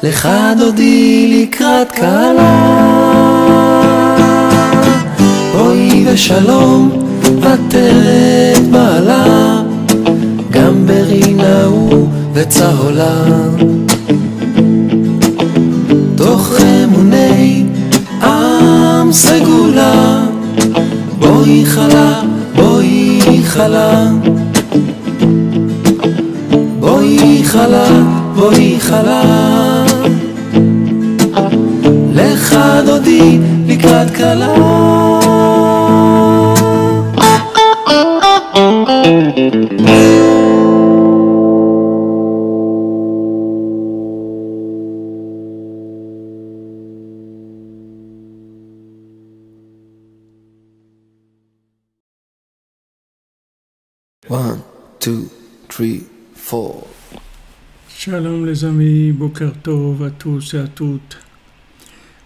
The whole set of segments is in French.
לך דודי לקראת קלה, בואי ושלום עטרת בעלה, גם ברינה הוא וצהולה, תוך אמוני עם סגולה, בואי חלה, בואי חלה, בואי חלה, בואי חלה, לך דודי לקראת קלה. One, two, three, four. Shalom les amis, Boker Tov à tous et à toutes.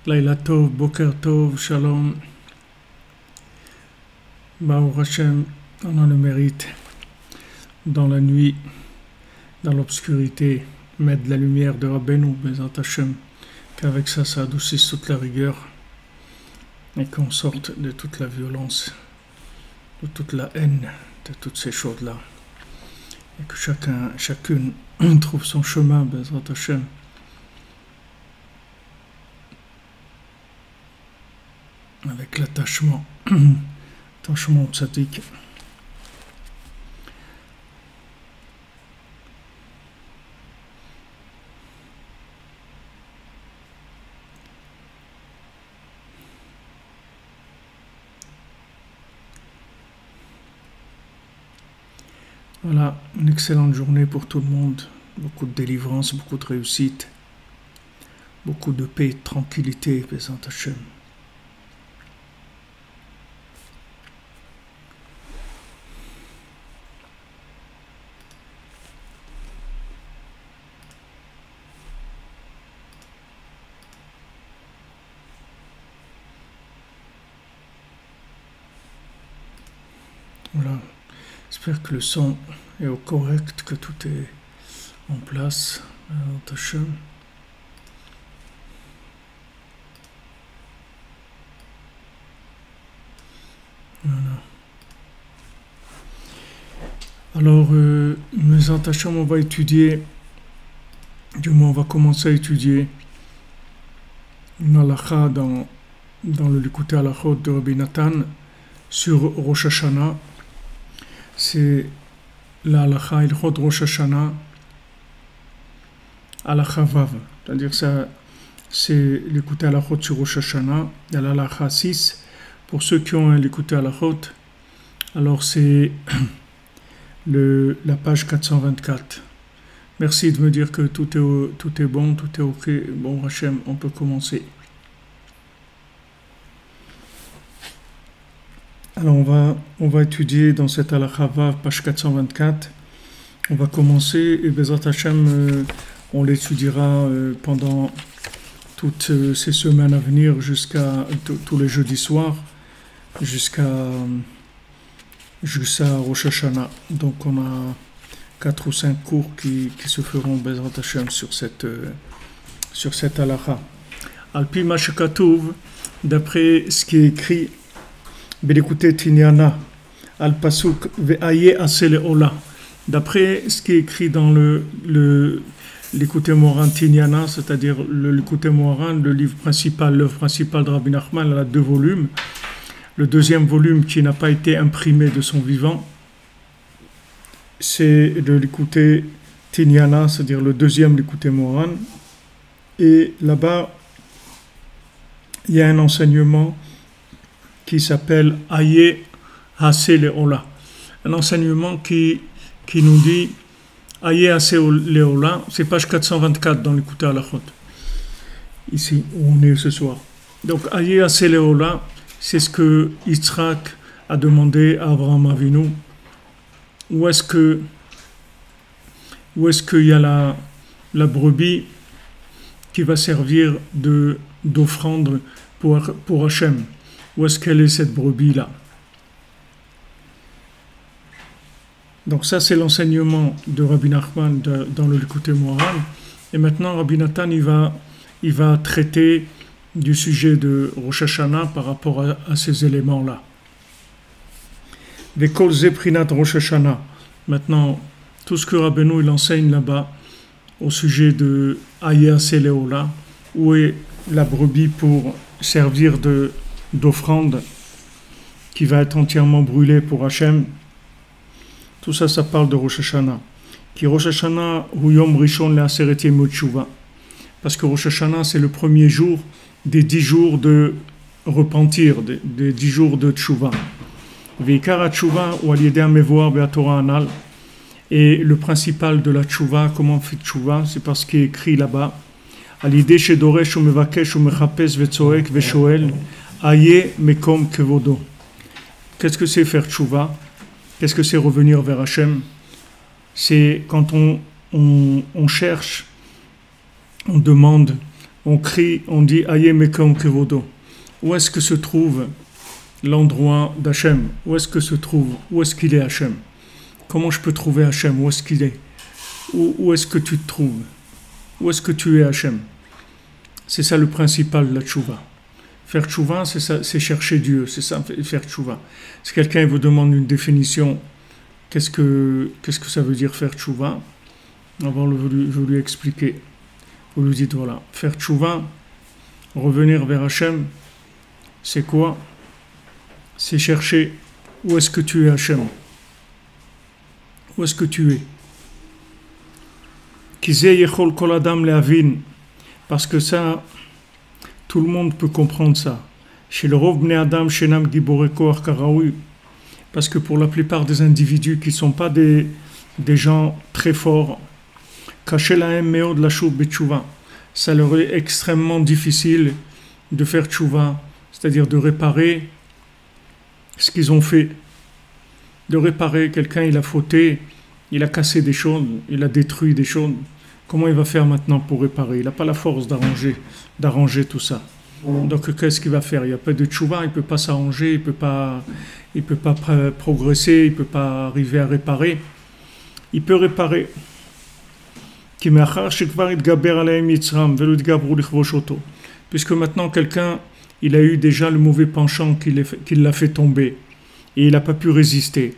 Laila Tov, Boker Tov, Shalom. Baruch Hashem, on a le mérite dans la nuit, dans l'obscurité, mettre la lumière de Rabbeinu, Bezat Hashem, qu'avec ça, ça adoucisse toute la rigueur et qu'on sorte de toute la violence, de toute la haine, de toutes ces choses-là. Et que chacune trouve son chemin, Bezrat Hashem. Avec l'attachement, attachement tzaddik. Voilà, une excellente journée pour tout le monde. Beaucoup de délivrance, beaucoup de réussite, beaucoup de paix, de tranquillité, Bezrat Hashem. Voilà. J'espère que le son est au correct, que tout est en place. Hashem. Voilà. Alors, mes Hashem, on va étudier, du moins on va commencer à étudier une halakha dans le Likutei Halachot de Rabbi Nathan sur Rosh Hashanah. C'est la halakha Ilchot Rosh Hashanah halakha Vav, c'est-à-dire ça, c'est Likutei Halachot sur Rosh Hashanah. Il y a la halakha 6 pour ceux qui ont un Likutei Halachot. Alors c'est la page 424. Merci de me dire que tout est bon, tout est ok. Bon Hachem, on peut commencer. Alors on va étudier dans cette halakha Vav, page 424. On va commencer et Bezrat Hashem, on l'étudiera pendant toutes ces semaines à venir jusqu'à tous les jeudis soirs, jusqu'à Rosh Hashanah. Donc on a 4 ou 5 cours qui se feront Bezrat Hashem sur cette halakha. Alpi Mashakatuv, d'après ce qui est écrit Belikutei Tinyana, al pasuk ve'aye asele ola, D'après ce qui est écrit dans l'Écoutez Moharan Tinyana, c'est-à-dire l'Écoutez Moharan, le livre principal, l'œuvre principale de Rabbi Nachman, elle a 2 volumes. Le deuxième volume qui n'a pas été imprimé de son vivant, c'est de l'Écoutez Tinyana, c'est-à-dire le deuxième l'Écoutez Moharan. Et là-bas, il y a un enseignement qui s'appelle Aye Hase Leola. Un enseignement qui nous dit Aye Hase Leola, c'est page 424 dans l'Écoutez Halachot, ici où on est ce soir. Donc Aye Hase Leola, c'est ce que Yitzhak a demandé à Abraham Avinu. Où est-ce qu'il y a la brebis qui va servir d'offrande pour Hachem? Où est-ce qu'elle est cette brebis-là? Donc ça, c'est l'enseignement de Rabbi Nachman dans le Likutei Moharan. Et maintenant, Rabbi Nathan, il va traiter du sujet de Rosh Hashanah par rapport à ces éléments-là. Vekol Zeprinat Rosh Hashanah. Maintenant, tout ce que Rabbeinu il enseigne là-bas au sujet de Aye Hase Leola, où est la brebis pour servir d'offrande qui va être entièrement brûlée pour Hachem. Tout ça, ça parle de Rosh Hashanah. Qui Rosh Hashanah hu Yom Rishon le'aseret yemot tshuva. Parce que Rosh Hashanah, c'est le premier jour des 10 jours de repentir, des 10 jours de tshuva. Veikar tshuva ou al-yedei mevoar be'atorah anal. Et le principal de la tshuva, comment on fait tshuva, c'est parce qu'il est écrit là-bas al-yedei shedoresh u'mevakesh u'mechapes ve'tzoek ve'shoel aye mekom kevodo. Qu'est-ce que c'est faire tshuva? Qu'est-ce que c'est revenir vers Hachem? C'est quand on cherche, on demande, on crie, on dit Aye mekom kevodo. Où est-ce que se trouve l'endroit d'Hachem? Où est-ce qu'il est Hachem? Comment je peux trouver Hachem? Où est-ce qu'il est? Où est-ce que tu te trouves? Où est-ce que tu es Hachem? C'est ça le principal de la tshuva. Faire tshuva, c'est ça, c'est chercher Dieu, c'est ça, faire tshuva. Si quelqu'un vous demande une définition, qu'est-ce que ça veut dire faire tshuva? Avant, je vais lui expliquer. Vous lui dites, voilà, faire tshuva, revenir vers Hachem, c'est quoi? C'est chercher où est-ce que tu es Hachem? Où est-ce que tu es? Kizeh yechol kol adam lehavin, parce que ça, tout le monde peut comprendre ça. Chez le rov bnei adam shenam gibore koach karaoui, parce que pour la plupart des individus qui ne sont pas des gens très forts, kaché lahem meod lashuv b'tshuva, ça leur est extrêmement difficile de faire tshuva, c'est-à-dire de réparer ce qu'ils ont fait. De réparer, quelqu'un il a fauté, il a cassé des choses, il a détruit des choses. Comment il va faire maintenant pour réparer? Il n'a pas la force d'arranger tout ça. Donc qu'est-ce qu'il va faire? Il n'y a pas de tshuva, il ne peut pas s'arranger, il ne peut pas progresser, il ne peut pas arriver à réparer. Il peut réparer. Puisque maintenant quelqu'un, il a eu déjà le mauvais penchant qui l'a fait tomber et il n'a pas pu résister.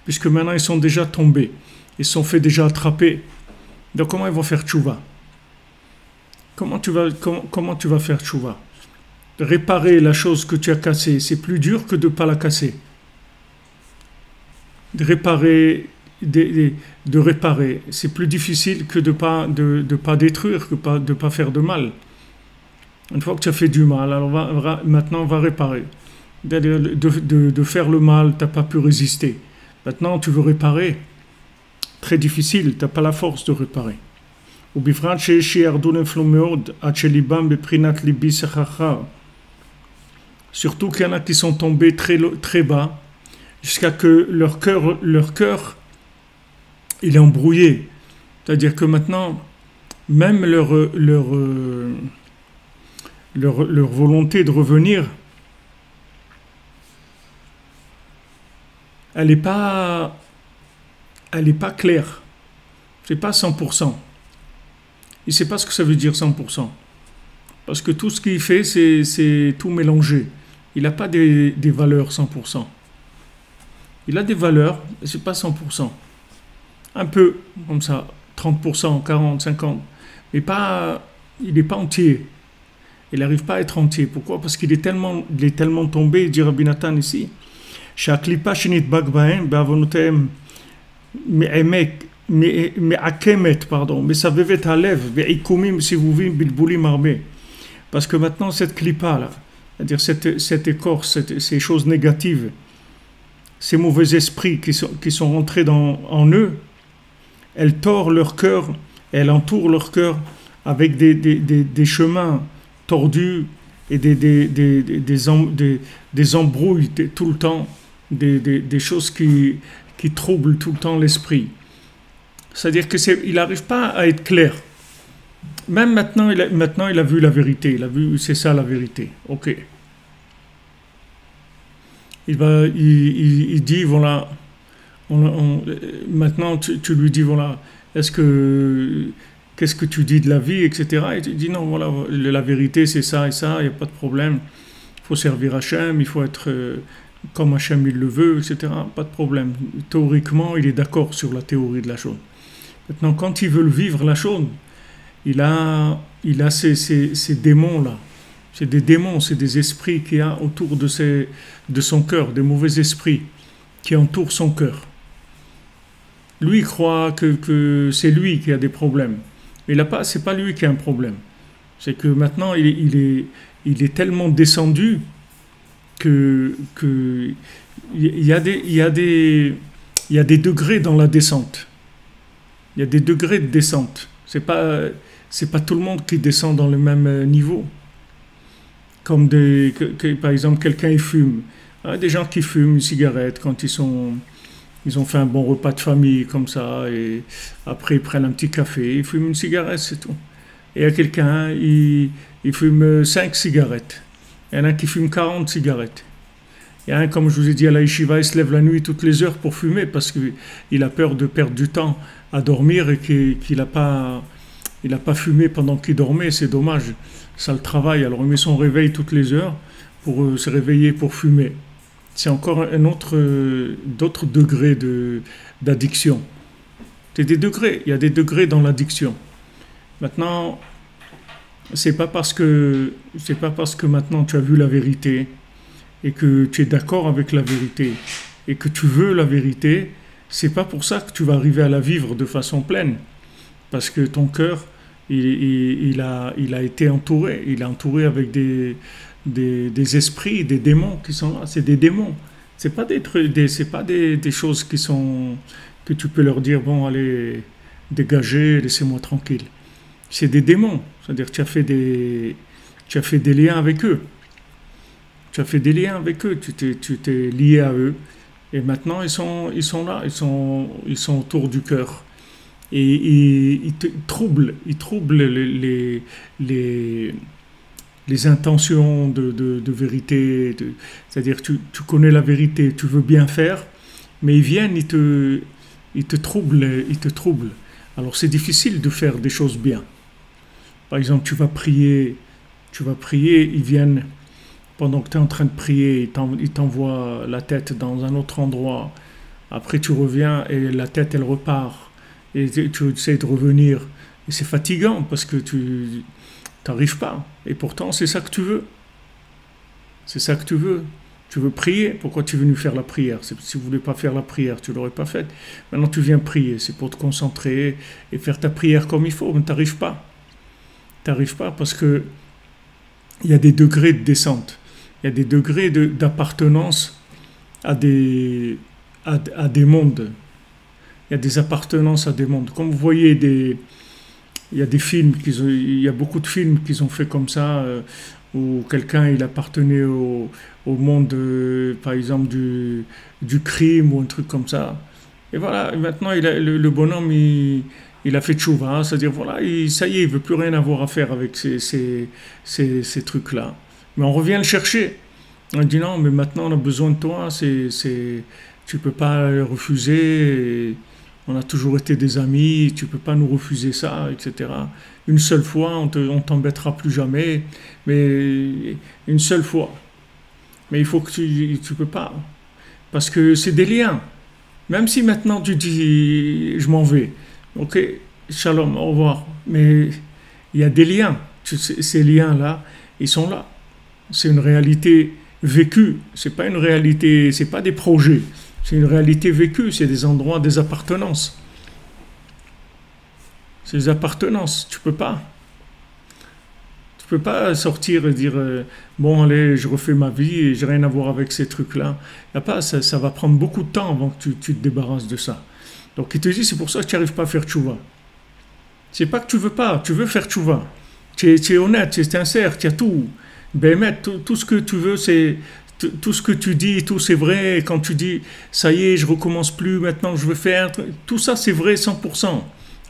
Puisque maintenant ils sont déjà tombés, ils se sont fait déjà attraper. Donc comment ils vont faire tshuva? Comment tu vas faire tshuva? Réparer la chose que tu as cassée, c'est plus dur que de ne pas la casser. De réparer, c'est plus difficile que de pas détruire, que de pas faire de mal. Une fois que tu as fait du mal, alors maintenant on va réparer. De faire le mal, tu n'as pas pu résister. Maintenant tu veux réparer. Très difficile, tu n'as pas la force de réparer. Surtout qu'il y en a qui sont tombés très, très bas, jusqu'à que leur cœur, il est embrouillé. C'est-à-dire que maintenant, même leur volonté de revenir, elle n'est pas claire. C'est pas 100%. Il ne sait pas ce que ça veut dire 100%. Parce que tout ce qu'il fait, c'est tout mélangé. il n'a pas des valeurs 100%. Il a des valeurs, mais ce n'est pas 100%. Un peu, comme ça, 30%, 40, 50, mais pas, il n'est pas entier. Il n'arrive pas à être entier. Pourquoi? Parce qu'il est tellement tombé, dit Rabbi Nathan ici, שהקליפה שנדבק בהם, בעוונותיהם מעקמת, מסבבת הלב, בעיקומים, סיבובים, בלבולים הרבה. Parce que maintenant, cette clipa-là, c'est-à-dire cette écorce, ces choses négatives, ces mauvais esprits qui sont rentrés en eux, elles tordent leur cœur, elles entourent leur cœur avec des chemins tordus et des embrouilles tout le temps, des choses qui troublent tout le temps l'esprit. C'est-à-dire qu'il n'arrive pas à être clair. Même maintenant, il a vu la vérité. Il a vu, c'est ça la vérité. Ok. Il dit, voilà, maintenant tu lui dis, voilà, qu'est-ce que tu dis de la vie, etc. Et tu dis, non, voilà, la vérité c'est ça et ça, il n'y a pas de problème. Il faut servir Hachem, il faut être comme Hachem il le veut, etc. Pas de problème. Théoriquement, il est d'accord sur la théorie de la chose. Maintenant, quand il veut vivre la chose, il a ces démons-là. C'est des démons, c'est des esprits qu'il y a autour de son cœur, des mauvais esprits qui entourent son cœur. Lui il croit que c'est lui qui a des problèmes. Mais c'est pas lui qui a un problème. C'est que maintenant, il est tellement descendu que il y a des degrés dans la descente. Il y a des degrés de descente. C'est pas tout le monde qui descend dans le même niveau. Comme par exemple, quelqu'un il fume. Des gens qui fument une cigarette quand ils ont fait un bon repas de famille comme ça, et après ils prennent un petit café, ils fument une cigarette, c'est tout. Et il y a quelqu'un, il fume 5 cigarettes. Il y en a qui fume 40 cigarettes. Il y a un, comme je vous ai dit, à la yeshiva, il se lève la nuit toutes les heures pour fumer parce qu'il a peur de perdre du temps à dormir et qu'il n'a pas fumé pendant qu'il dormait. C'est dommage, ça le travaille. Alors il met son réveil toutes les heures pour se réveiller pour fumer. C'est encore d'autres degrés d'addiction. C'est des degrés, il y a des degrés dans l'addiction. Maintenant, c'est pas parce que maintenant tu as vu la vérité et que tu es d'accord avec la vérité et que tu veux la vérité, c'est pas pour ça que tu vas arriver à la vivre de façon pleine. Parce que ton cœur, il a été entouré, il est entouré avec des esprits, des démons qui sont là. C'est des démons. C'est pas des choses que tu peux leur dire, bon, allez, dégagez, laissez-moi tranquille. C'est des démons. C'est-à-dire que tu as fait des liens avec eux. Tu as fait des liens avec eux. Tu t'es lié à eux. Et maintenant, ils sont là. Ils sont autour du cœur. Et ils troublent les intentions de vérité. C'est-à-dire que tu connais la vérité, tu veux bien faire, mais ils viennent, ils te troublent. Alors c'est difficile de faire des choses bien. Par exemple, tu vas prier, ils viennent, pendant que tu es en train de prier, ils t'envoient la tête dans un autre endroit. Après tu reviens et la tête elle repart. Et tu essaies de revenir. Et c'est fatigant parce que tu n'arrives pas. Et pourtant, c'est ça que tu veux. C'est ça que tu veux. Tu veux prier. Pourquoi tu es venu faire la prière? Si tu ne voulais pas faire la prière, tu ne l'aurais pas faite. Maintenant, tu viens prier. C'est pour te concentrer et faire ta prière comme il faut. Mais tu n'arrives pas. Tu n'arrives pas parce qu'il y a des degrés de descente. Il y a des degrés d'appartenance à des mondes. Il y a des appartenances à des mondes. Comme vous voyez, il y a des films, il y a beaucoup de films qu'ils ont fait comme ça, où quelqu'un il appartenait au monde, par exemple, du crime ou un truc comme ça. Et voilà, et maintenant le bonhomme, il a fait tchouva, c'est-à-dire, voilà, ça y est, il ne veut plus rien avoir à faire avec ces trucs-là. Mais on revient le chercher. On dit non, mais maintenant on a besoin de toi, tu ne peux pas refuser. On a toujours été des amis, tu ne peux pas nous refuser ça, etc. Une seule fois, on t'embêtera plus jamais, mais une seule fois. Mais il faut que tu peux pas. Parce que c'est des liens. Même si maintenant tu dis je m'en vais, ok, shalom, au revoir. Mais il y a des liens. Ces liens-là, ils sont là. C'est une réalité vécue. C'est pas une réalité, c'est pas des projets. C'est une réalité vécue. C'est des endroits, des appartenances. C'est des appartenances. Tu peux pas. Tu peux pas sortir et dire bon allez, je refais ma vie et j'ai rien à voir avec ces trucs-là. Y a pas, ça va prendre beaucoup de temps avant que tu te débarrasses de ça. Donc il te dit c'est pour ça que tu n'arrives pas à faire tchouva. C'est pas que tu veux pas, tu veux faire tchouva. Tu es honnête, tu es sincère, tu as tout. Ben tout ce que tu veux, c'est tout ce que tu dis, tout c'est vrai. Quand tu dis ça y est, je recommence plus, maintenant je veux faire, tout ça c'est vrai 100%. Le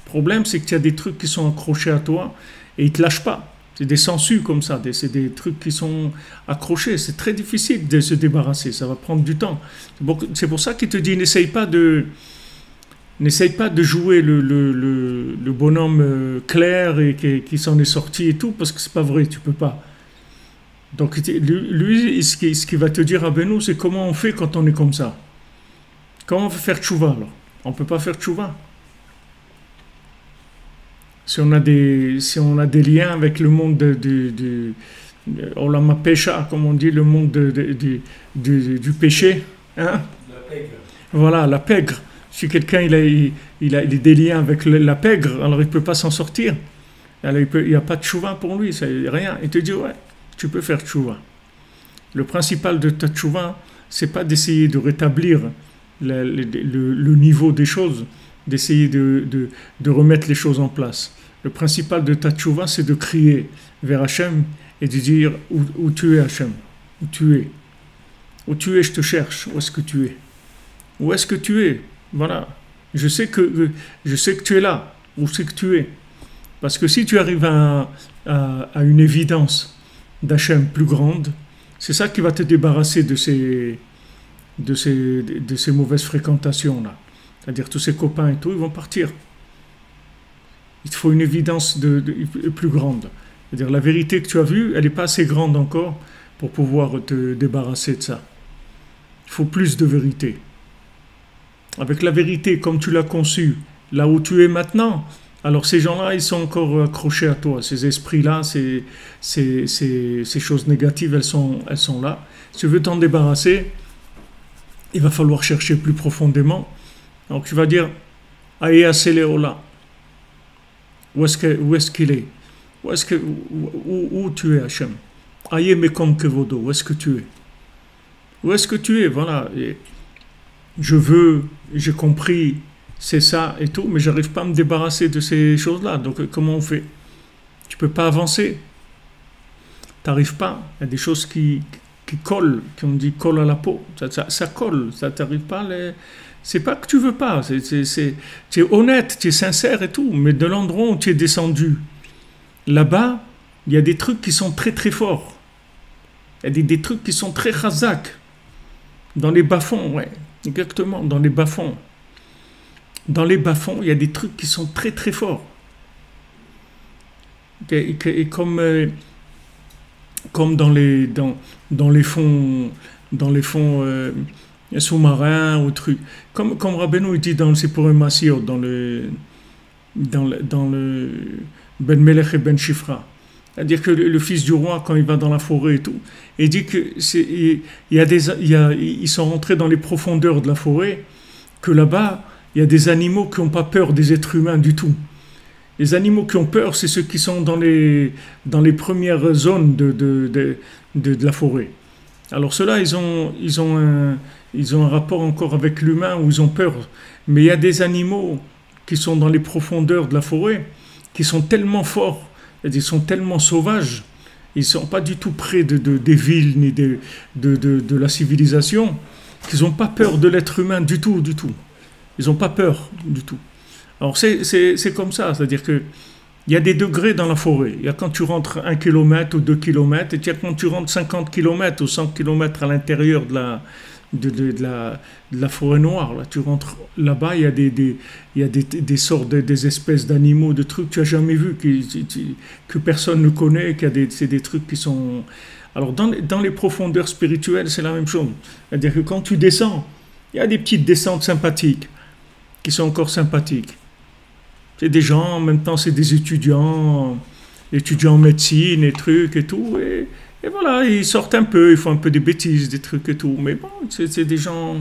problème c'est que tu as des trucs qui sont accrochés à toi et ils te lâchent pas. C'est des sangsues comme ça, c'est des trucs qui sont accrochés. C'est très difficile de se débarrasser, ça va prendre du temps. C'est pour ça qu'il te dit n'essaye pas de jouer le bonhomme clair et qui s'en est sorti et tout, parce que c'est pas vrai, tu peux pas. Donc lui, ce qu'il va te dire à Benoît, c'est comment on fait quand on est comme ça. Comment on fait faire tchouva alors? On peut pas faire tchouva. Si on a des liens avec le monde du Olama Pesha, comme on dit, le monde du péché, hein? La pègre. Voilà, la pègre. Si quelqu'un il a des liens avec la pègre, alors il ne peut pas s'en sortir. Alors il n'y a pas de tchouva pour lui, c'est rien. Il te dit, ouais, tu peux faire tchouva. Le principal de ta tchouva, c'est pas d'essayer de rétablir le niveau des choses, d'essayer de remettre les choses en place. Le principal de ta tchouva, c'est de crier vers Hachem et de dire où tu es Hachem, où tu es. Où tu es, je te cherche, où est-ce que tu es? Où est-ce que tu es? Voilà. Je sais que tu es là, où c'est que tu es. Parce que si tu arrives à une évidence d'Hachem plus grande, c'est ça qui va te débarrasser de ces mauvaises fréquentations-là. C'est-à-dire tous ces copains et tout, ils vont partir. Il te faut une évidence plus grande. C'est-à-dire la vérité que tu as vue, elle n'est pas assez grande encore pour pouvoir te débarrasser de ça. Il faut plus de vérité. Avec la vérité comme tu l'as conçue, là où tu es maintenant, alors ces gens-là, ils sont encore accrochés à toi. Ces esprits-là, ces choses négatives, elles sont là. Si tu veux t'en débarrasser, il va falloir chercher plus profondément. Donc tu vas dire, Aïe Aséléola. Où est-ce qu'il est? Où tu es, Hachem? Aïe Mekom Kevodo, où est-ce que tu es? Où est-ce que tu es? Voilà. Et j'ai compris, c'est ça et tout, mais j'arrive pas à me débarrasser de ces choses-là. Donc comment on fait? Tu peux pas avancer. T'arrives pas. Il y a des choses qui collent, qu'on dit colle à la peau. Ça colle, ça t'arrive pas. C'est pas que tu veux pas, tu es honnête, tu es sincère et tout, mais de l'endroit où tu es descendu, là-bas, il y a des trucs qui sont très très forts. Il y a des trucs qui sont très chazak. Dans les bas-fonds, ouais, exactement, dans les bas-fonds. Dans les bas-fonds, il y a des trucs qui sont très très forts. Et comme dans les fonds sous-marins ou trucs. Comme Rabbeinu dit dans le Sipurim Masir, dans le Ben Melech et Ben Shifra. C'est-à-dire que le fils du roi, quand il va dans la forêt et tout, il dit que ils sont rentrés dans les profondeurs de la forêt, que là-bas, il y a des animaux qui n'ont pas peur des êtres humains du tout. Les animaux qui ont peur, c'est ceux qui sont dans les premières zones de la forêt. Alors ceux-là, ils ont un rapport encore avec l'humain où ils ont peur. Mais il y a des animaux qui sont dans les profondeurs de la forêt, qui sont tellement forts, ils sont tellement sauvages, ils ne sont pas du tout près des villes ni de la civilisation, qu'ils n'ont pas peur de l'être humain du tout. Ils n'ont pas peur du tout. Alors c'est comme ça, c'est-à-dire que il y a des degrés dans la forêt. Il y a quand tu rentres 1 km ou 2 km, et il y a quand tu rentres 50 km ou 100 km à l'intérieur de la forêt noire. Là. Tu rentres là-bas, il y a des sortes, des espèces d'animaux, de trucs que tu n'as jamais vus, que personne ne connaît, c'est des trucs qui sont Alors dans les profondeurs spirituelles, c'est la même chose. C'est-à-dire que quand tu descends, il y a des petites descentes sympathiques, qui sont encore sympathiques. C'est des gens, en même temps c'est des étudiants en médecine et trucs et tout, et voilà, ils sortent un peu, ils font un peu des bêtises, des trucs et tout, mais bon, c'est des gens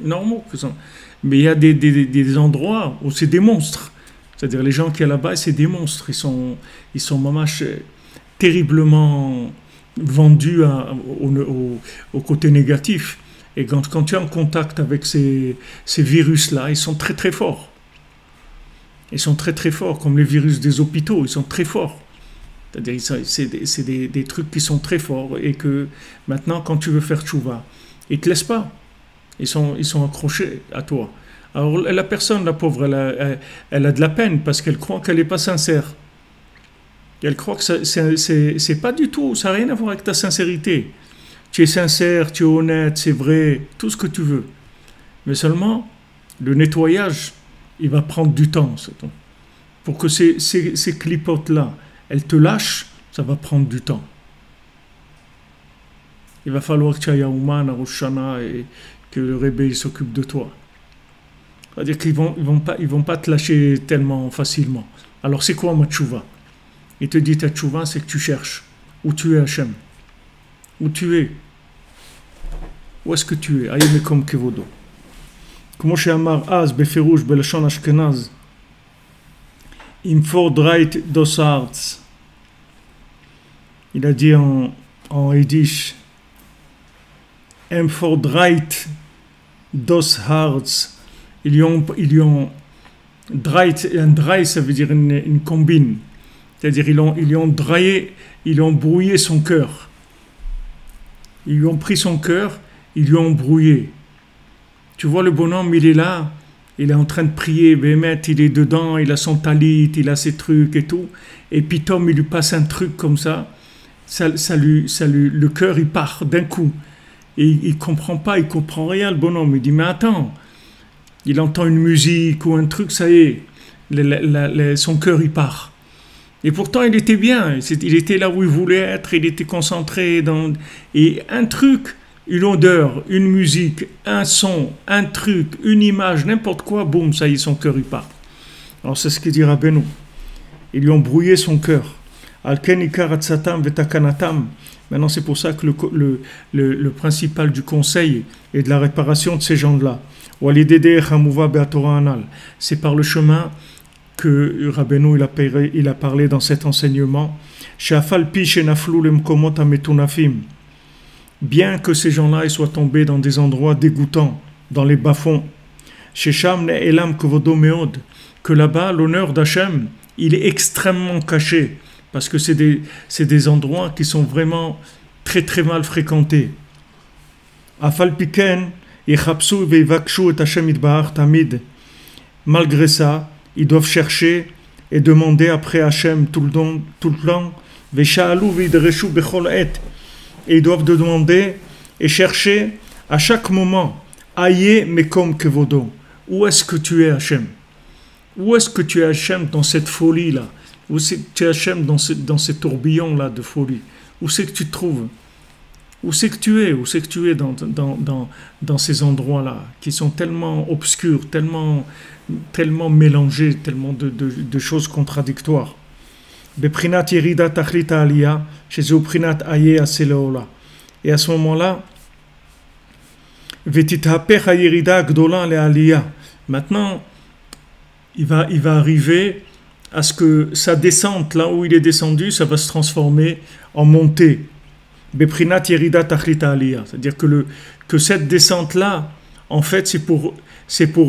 normaux. Mais il y a des endroits où c'est des monstres. C'est-à-dire les gens qui sont là-bas, c'est des monstres. Ils sont mamash terriblement vendus au côté négatif. Et quand tu es en contact avec ces virus-là, ils sont très très forts. Ils sont très très forts, comme les virus des hôpitaux, ils sont très forts. C'est-à-dire c'est des trucs qui sont très forts et que maintenant, quand tu veux faire tchouva, ils ne te laissent pas. Ils sont accrochés à toi. Alors la personne, la pauvre, elle a de la peine parce qu'elle croit qu'elle n'est pas sincère. Elle croit que c'est pas du tout, ça n'a rien à voir avec ta sincérité. Tu es sincère, tu es honnête, c'est vrai, tout ce que tu veux. Mais seulement, le nettoyage, il va prendre du temps. Pour que ces clipotes-là, elles te lâchent, ça va prendre du temps. Il va falloir que tu ailles à Ouman, à Rosh Hashanah, et que le Rebbe s'occupe de toi. C'est-à-dire qu'ils vont pas te lâcher tellement facilement. Alors c'est quoi ma tchouva? Il te dit ta tchouva, c'est que tu cherches. Où tu es, Hachem? Où tu es? Où est-ce que tu es? Aïe mekom kevodo. Comme chez Amar Az, Beferouj, Belashon Ashkenaz, Im fordrait dos hearts. Il a dit en Yiddish, Im fordrait dos hearts. Ils ont un dry, ça veut dire une combine. C'est-à-dire ils ont draillé, ils ont brouillé son cœur. Ils lui ont pris son cœur, ils lui ont brouillé. Tu vois le bonhomme, il est là, il est en train de prier, Bémet, il est dedans, il a son talit, il a ses trucs et tout. Et puis Tom, il lui passe un truc comme ça, le cœur il part d'un coup. Et il comprend pas, il comprend rien le bonhomme. Il dit mais attends. Il entend une musique ou un truc, ça y est, son cœur il part. Et pourtant il était bien, il était là où il voulait être, il était concentré et un truc, une odeur, une musique, un son, un truc, une image, n'importe quoi, boum, ça y est, son cœur il part. Alors c'est ce qu'il dit Rabbeinu. Ils lui ont brouillé son cœur. Alken ikar atzatam vetakanatam. Maintenant c'est pour ça que le principal du conseil et de la réparation de ces gens-là. C'est par le chemin que Rabbeinu il a parlé dans cet enseignement. Bien que ces gens-là ils soient tombés dans des endroits dégoûtants, dans les bas-fonds, que là-bas l'honneur d'Hachem il est extrêmement caché, parce que c'est des endroits qui sont vraiment très très mal fréquentés. Malgré ça, ils doivent chercher et demander après Hachem tout le temps, et ils doivent demander et chercher à chaque moment, Aïe mekom kevodo, où est-ce que tu es Hachem? Où est-ce que tu es Hachem dans cette folie-là? Où est-ce que tu es Hachem dans ce tourbillon-là de folie? Où c'est que tu te trouves? Où c'est que tu es? Où c'est que tu es dans ces endroits-là qui sont tellement obscurs, tellement mélangés, tellement de choses contradictoires. Beprinat yerida tachlita aliyah, chez Uprinat aye aseleola. Et à ce moment-là, vetitapech hayerida gdola le aliyah. Maintenant, il va arriver à ce que sa descente, là où il est descendu, ça va se transformer en montée. Beprinat yerida tachlita aliyah. C'est-à-dire que cette descente-là, en fait, c'est pour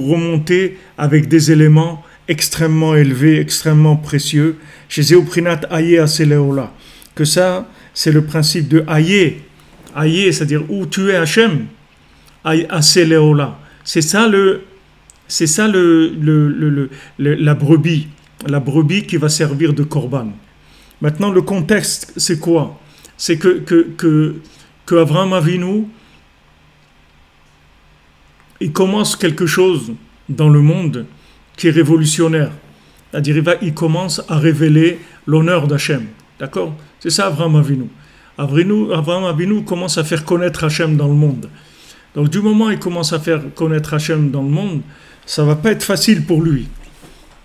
remonter avec des éléments extrêmement élevés, extrêmement précieux. Chez Zéoprinat Aye Aseleola. Que ça, c'est le principe de Aye. Aye, c'est-à-dire où tu es Hachem. Aye Aseleola. C'est ça la brebis. La brebis qui va servir de korban. Maintenant, le contexte, c'est quoi? C'est que Avraham Avinu, il commence quelque chose dans le monde qui est révolutionnaire. C'est-à-dire il commence à révéler l'honneur d'Hachem. D'accord? C'est ça Avraham Avinu. Abraham Avinu commence à faire connaître Hachem dans le monde. Donc du moment où il commence à faire connaître Hachem dans le monde, ça va pas être facile pour lui.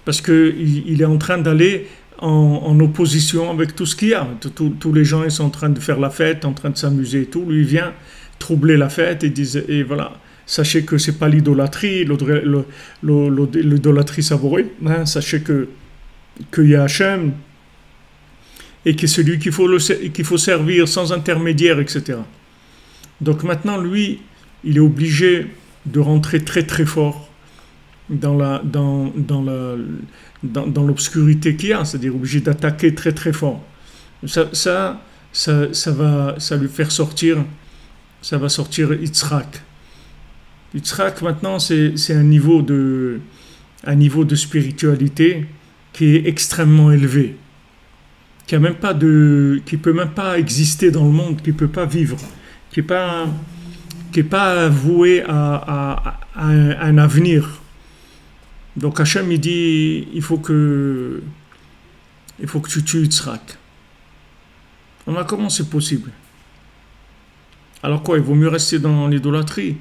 Parce qu'il est en train d'aller en opposition avec tout ce qu'il y a. Tous les gens ils sont en train de faire la fête, en train de s'amuser et tout. Lui il vient troubler la fête et voilà. Sachez que c'est pas l'idolâtrie, l'idolâtrie savourée. Hein. Sachez qu'il y a Hachem et que c'est lui qu'il faut servir sans intermédiaire, etc. Donc maintenant, lui, il est obligé de rentrer très très fort dans l'obscurité qu'il y a, c'est-à-dire obligé d'attaquer très très fort. Ça va lui faire sortir, ça va sortir Yitzhak. Yitzhak maintenant c'est un niveau de spiritualité qui est extrêmement élevé, qui peut même pas exister dans le monde, qui peut pas vivre, qui est pas voué à un avenir. Donc Hachem il dit il faut que tu tues Yitzhak. Comment c'est possible? Alors quoi, il vaut mieux rester dans l'idolâtrie?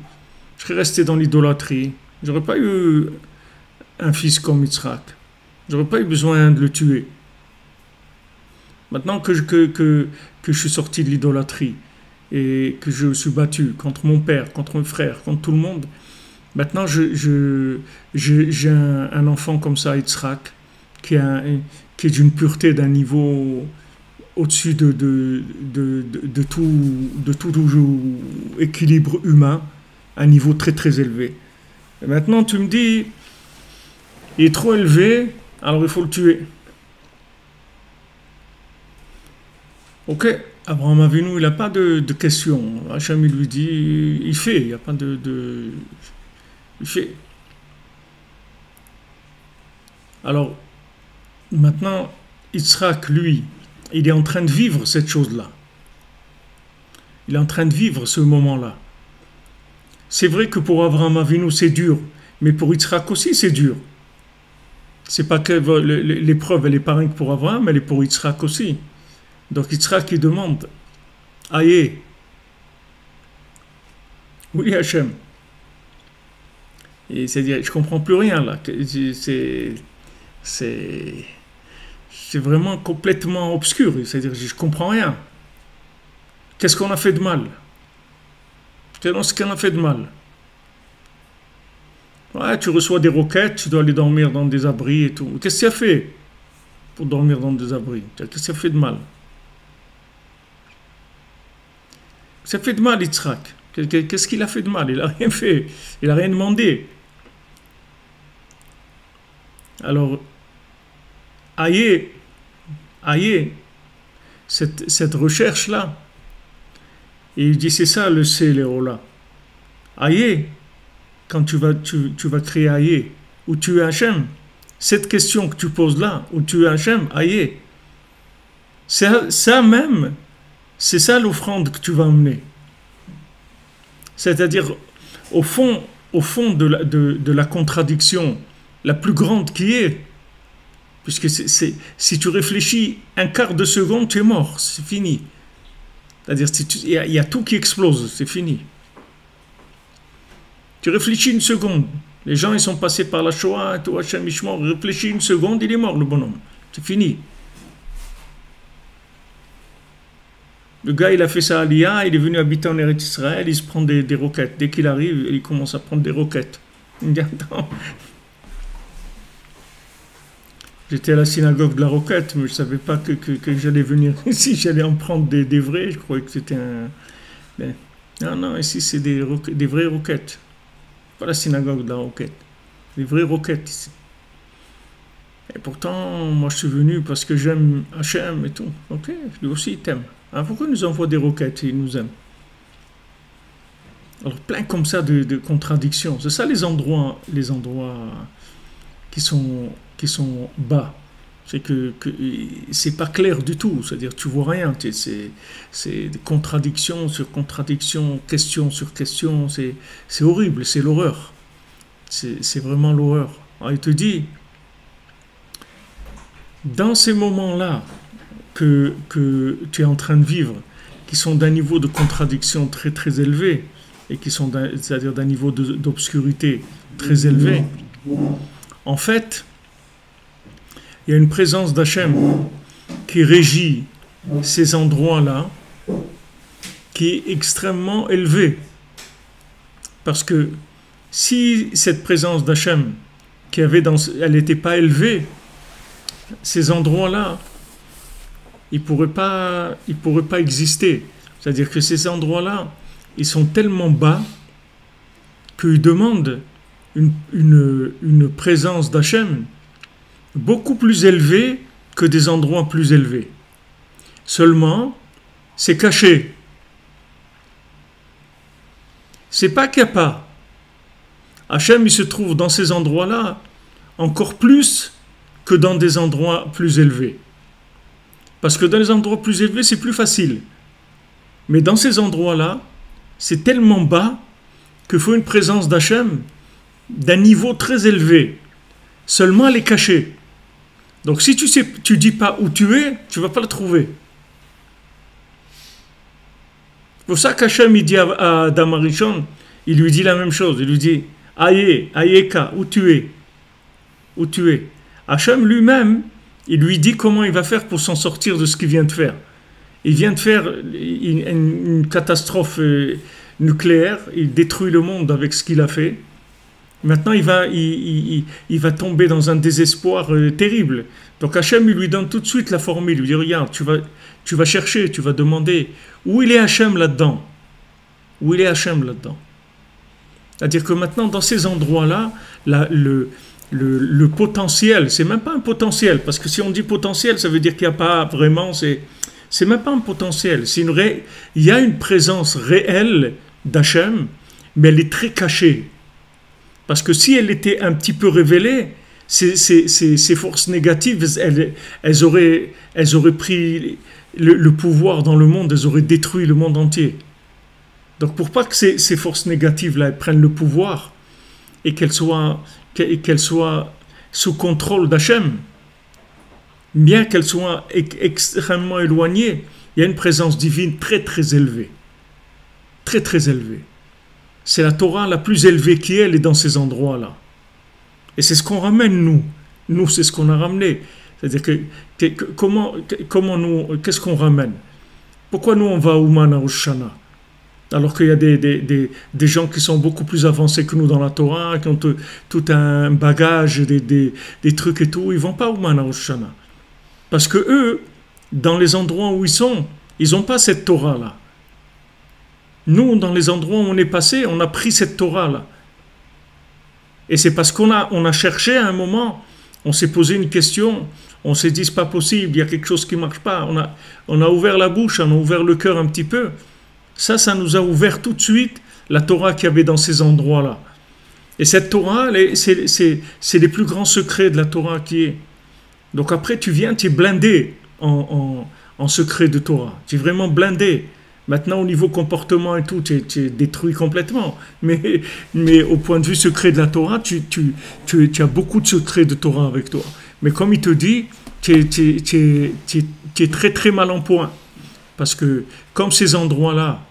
Je serais resté dans l'idolâtrie, j'aurais pas eu un fils comme Yitzhak, j'aurais pas eu besoin de le tuer. Maintenant que je suis sorti de l'idolâtrie et que je suis battu contre mon père, contre mes frères, contre tout le monde, maintenant j'ai un enfant comme ça, Yitzhak, qui est d'une pureté, d'un niveau au-dessus de tout équilibre humain, un niveau très très élevé. Et maintenant tu me dis, il est trop élevé, alors il faut le tuer. Ok, Abraham Avinu, il n'a pas de question. Hachem, il lui dit, il fait, il n'y a pas il fait. Alors, maintenant, Yitzhak, lui, il est en train de vivre cette chose-là. Il est en train de vivre ce moment-là. C'est vrai que pour Abraham Avinu, c'est dur, mais pour Yitzhak aussi, c'est dur. C'est pas que l'épreuve, elle est pas rien que pour Abraham, elle est pour Yitzhak aussi. Donc Yitzhak, il demande, aïe, oui Hachem. Et c'est-à-dire, je comprends plus rien là. C'est vraiment complètement obscur. C'est-à-dire, je comprends rien. Qu'est-ce qu'on a fait de mal? Qu'est-ce qu'on a fait de mal? Ouais, tu reçois des roquettes, tu dois aller dormir dans des abris et tout. Qu'est-ce qu'il a fait pour dormir dans des abris? Qu'est-ce qu'il a fait de mal? Ça fait de mal, Yitzhak. Qu'est-ce qu'il a fait de mal? Il n'a rien fait. Il n'a rien demandé. Alors, aïe, cette recherche-là, et il dit, c'est ça le Céléola. Aïe, quand tu vas créer aïe, où tu es Hachem, cette question que tu poses là, où tu es Hachem, aïe, ça même, c'est ça l'offrande que tu vas emmener. C'est-à-dire, au fond de la contradiction la plus grande qui est, puisque si tu réfléchis un quart de seconde, tu es mort, c'est fini. C'est-à-dire, il y a tout qui explose, c'est fini. Tu réfléchis une seconde, les gens ils sont passés par la Shoah, tout Hachem Ishmor, réfléchis une seconde, il est mort le bonhomme, c'est fini. Le gars, il a fait sa aliyah, il est venu habiter en Eretz Israël, il se prend des roquettes. Dès qu'il arrive, il commence à prendre des roquettes. Il me dit, attends. J'étais à la synagogue de la roquette, mais je ne savais pas que j'allais venir ici, j'allais en prendre des vrais, je croyais que c'était un... Mais, non, ici c'est des vraies roquettes. Pas la synagogue de la roquette. Des vraies roquettes ici. Et pourtant, moi je suis venu parce que j'aime Hachem et tout. Ok, lui aussi il t'aime. Alors pourquoi il nous envoie des roquettes et il nous aime? Alors plein comme ça de contradictions. C'est ça les endroits qui sont bas. C'est que c'est pas clair du tout. C'est-à-dire tu vois rien. C'est des contradictions sur contradictions, question sur question. C'est horrible, c'est l'horreur. C'est vraiment l'horreur. Alors il te dit, dans ces moments-là, que tu es en train de vivre, qui sont d'un niveau de contradiction très très élevé, et qui sont c'est-à-dire d'un niveau d'obscurité très élevé, en fait, il y a une présence d'Hachem qui régit ces endroits-là, qui est extrêmement élevée. Parce que si cette présence d'Hachem, elle n'était pas élevée, ces endroits-là, ils ne pourraient pas exister. C'est-à-dire que ces endroits-là, ils sont tellement bas qu'ils demandent une présence d'Hachem beaucoup plus élevée que des endroits plus élevés. Seulement, c'est caché. C'est pas qu'il n'y a pas. Hachem, il se trouve dans ces endroits-là encore plus que dans des endroits plus élevés. Parce que dans les endroits plus élevés, c'est plus facile. Mais dans ces endroits-là, c'est tellement bas qu'il faut une présence d'Hachem d'un niveau très élevé. Seulement, elle est cachée. Donc, si tu dis pas où tu es, tu vas pas le trouver. C'est pour ça qu'Hachem, il dit à Adam Arishon, il lui dit la même chose. Il lui dit, Aïe, Aïeka, où tu es? Où tu es? Hachem lui-même, il lui dit comment il va faire pour s'en sortir de ce qu'il vient de faire. Il vient de faire une catastrophe nucléaire, il détruit le monde avec ce qu'il a fait. Maintenant, il va tomber dans un désespoir terrible. Donc Hachem, il lui donne tout de suite la formule. Il lui dit, regarde, tu vas chercher, tu vas demander où il est Hachem là-dedans. Où il est Hachem là-dedans. C'est-à-dire que maintenant, dans ces endroits-là, le potentiel, c'est même pas un potentiel, parce que si on dit potentiel, ça veut dire qu'il n'y a pas vraiment, c'est même pas un potentiel. Il y a une présence réelle d'Hachem, mais elle est très cachée. Parce que si elle était un petit peu révélée, ces forces négatives, elles auraient pris le pouvoir dans le monde, elles auraient détruit le monde entier. Donc pour pas que ces forces négatives-là prennent le pouvoir et qu'elles soient sous contrôle d'Hachem, bien qu'elles soient extrêmement éloignées, il y a une présence divine très très élevée. Très très élevée. C'est la Torah la plus élevée qui est, elle est dans ces endroits-là. Et c'est ce qu'on ramène nous. Nous, c'est ce qu'on a ramené. C'est-à-dire qu'est-ce qu'on ramène? Pourquoi nous on va à Ouman à Rosh Hashanah? Alors qu'il y a des gens qui sont beaucoup plus avancés que nous dans la Torah, qui ont tout un bagage, des trucs et tout, ils ne vont pas au Ouman à Rosh Hashanah. Parce que eux, dans les endroits où ils n'ont pas cette Torah-là. Nous, dans les endroits où on est passé, on a pris cette Torah-là. Et c'est parce qu'on a cherché à un moment, on s'est posé une question, on s'est dit c'est pas possible, il y a quelque chose qui ne marche pas. On a ouvert la bouche, on a ouvert le cœur un petit peu. Ça nous a ouvert tout de suite la Torah qu'il y avait dans ces endroits-là. Et cette Torah, c'est les plus grands secrets de la Torah qui est. Donc après, tu viens, tu es blindé en secret de Torah. Tu es vraiment blindé. Maintenant, au niveau comportement et tout, tu es détruit complètement. Mais au point de vue secret de la Torah, tu as beaucoup de secrets de Torah avec toi. Mais comme il te dit, tu es très très mal en point. Parce que comme ces endroits-là,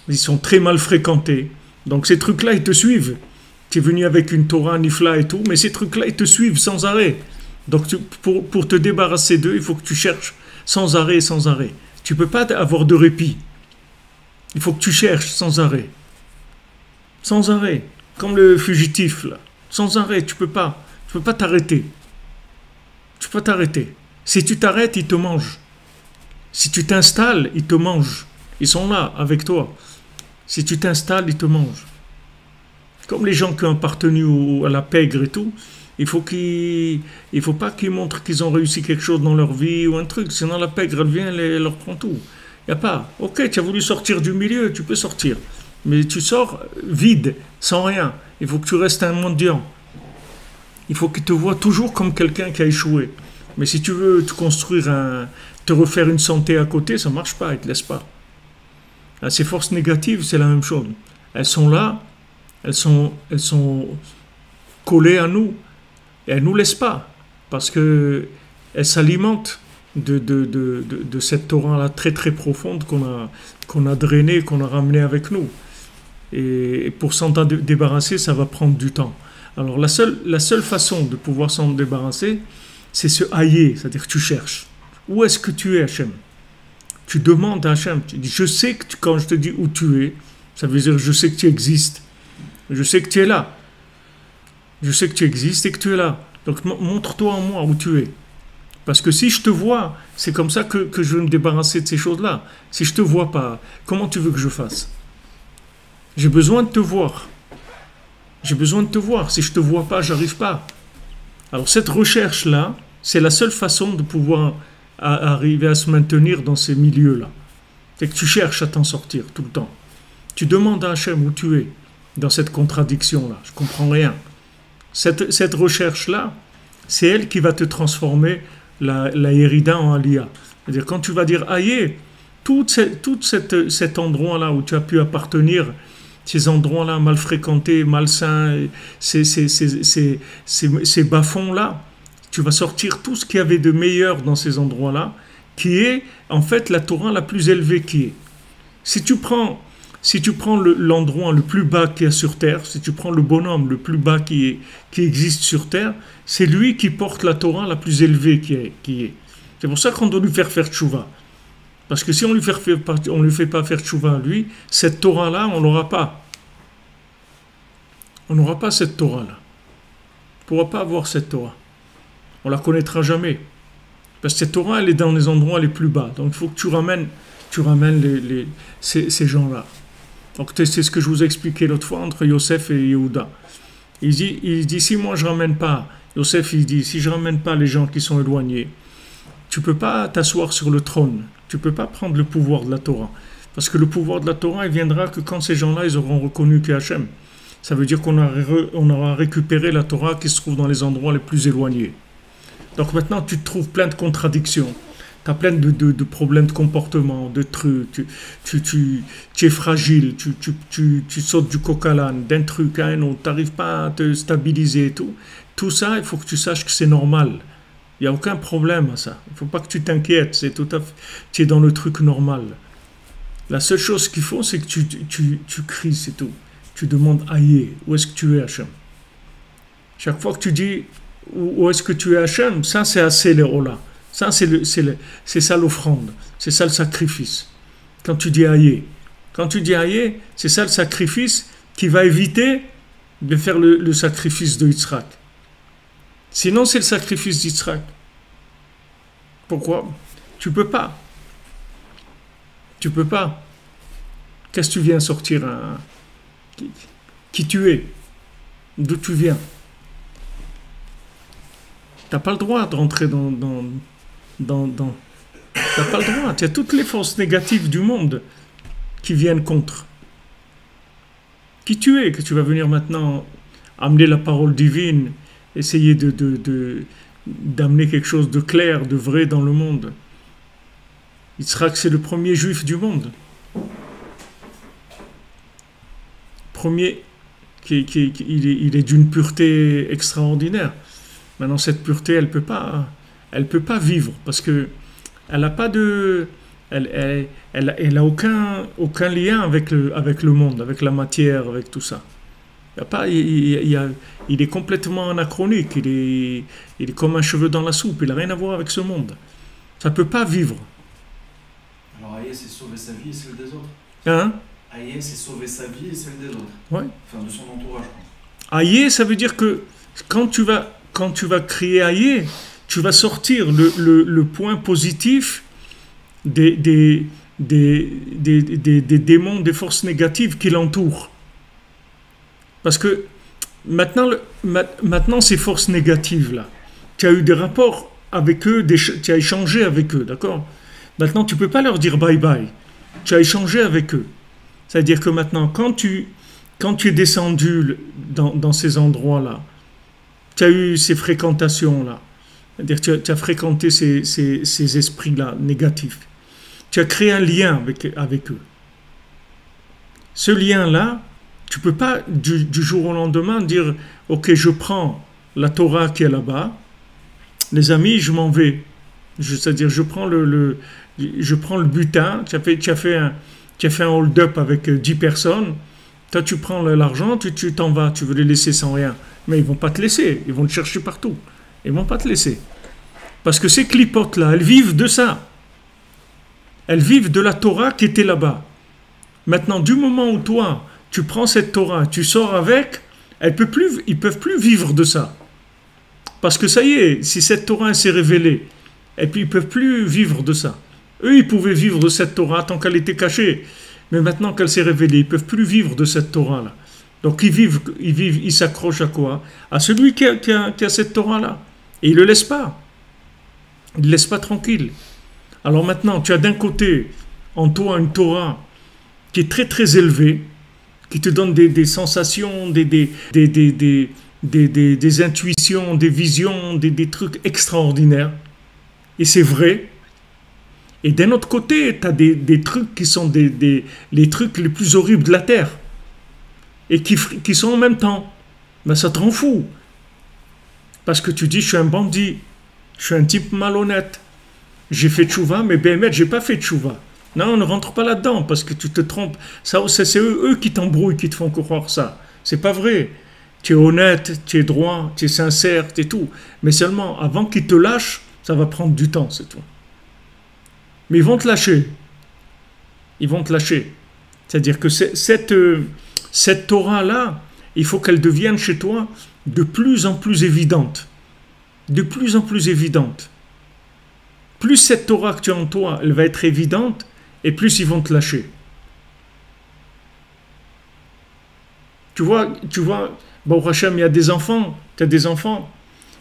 ils sont très mal fréquentés, donc ces trucs-là, ils te suivent. Tu es venu avec une Torah, Nifla et tout, mais ces trucs-là, ils te suivent sans arrêt. Donc pour te débarrasser d'eux, il faut que tu cherches sans arrêt, sans arrêt. Tu ne peux pas avoir de répit. Il faut que tu cherches sans arrêt. Sans arrêt. Comme le fugitif, là. Sans arrêt, tu ne peux pas. Tu ne peux pas t'arrêter. Tu ne peux pas t'arrêter. Si tu t'arrêtes, ils te mangent. Si tu t'installes, ils te mangent. Ils sont là, avec toi. Si tu t'installes, ils te mangent. Comme les gens qui ont appartenu à la pègre et tout, il faut pas qu'ils montrent qu'ils ont réussi quelque chose dans leur vie ou un truc. Sinon, la pègre, elle vient, elle leur prend tout. Il n'y a pas. Ok, tu as voulu sortir du milieu, tu peux sortir. Mais tu sors vide, sans rien. Il faut que tu restes un mendiant. Il faut qu'ils te voient toujours comme quelqu'un qui a échoué. Mais si tu veux te construire te refaire une santé à côté, ça ne marche pas, ils ne te laissent pas. Ces forces négatives, c'est la même chose. Elles sont là, elles sont collées à nous, et elles ne nous laissent pas, parce qu'elles s'alimentent de cette Torah-là très très profonde qu'on a drainée, qu'on a ramenée avec nous. Et pour s'en débarrasser, ça va prendre du temps. Alors la seule façon de pouvoir s'en débarrasser, c'est se haïr, c'est-à-dire que tu cherches. Où est-ce que tu es, Hachem? Tu demandes à Hachem, tu dis, je sais que quand je te dis où tu es, ça veut dire je sais que tu existes. Je sais que tu es là. Je sais que tu existes et que tu es là. Donc montre-toi en moi où tu es. Parce que si je te vois, c'est comme ça que je veux me débarrasser de ces choses-là. Si je ne te vois pas, comment tu veux que je fasse? J'ai besoin de te voir. J'ai besoin de te voir. Si je ne te vois pas, j'arrive pas. Alors cette recherche-là, c'est la seule façon de pouvoir arriver à se maintenir dans ces milieux-là. C'est que tu cherches à t'en sortir tout le temps. Tu demandes à Hachem où tu es, dans cette contradiction-là. Je ne comprends rien. Cette recherche-là, c'est elle qui va te transformer la Yerida en Aliyah. C'est-à-dire quand tu vas dire Aïe, tout cet endroit-là où tu as pu appartenir, ces endroits-là mal fréquentés, malsains, ces bas-fonds-là, tu vas sortir tout ce qu'il y avait de meilleur dans ces endroits-là, qui est en fait la Torah la plus élevée qui est. Si tu prends l'endroit le plus bas qu'il y a sur terre, si tu prends le bonhomme le plus bas qui existe sur terre, c'est lui qui porte la Torah la plus élevée qui est. C'est pour ça qu'on doit lui faire tchouva. Parce que si on lui fait pas faire tchouva à lui, cette Torah-là, on l'aura pas. On n'aura pas cette Torah-là. On ne pourra pas avoir cette Torah. On la connaîtra jamais. Parce que cette Torah, elle est dans les endroits les plus bas. Donc il faut que tu ramènes ces gens-là. Donc c'est ce que je vous ai expliqué l'autre fois entre Yosef et Yehuda. Il dit si moi je ramène pas, Yosef il dit si je ramène pas les gens qui sont éloignés, tu peux pas t'asseoir sur le trône, tu peux pas prendre le pouvoir de la Torah. Parce que le pouvoir de la Torah, il viendra que quand ces gens-là, ils auront reconnu que Hachem. Ça veut dire qu'on aura récupéré la Torah qui se trouve dans les endroits les plus éloignés. Donc maintenant, tu te trouves plein de contradictions. Tu as plein de problèmes de comportement, de trucs. Tu es fragile, tu sautes du coq à l'âne, d'un truc à un autre. Tu n'arrives pas à te stabiliser et tout. Tout ça, il faut que tu saches que c'est normal. Il n'y a aucun problème à ça. Il ne faut pas que tu t'inquiètes. C'est tout à fait, tu es dans le truc normal. La seule chose qu'il faut, c'est que tu cries, c'est tout. Tu demandes Aïe, où est-ce que tu es, Hachem? Chaque fois que tu dis où est-ce que tu es, Hachem, ça c'est assez le Ola. Ça c'est ça l'offrande. C'est ça le sacrifice. Quand tu dis Aïe, c'est ça le sacrifice qui va éviter de faire le sacrifice de Yitzhak. Sinon, c'est le sacrifice d'Yitzhak. Pourquoi? Tu peux pas. Qu'est-ce que tu viens sortir qui tu es? D'où tu viens? T'as pas le droit de rentrer dans t'as pas le droit. Il y a toutes les forces négatives du monde qui viennent contre. Qui tu es? Que tu vas venir maintenant amener la parole divine, essayer d'amener quelque chose de clair, de vrai dans le monde. Yitzhak, c'est le premier juif du monde. Premier, il est d'une pureté extraordinaire. Maintenant, cette pureté, elle peut pas vivre parce que elle a pas de, elle a aucun lien avec le monde, avec la matière, avec tout ça. Il est complètement anachronique. Il est comme un cheveu dans la soupe. Il n'a rien à voir avec ce monde. Ça peut pas vivre. Alors Aïe, c'est sauver sa vie et celle des autres. Hein? Aïe, c'est sauver sa vie et celle des autres. Ouais. Enfin, de son entourage. Aïe, ça veut dire que quand tu vas crier Aïe, tu vas sortir le point positif des démons, des forces négatives qui l'entourent. Parce que maintenant ces forces négatives-là, tu as eu des rapports avec eux, tu as échangé avec eux, d'accord? Maintenant, tu ne peux pas leur dire bye-bye. Tu as échangé avec eux. C'est-à-dire que maintenant, quand tu es descendu dans ces endroits-là, tu as eu ces fréquentations-là, c'est-à-dire tu as fréquenté ces esprits-là négatifs. Tu as créé un lien avec eux. Ce lien-là, tu ne peux pas du jour au lendemain dire « Ok, je prends la Torah qui est là-bas, les amis, je m'en vais. C'est-à-dire, je prends le butin, tu as fait un hold-up avec 10 personnes, toi tu prends l'argent, tu t'en vas, tu veux les laisser sans rien. Mais ils vont pas te laisser, ils vont te chercher partout. Ils vont pas te laisser. Parce que ces clipotes-là, elles vivent de ça. Elles vivent de la Torah qui était là-bas. Maintenant, du moment où toi, tu prends cette Torah, tu sors avec, ils peuvent plus vivre de ça. Parce que ça y est, si cette Torah s'est révélée, et puis ils ne peuvent plus vivre de ça. Eux, ils pouvaient vivre de cette Torah tant qu'elle était cachée. Mais maintenant qu'elle s'est révélée, ils ne peuvent plus vivre de cette Torah-là. Donc ils s'accrochent à quoi? À celui qui a cette Torah-là. Et ils ne le laissent pas. Ils ne le laissent pas tranquille. Alors maintenant, tu as d'un côté en toi une Torah qui est très très élevée, qui te donne des sensations, des intuitions, des visions, des trucs extraordinaires. Et c'est vrai. Et d'un autre côté, tu as des trucs qui sont les trucs les plus horribles de la terre. Et qui sont en même temps. Ben ça te rend fou. Parce que tu dis, je suis un bandit. Je suis un type malhonnête. J'ai fait tchouva, mais ben, j'ai pas fait tchouva. Non, ne rentre pas là-dedans, parce que tu te trompes. Ça, c'est eux qui t'embrouillent, qui te font croire ça. C'est pas vrai. Tu es honnête, tu es droit, tu es sincère, tu es tout. Mais seulement, avant qu'ils te lâchent, ça va prendre du temps, c'est tout. Mais ils vont te lâcher. Ils vont te lâcher. C'est-à-dire que cette Torah-là, il faut qu'elle devienne chez toi de plus en plus évidente. De plus en plus évidente. Plus cette Torah que tu as en toi, elle va être évidente, et plus ils vont te lâcher. Tu vois, bon, Hachem, il y a des enfants, tu as des enfants.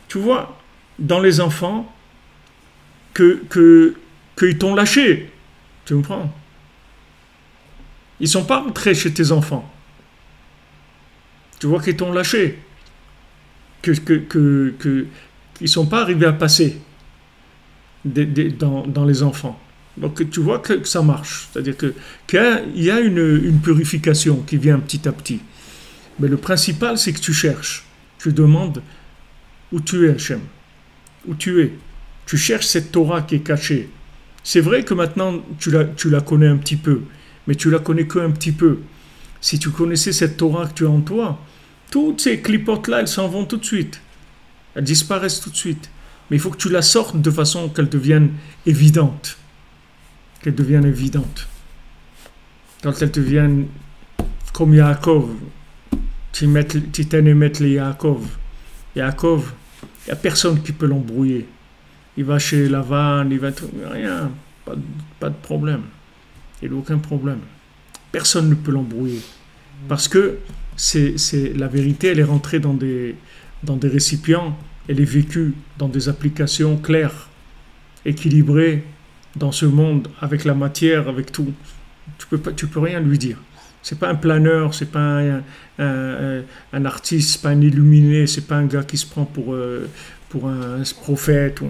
Tu vois, dans les enfants, qu'ils t'ont lâché. Tu comprends? Ils ne sont pas rentrés chez tes enfants. Tu vois qu'ils t'ont lâché. Qu'ils ne sont pas arrivés à passer dans les enfants. Donc tu vois que ça marche. C'est-à-dire qu'il y a une purification qui vient petit à petit. Mais le principal, c'est que tu cherches. Tu demandes où tu es, Hachem. Où tu es. Tu cherches cette Torah qui est cachée. C'est vrai que maintenant, tu la connais un petit peu. Mais tu la connais qu'un petit peu. Si tu connaissais cette Torah que tu as en toi, toutes ces clipotes-là, elles s'en vont tout de suite. Elles disparaissent tout de suite. Mais il faut que tu la sortes de façon qu'elle devienne évidente. Qu'elle devienne évidente. Quand elle devienne comme Yaakov, tu t'en émettes les Yaakov. Yaakov, il n'y a personne qui peut l'embrouiller. Il va chez Lavan, il va... Rien, pas de problème. Il n'y a aucun problème. Personne ne peut l'embrouiller. Parce que la vérité, elle est rentrée dans des récipients, elle est vécue dans des applications claires, équilibrées, dans ce monde, avec la matière, avec tout. Tu peux rien lui dire. C'est pas un planeur, c'est pas un artiste, c'est pas un illuminé, c'est pas un gars qui se prend pour un prophète.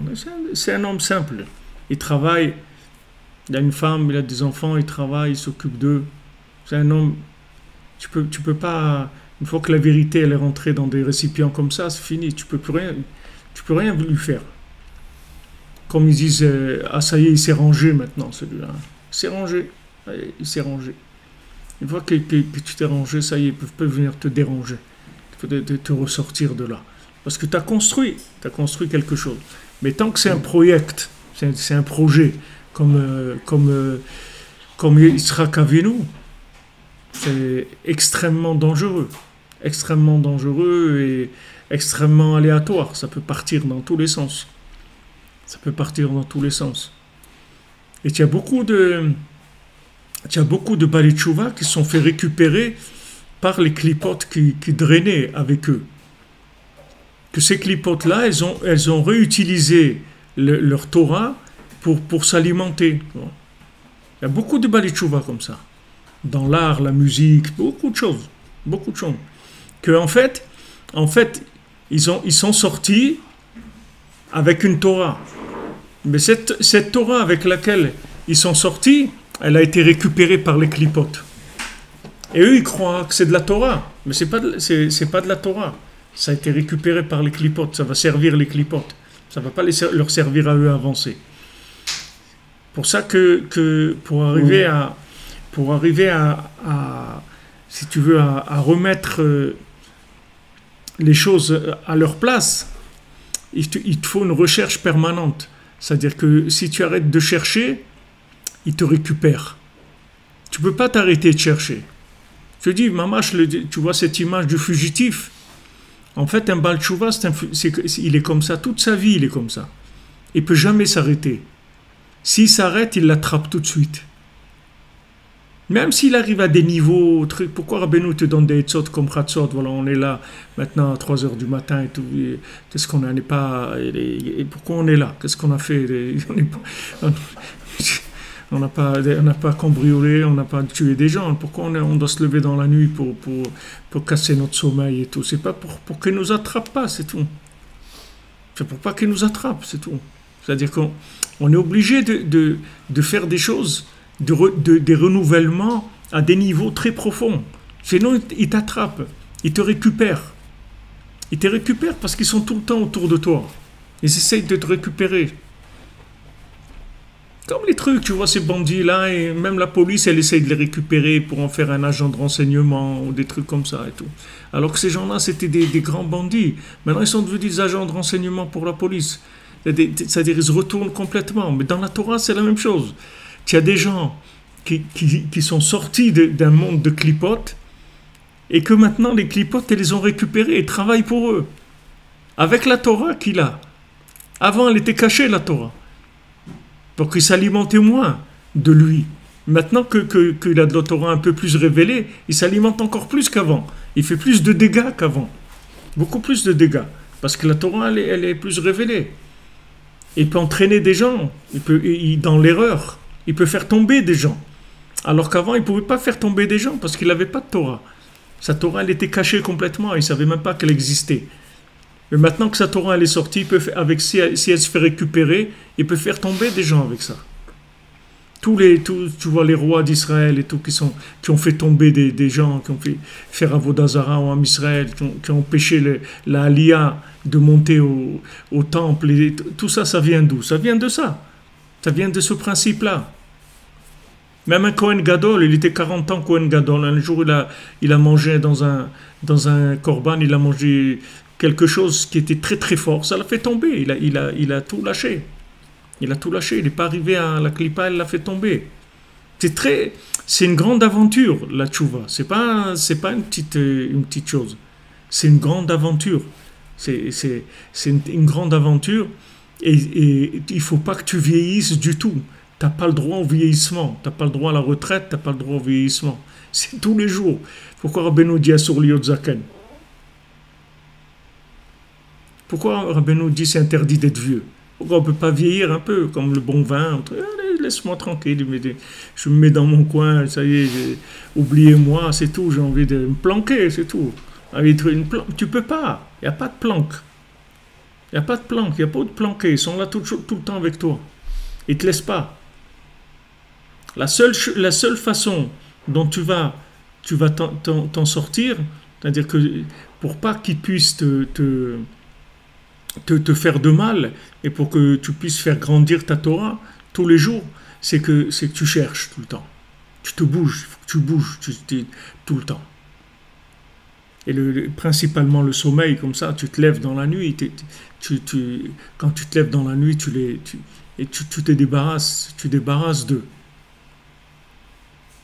C'est un homme simple. Il travaille, il a une femme, il a des enfants, il travaille, il s'occupe d'eux. C'est un homme. Tu peux pas. Une fois que la vérité elle est rentrée dans des récipients comme ça, c'est fini. Tu peux rien lui faire. Comme ils disent, ah ça y est, il s'est rangé maintenant celui-là. Il s'est rangé. Il s'est rangé. Une fois que tu t'es rangé, ça y est, ils peuvent venir te déranger. Il faut te ressortir de là. Parce que tu as construit quelque chose. Mais tant que c'est un projet, c'est un projet, comme Yitzhak Avinu, c'est extrêmement dangereux et extrêmement aléatoire. Ça peut partir dans tous les sens. Et tu as beaucoup de Bali Tchouva qui se sont fait récupérer par les clipotes qui drainaient avec eux. Que ces clipotes-là, elles ont réutilisé leur Torah pour s'alimenter. Il y a beaucoup de Bali Tchouva comme ça. Dans l'art, la musique, beaucoup de choses. Que en fait, ils sont sortis avec une Torah. Mais cette Torah avec laquelle ils sont sortis, elle a été récupérée par les clipotes. Et eux, ils croient que c'est de la Torah. Mais c'est pas de la Torah. Ça a été récupéré par les clipotes. Ça va servir les clipotes. Ça ne va pas leur servir à eux à avancer. Pour ça que pour arriver si tu veux, à remettre les choses à leur place, il te faut une recherche permanente. C'est-à-dire que si tu arrêtes de chercher, il te récupère. Tu ne peux pas t'arrêter de chercher. Je te dis, Mamash, tu vois cette image du fugitif. En fait, un Baal Tshuva, il est comme ça. Toute sa vie, il est comme ça. Il ne peut jamais s'arrêter. S'il s'arrête, il l'attrape tout de suite. Même s'il arrive à des niveaux, pourquoi Rabbeinu te donne des etzot comme Chatzot, voilà, on est là maintenant à 3 heures du matin et tout, qu'est-ce qu'on a, n'est pas, et pourquoi on est là, qu'est-ce qu'on a fait, on n'a pas cambriolé, on n'a pas tué des gens, pourquoi on doit se lever dans la nuit pour casser notre sommeil et tout, c'est pas pour qu'ils nous attrapent pas, c'est tout. C'est pour pas qu'ils nous attrapent, c'est tout. C'est-à-dire qu'on est obligé de faire des choses, des renouvellements à des niveaux très profonds. Sinon, ils t'attrapent, ils te récupèrent. Ils te récupèrent parce qu'ils sont tout le temps autour de toi. Ils essayent de te récupérer. Comme les trucs, tu vois, ces bandits-là, et même la police, elle essaye de les récupérer pour en faire un agent de renseignement ou des trucs comme ça et tout. Alors que ces gens-là, c'était des grands bandits. Maintenant, ils sont devenus des agents de renseignement pour la police. C'est-à-dire, ils se retournent complètement. Mais dans la Torah, c'est la même chose. Il y a des gens qui sont sortis d'un monde de clipotes et que maintenant, les clipotes, elles les ont récupérés et travaillent pour eux. Avec la Torah qu'il a. Avant, elle était cachée, la Torah. Donc, il s'alimentait moins de lui. Maintenant qu'il a de la Torah un peu plus révélée, il s'alimente encore plus qu'avant. Il fait plus de dégâts qu'avant. Beaucoup plus de dégâts. Parce que la Torah, elle est plus révélée. Il peut entraîner des gens. Dans l'erreur. Il peut faire tomber des gens. Alors qu'avant, il ne pouvait pas faire tomber des gens parce qu'il n'avait pas de Torah. Sa Torah, elle était cachée complètement. Il ne savait même pas qu'elle existait. Mais maintenant que sa Torah, elle est sortie, si elle se fait récupérer, il peut faire tomber des gens avec ça. Tu vois, les rois d'Israël et tout, qui ont fait tomber des gens, qui ont fait faire Avodah Zara en Israël, qui ont empêché la Aliyah de monter au temple. Tout ça, ça vient d'où? Ça vient de ça. Ça vient de ce principe-là. Même un Kohen Gadol, il était 40 ans Kohen Gadol. Un jour, il a mangé dans un korban, il a mangé quelque chose qui était très très fort. Ça l'a fait tomber. Il a tout lâché. Il a tout lâché. Il n'est pas arrivé à la Klippa, il l'a fait tomber. C'est une grande aventure, la tchouva. C'est pas une petite chose. C'est une grande aventure. C'est une grande aventure. Et il ne faut pas que tu vieillisses du tout. Tu n'as pas le droit au vieillissement. Tu n'as pas le droit à la retraite, tu n'as pas le droit au vieillissement. C'est tous les jours. Pourquoi Rabbeinu dit Asur liot zaken? Pourquoi Rabbeinu dit c'est interdit d'être vieux? Pourquoi on ne peut pas vieillir un peu, comme le bon vin? Allez, laisse-moi tranquille. Je me mets dans mon coin, ça y est, oubliez-moi, c'est tout. J'ai envie de me planquer, c'est tout. Tu peux pas. Il n'y a pas de planque. Il n'y a pas de planque, il n'y a pas de planqués. Ils sont là tout le temps avec toi. Ils ne te laissent pas. La seule façon dont tu vas t'en sortir, c'est-à-dire que pour pas qu'ils puissent te faire de mal et pour que tu puisses faire grandir ta Torah tous les jours, c'est que tu cherches tout le temps. Tu te bouges, tu bouges tout le temps. Et principalement le sommeil, comme ça, tu te lèves dans la nuit. Quand tu te lèves dans la nuit, tu te débarrasses d'eux.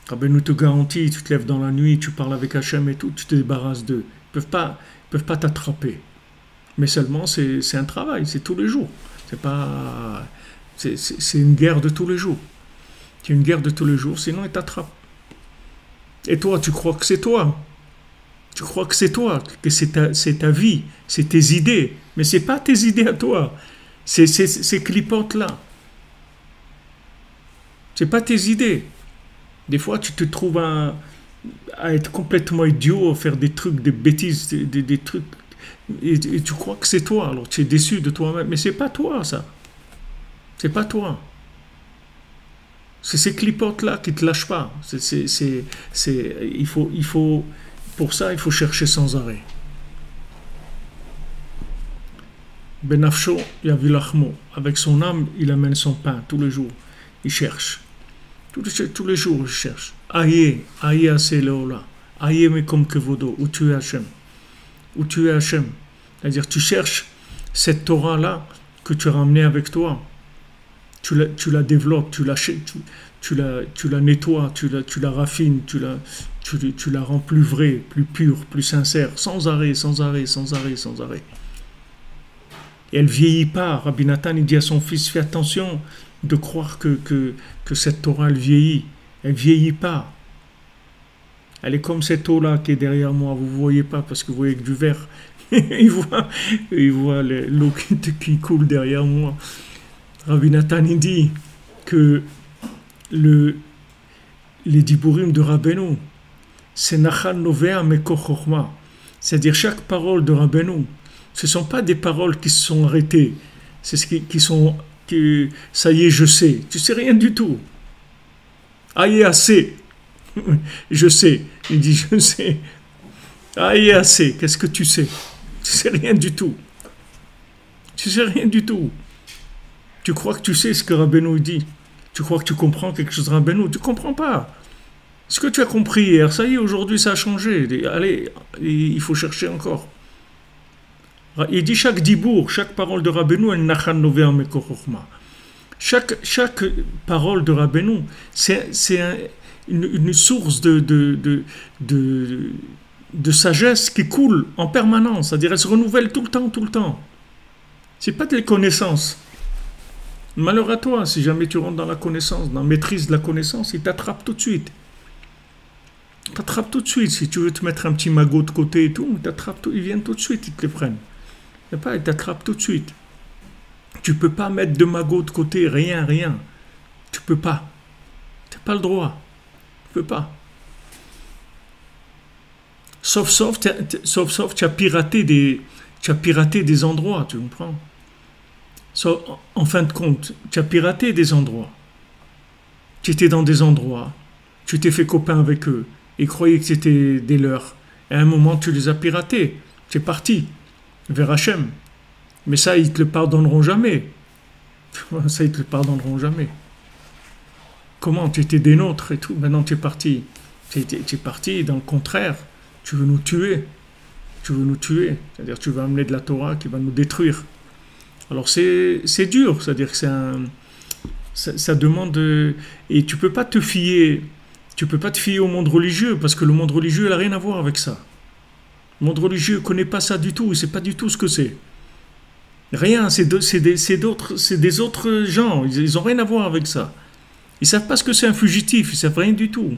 Rabbeinu te garantit, tu te lèves dans la nuit, tu parles avec Hachem et tout, tu te débarrasses d'eux. Ils peuvent pas t'attraper. Mais seulement, c'est un travail, c'est tous les jours. C'est une guerre de tous les jours. C'est une guerre de tous les jours, sinon ils t'attrapent. Et toi, tu crois que c'est toi? Tu crois que c'est toi, que c'est ta vie, c'est tes idées. Mais ce n'est pas tes idées à toi. C'est ces clipotes-là. Ce n'est pas tes idées. Des fois, tu te trouves à être complètement idiot, à faire des trucs, des bêtises, des trucs. Et tu crois que c'est toi. Alors, tu es déçu de toi-même. Mais ce n'est pas toi, ça. Ce n'est pas toi. C'est ces clipotes-là qui ne te lâchent pas. Pour ça, il faut chercher sans arrêt. Benafsho yavilachmo. Avec son âme, il amène son pain tous les jours. il cherche. Tous les jours, il cherche. Aïe assez Léola. Aïe mais comme que Vodo. Où tu es Hachem. Où tu es Hachem. C'est-à-dire, tu cherches cette Torah-là que tu as ramenée avec toi. Tu la développes, tu la nettoies, tu la raffines, tu la rends plus vraie, plus pure, plus sincère, sans arrêt. Et elle ne vieillit pas. Rabbi Nathan, il dit à son fils, fais attention de croire que cette Torah, elle vieillit. Elle ne vieillit pas. Elle est comme cette eau-là qui est derrière moi. Vous ne voyez pas parce que vous voyez que du verre. il voit l'eau qui coule derrière moi. Rabbi Nathan, il dit que les diburim de Rabbeinu, c'est Nachal Novea Mekor Chochma. C'est-à-dire chaque parole de Rabbeinu, ce ne sont pas des paroles qui se sont arrêtées. C'est ce ça y est, je sais. Tu sais rien du tout. Aïe, assez. Je sais. Il dit, je sais. Aïe, assez. Qu'est-ce que tu sais? Tu sais rien du tout. Tu sais rien du tout. Tu crois que tu sais ce que Rabbeinu dit. Tu crois que tu comprends quelque chose de Rabbeinu. Tu ne comprends pas. Ce que tu as compris hier, ça y est, aujourd'hui ça a changé. Allez, il faut chercher encore. Il dit chaque dibour, chaque parole de Rabbeinu, elle nachan novea mekor chochma. Chaque parole de Rabbeinu, c'est une source de sagesse qui coule en permanence. C'est-à-dire, elle se renouvelle tout le temps. C'est pas des connaissances. Malheur à toi, si jamais tu rentres dans la connaissance, dans la maîtrise de la connaissance, il t'attrape tout de suite. Si tu veux te mettre un petit magot de côté et tout, ils viennent tout de suite, ils te les prennent. Ils t'attrapent tout de suite. Tu peux pas mettre de magot de côté, rien. Tu peux pas. Tu n'as pas le droit. Tu peux pas. Sauf tu as piraté des endroits, tu comprends? En fin de compte, tu as piraté des endroits. Tu étais dans des endroits, tu t'es fait copain avec eux, ils croyaient que c'était des leurs. Et à un moment, tu les as piratés. Tu es parti vers Hachem. Mais ça, ils te le pardonneront jamais. Comment? Tu étais des nôtres et tout. Maintenant, tu es parti. Tu es parti dans le contraire. Tu veux nous tuer. C'est-à-dire, tu veux amener de la Torah qui va nous détruire. Alors, c'est dur. C'est-à-dire que ça demande... Et tu peux pas te fier au monde religieux, parce que le monde religieux, il n'a rien à voir avec ça. Le monde religieux ne connaît pas ça du tout. Il ne sait pas du tout ce que c'est. Rien, c'est des autres gens. Ils n'ont rien à voir avec ça. Ils ne savent pas ce que c'est un fugitif. Ils ne savent rien du tout.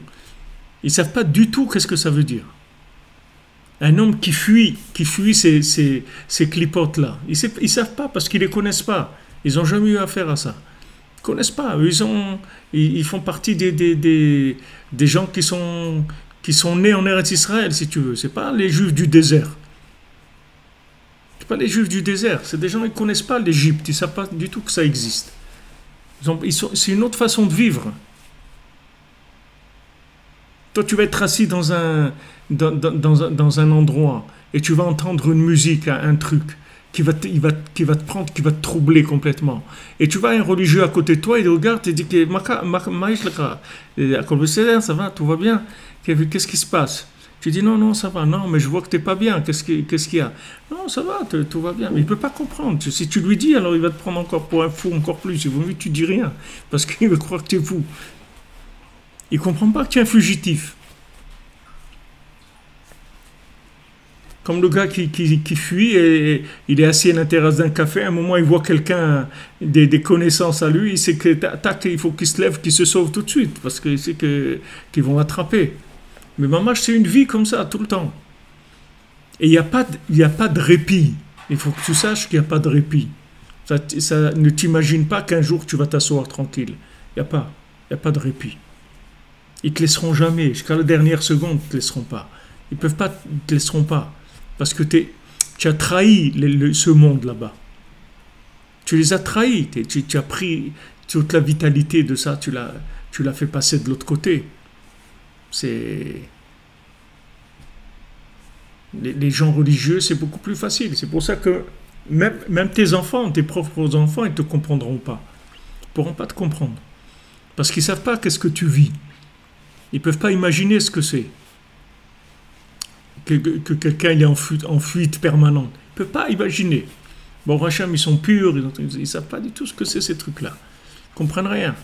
Ils ne savent pas du tout qu'est-ce que ça veut dire. Un homme qui fuit ces clipotes-là. Ils ne savent pas parce qu'ils ne les connaissent pas. Ils n'ont jamais eu affaire à ça. Ils ne connaissent pas. Ils font partie des gens qui sont nés en Eretz Israël, si tu veux. Ce n'est pas les Juifs du désert. Pas les Juifs du désert, c'est des gens qui ne connaissent pas l'Égypte, ils ne savent pas du tout que ça existe. C'est une autre façon de vivre. Toi, tu vas être assis dans un endroit et tu vas entendre une musique, un truc qui va te prendre, qui va te troubler complètement. Et tu vois un religieux à côté de toi, il regarde et dit que ça va, tout va bien. Qu'est-ce qui se passe? Tu dis non, ça va, non, mais je vois que tu n'es pas bien, qu'est-ce qu'il y a? Non, ça va, tout va bien, mais il ne peut pas comprendre. Si tu lui dis, alors il va te prendre encore pour un fou, encore plus. Il vaut mieux que tu dis rien, parce qu'il va croire que tu es fou. Il ne comprend pas que tu es un fugitif. Comme le gars qui fuit, et il est assis à la terrasse d'un café, à un moment il voit quelqu'un, des connaissances à lui, il sait que il faut qu'il se lève, qu'il se sauve tout de suite, parce qu'il sait qu'ils vont l'attraper. Mais maman, c'est une vie comme ça, tout le temps. Et il n'y a pas de répit. Il faut que tu saches qu'il n'y a pas de répit. Ça, ne t'imagine pas qu'un jour tu vas t'asseoir tranquille. Il n'y a pas de répit. Ils ne te laisseront jamais. Jusqu'à la dernière seconde, ils ne te laisseront pas. Ils ne te laisseront pas. Parce que tu as trahi ce monde là-bas. Tu les as trahis. Tu as pris toute la vitalité de ça. Tu l'as fait passer de l'autre côté. Les gens religieux, c'est beaucoup plus facile. C'est pour ça que même tes enfants, tes propres enfants, ils ne te comprendront pas. Ils ne pourront pas te comprendre. Parce qu'ils ne savent pas qu'est-ce que tu vis. Ils ne peuvent pas imaginer ce que c'est. Que quelqu'un est en fuite permanente. Ils ne peuvent pas imaginer. Bon, Hachem, ils sont purs, ils ne savent pas du tout ce que c'est ces trucs-là. Ils ne comprennent rien.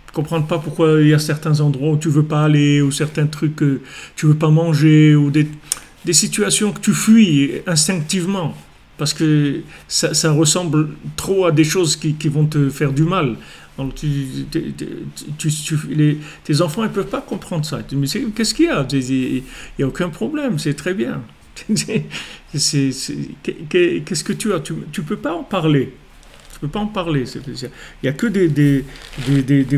Ils ne comprennent pas pourquoi il y a certains endroits où tu ne veux pas aller, ou certains trucs que tu ne veux pas manger, ou des situations que tu fuis instinctivement. Parce que ça ressemble trop à des choses qui vont te faire du mal. Donc tes enfants ne peuvent pas comprendre ça. Mais qu'est-ce qu'il y a? Il n'y a aucun problème, c'est très bien. Qu'est-ce que tu as? Tu ne peux pas en parler. Tu peux pas en parler. Il n'y a que des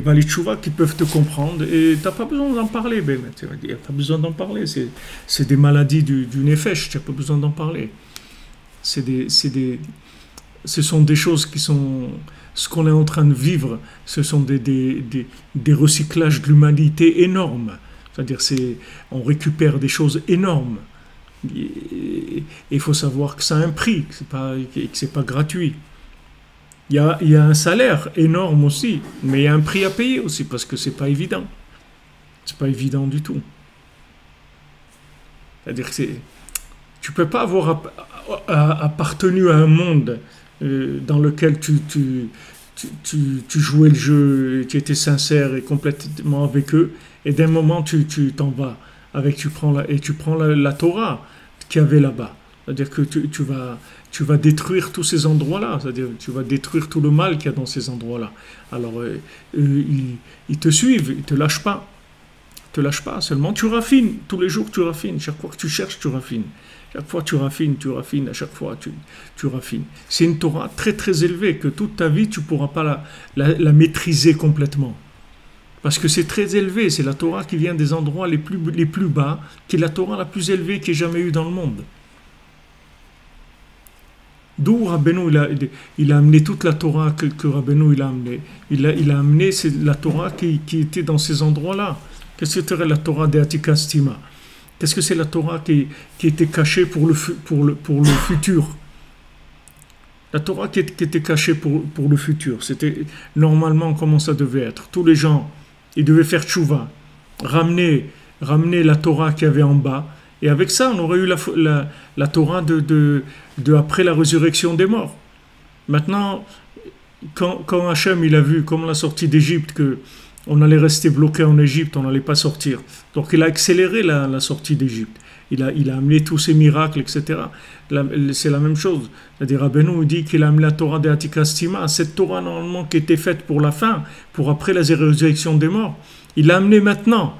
Bali Tchouva qui peuvent te comprendre et tu n'as pas besoin d'en parler. Il n'y a pas besoin d'en parler. C'est des maladies du nefesh, tu n'as pas besoin d'en parler. Ce sont des choses qui sont... Ce qu'on est en train de vivre, ce sont des recyclages de l'humanité énormes. C'est-à-dire on récupère des choses énormes. Il faut savoir que ça a un prix, que c'est pas gratuit. Il y a un salaire énorme aussi, mais il y a un prix à payer aussi, parce que c'est pas évident. C'est pas évident du tout. C'est-à-dire que tu peux pas avoir appartenu à un monde dans lequel tu jouais le jeu, tu étais sincère et complètement avec eux, et d'un moment tu t'en vas, tu prends la Torah qu'il y avait là-bas. C'est-à-dire que tu vas détruire tous ces endroits-là, c'est-à-dire tu vas détruire tout le mal qu'il y a dans ces endroits-là. Alors ils te suivent, ils te lâchent pas. Ils te lâchent pas, seulement tu raffines, tous les jours tu raffines, chaque fois que tu cherches tu raffines. Chaque fois tu raffines, à chaque fois tu raffines. C'est une Torah très très élevée que toute ta vie tu ne pourras pas la maîtriser complètement. Parce que c'est très élevé, c'est la Torah qui vient des endroits les plus bas, qui est la Torah la plus élevée qu'il y ait jamais eu dans le monde. D'où Rabbeinu il a amené toute la Torah que Rabbeinu il a amené. Il a amené la Torah qui était dans ces endroits-là. Qu'est-ce que c'était la Torah de Atika Stima? Qu'est-ce que c'est la Torah qui était cachée pour le futur? La Torah qui était cachée pour le futur. C'était normalement comment ça devait être. Tous les gens, ils devaient faire tchouva, ramener la Torah qu'il y avait en bas. Et avec ça, on aurait eu la Torah de après la résurrection des morts. Maintenant, quand Hachem il a vu, comme la sortie d'Égypte, que on allait rester bloqué en Égypte, on n'allait pas sortir. Donc il a accéléré la sortie d'Égypte. Il a amené tous ces miracles, etc. C'est la même chose. C'est-à-dire Rabbeinu dit qu'il a amené la Torah de Atika Stima, cette Torah normalement qui était faite pour la fin, pour après la résurrection des morts. Il l'a amené maintenant.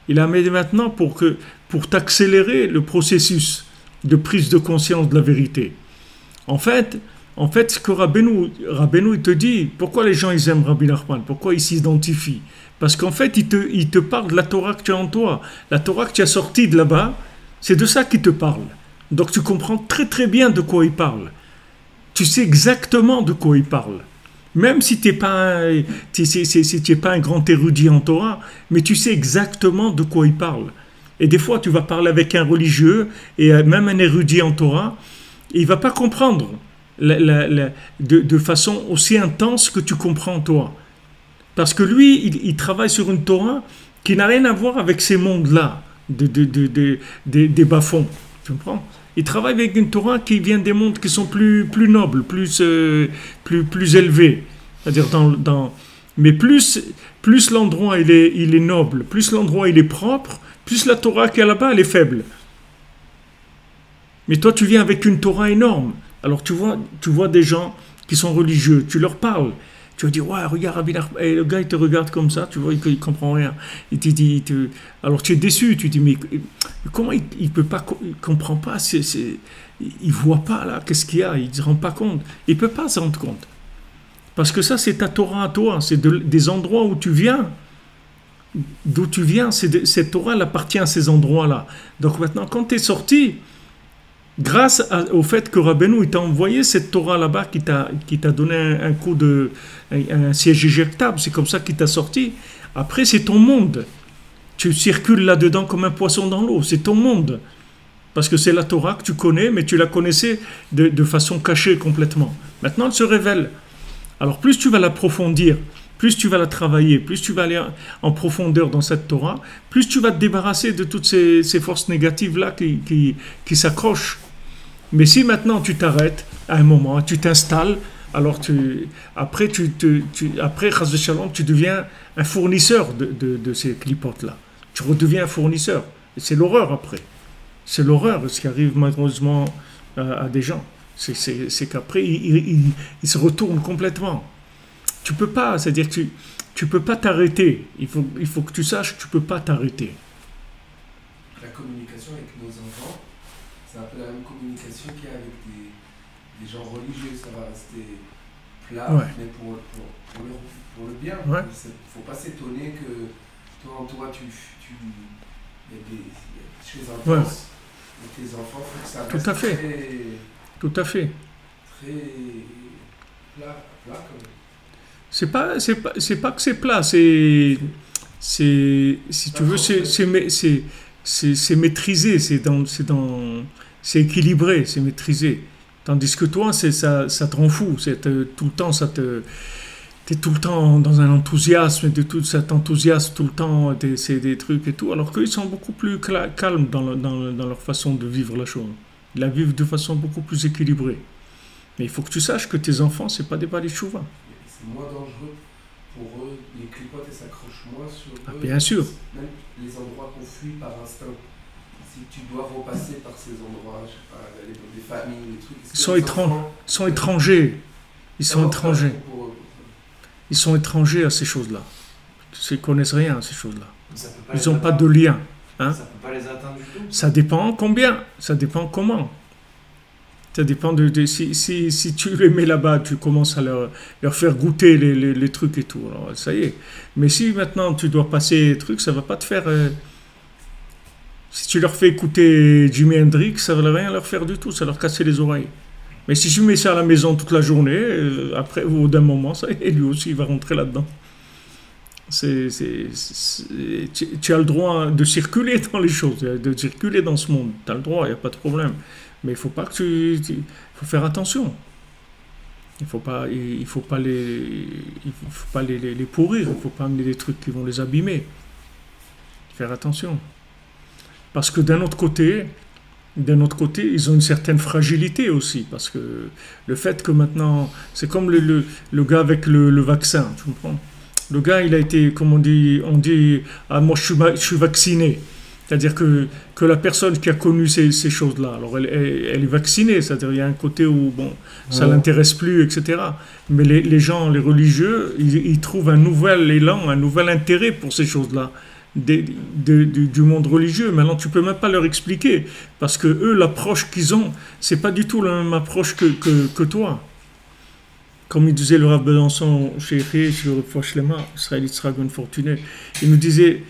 Il l'a amené maintenant pour t'accélérer le processus de prise de conscience de la vérité. En fait, ce que Rabbeinu il te dit, pourquoi les gens ils aiment Rabbi Nachman, pourquoi ils s'identifient? Parce qu'en fait, il te parle de la Torah que tu as en toi, la Torah que tu as sortie de là-bas, c'est de ça qu'il te parle. Donc tu comprends très très bien de quoi il parle. Tu sais exactement de quoi il parle. Même si tu n'es pas un grand érudit en Torah, mais tu sais exactement de quoi il parle. Et des fois, tu vas parler avec un religieux et même un érudit en Torah, et il ne va pas comprendre de façon aussi intense que tu comprends toi. Parce que lui, il travaille sur une Torah qui n'a rien à voir avec ces mondes-là, des bas-fonds. Tu comprends? Il travaille avec une Torah qui vient des mondes qui sont plus nobles, plus élevés. C'est-à-dire mais plus l'endroit il est noble, plus l'endroit il est propre, plus la Torah qui est là-bas elle est faible. Mais toi tu viens avec une Torah énorme. Alors tu vois des gens qui sont religieux, tu leur parles, tu vas dire ouais regarde Rabbi Nachman, et le gars il te regarde comme ça, tu vois il comprend rien. Alors tu es déçu, tu dis mais comment il peut pas, il comprend pas, il voit pas là qu'est-ce qu'il y a, il se rend pas compte, il peut pas se rendre compte. Parce que ça c'est ta Torah à toi, c'est des endroits où tu viens. D'où tu viens, cette Torah elle appartient à ces endroits-là. Donc maintenant quand tu es sorti, grâce au fait que Rabbeinu il t'a envoyé cette Torah là-bas qui t'a donné un coup un siège éjectable, c'est comme ça qu'il t'a sorti. Après c'est ton monde, tu circules là-dedans comme un poisson dans l'eau, c'est ton monde. Parce que c'est la Torah que tu connais, mais tu la connaissais de façon cachée complètement. Maintenant elle se révèle. Alors plus tu vas l'approfondir, plus tu vas la travailler, plus tu vas aller en profondeur dans cette Torah, plus tu vas te débarrasser de toutes ces forces négatives-là qui s'accrochent. Mais si maintenant tu t'arrêtes à un moment, tu t'installes, alors après, Chas v'Shalom, tu deviens un fournisseur de ces clipotes-là. Tu redeviens un fournisseur. Et c'est l'horreur après. C'est l'horreur, ce qui arrive malheureusement à des gens. C'est qu'après, ils se retournent complètement. Tu peux pas, c'est-à-dire que tu peux pas t'arrêter. Il faut que tu saches que tu peux pas t'arrêter. La communication avec nos enfants, c'est un peu la même communication qu'il y a avec des gens religieux. Ça va rester plat, Ouais. mais pour le bien. Ouais. Il ne faut pas s'étonner que toi, il y a chez les enfants, Ouais. et tes enfants, il faut que ça Tout reste à fait. Tout à fait. très plat comme... C'est pas que c'est plat, si tu veux, c'est maîtrisé, c'est équilibré, c'est maîtrisé. Tandis que toi, ça te rend fou, tout le temps, t'es tout le temps dans un enthousiasme, de tout cet enthousiasme, tout le temps, c'est des trucs et tout, alors qu'ils sont beaucoup plus calmes dans leur façon de vivre la chose. Ils la vivent de façon beaucoup plus équilibrée. Mais il faut que tu saches que tes enfants, c'est pas des balais chouva. C'est moins dangereux pour eux, les clipotes, elles s'accrochent moins sur eux. Bien sûr. Même les endroits qu'on fuit par instinct. Si tu dois repasser par ces endroits, je sais pas, aller dans des familles, des trucs... Ils sont étrangers. Ils sont étrangers. Ils sont étrangers à ces choses-là. Ils ne connaissent rien à ces choses-là. Ils n'ont pas de lien. Hein? Ça peut pas les atteindre du tout. Ça dépend combien. Ça dépend comment. Ça dépend si tu les mets là-bas, tu commences à leur faire goûter les trucs et tout. Alors, ça y est. Mais si maintenant tu dois passer les trucs, ça ne va pas te faire... si tu leur fais écouter Jimi Hendrix, ça ne va rien leur faire du tout. Ça va leur casser les oreilles. Mais si tu mets ça à la maison toute la journée, après, au bout d'un moment, ça y est, lui aussi, il va rentrer là-dedans. Tu as le droit de circuler dans les choses, de circuler dans ce monde. Tu as le droit, il n'y a pas de problème. Mais il faut pas que il faut faire attention. Il faut pas les pourrir. Il faut pas amener des trucs qui vont les abîmer. Faire attention. Parce que d'un autre côté, ils ont une certaine fragilité aussi. Parce que le fait que maintenant, c'est comme le gars avec le vaccin, tu comprends? Le gars, il a été, comme on dit, ah, moi je suis vacciné. C'est-à-dire que la personne qui a connu ces choses-là, alors elle est vaccinée, c'est-à-dire il y a un côté où bon, ça l'intéresse plus, etc. Mais les gens, les religieux, ils trouvent un nouvel élan, un nouvel intérêt pour ces choses-là, du monde religieux. Maintenant, tu peux même pas leur expliquer, parce que eux, l'approche qu'ils ont, c'est pas du tout la même approche que toi. Comme il disait le Rav Besançon, chez le Fouachlema, Israélite Sragon Fortuné, il nous disait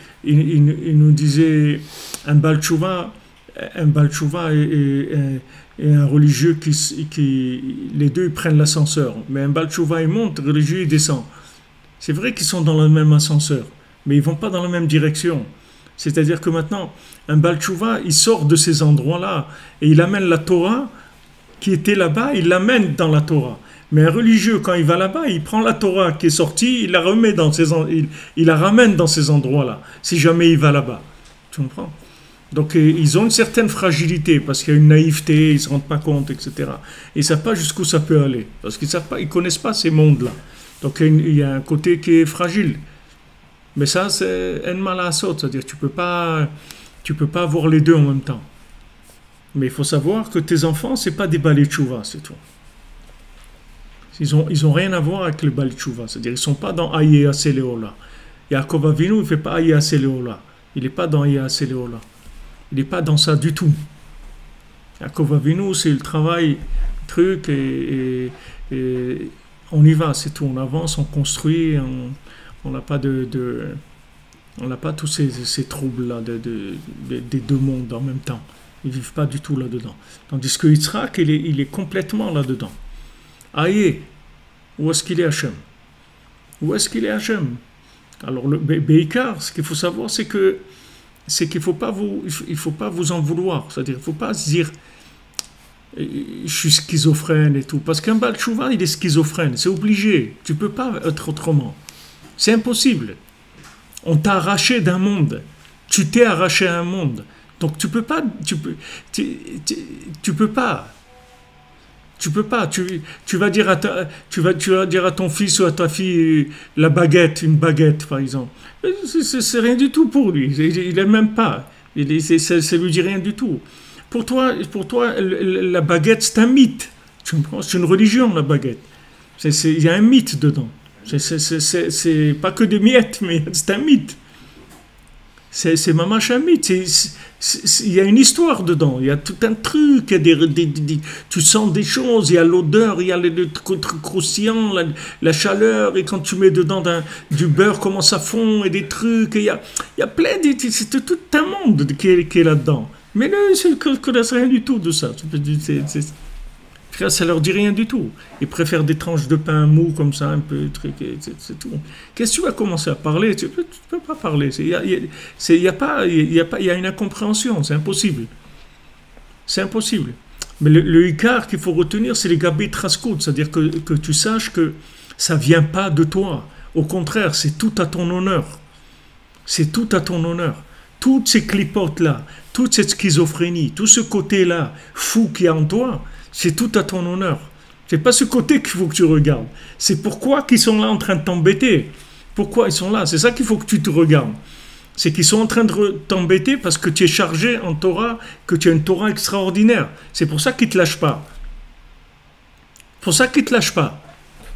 un Baal Tshuva et un religieux les deux ils prennent l'ascenseur, mais un Baal Tshuva il monte, le religieux il descend. C'est vrai qu'ils sont dans le même ascenseur, mais ils vont pas dans la même direction. C'est-à-dire que maintenant, un Baal Tshuva, il sort de ces endroits-là et il amène la Torah qui était là-bas, il l'amène dans la Torah. Mais un religieux, quand il va là-bas, il prend la Torah qui est sortie, il la remet il la ramène dans ces endroits-là, si jamais il va là-bas. Tu comprends? Donc ils ont une certaine fragilité, parce qu'il y a une naïveté, ils ne se rendent pas compte, etc. Ils ne savent pas jusqu'où ça peut aller, parce qu'ils ne connaissent pas ces mondes-là. Donc il y a un côté qui est fragile. Mais ça, c'est un mal à saut, c'est-à-dire que tu peux pas avoir les deux en même temps. Mais il faut savoir que tes enfants, ce n'est pas des balais tchouva, c'est tout. Ils ont rien à voir avec le Baal Tshuva. C'est-à-dire qu'ils ne sont pas dans Aïe Aseleola. Yaakov Avinu, il ne fait pas Aïe Aseleola. Il n'est pas dans Aïe Aseleola. Il n'est pas dans ça du tout. Yaakov Avinu, c'est le travail, truc, et on y va, c'est tout. On avance, on construit, on n'a pas on n'a pas tous ces troubles-là des deux mondes en même temps. Ils ne vivent pas du tout là-dedans. Tandis que Yitzhak, il est complètement là-dedans. Aïe, où est-ce qu'il est Hachem? Où est-ce qu'il est Hachem? Alors, le Beikar, ce qu'il faut savoir, c'est qu'il ne faut pas vous en vouloir. C'est-à-dire, il ne faut pas se dire je suis schizophrène et tout. Parce qu'un Baal Tshuva, il est schizophrène. C'est obligé. Tu ne peux pas être autrement. C'est impossible. On t'a arraché d'un monde. Tu t'es arraché à un monde. Donc tu peux pas, tu peux pas. Tu peux pas. Tu vas dire tu vas dire à ton fils ou à ta fille la baguette, une baguette par exemple. C'est rien du tout pour lui. Il n'aime même pas. Ça lui dit rien du tout. Pour toi, la baguette c'est un mythe. C'est une religion la baguette. Il y a un mythe dedans. C'est pas que des miettes, mais c'est un mythe. C'est mamache un mythe. Il y a une histoire dedans. Il y a tout un truc. Il y a tu sens des choses. Il y a l'odeur. Il y a le truc croustillant, la chaleur. Et quand tu mets dedans du beurre, comment ça fond et des trucs. Et il y a plein de... C'est tout un monde qui est là-dedans. Mais eux, ils ne connaissent rien du tout de ça. Ça leur dit rien du tout. Ils préfèrent des tranches de pain mou comme ça, un peu truc, c'est tout. Qu'est-ce que tu vas commencer à parler? Tu peux pas parler. Il y a une incompréhension. C'est impossible. C'est impossible. Mais le Icar qu'il faut retenir, c'est les gabit raskout, c'est-à-dire que tu saches que ça vient pas de toi. Au contraire, c'est tout à ton honneur. C'est tout à ton honneur. Toutes ces clipotes-là, toute cette schizophrénie, tout ce côté-là fou qu'il y a en toi, c'est tout à ton honneur. C'est pas ce côté qu'il faut que tu regardes. C'est pourquoi qu'ils sont là en train de t'embêter. Pourquoi ils sont là? C'est ça qu'il faut que tu te regardes. C'est qu'ils sont en train de t'embêter parce que tu es chargé en Torah, que tu as une Torah extraordinaire. C'est pour ça qu'ils ne te lâchent pas. Pour ça qu'ils ne te lâchent pas.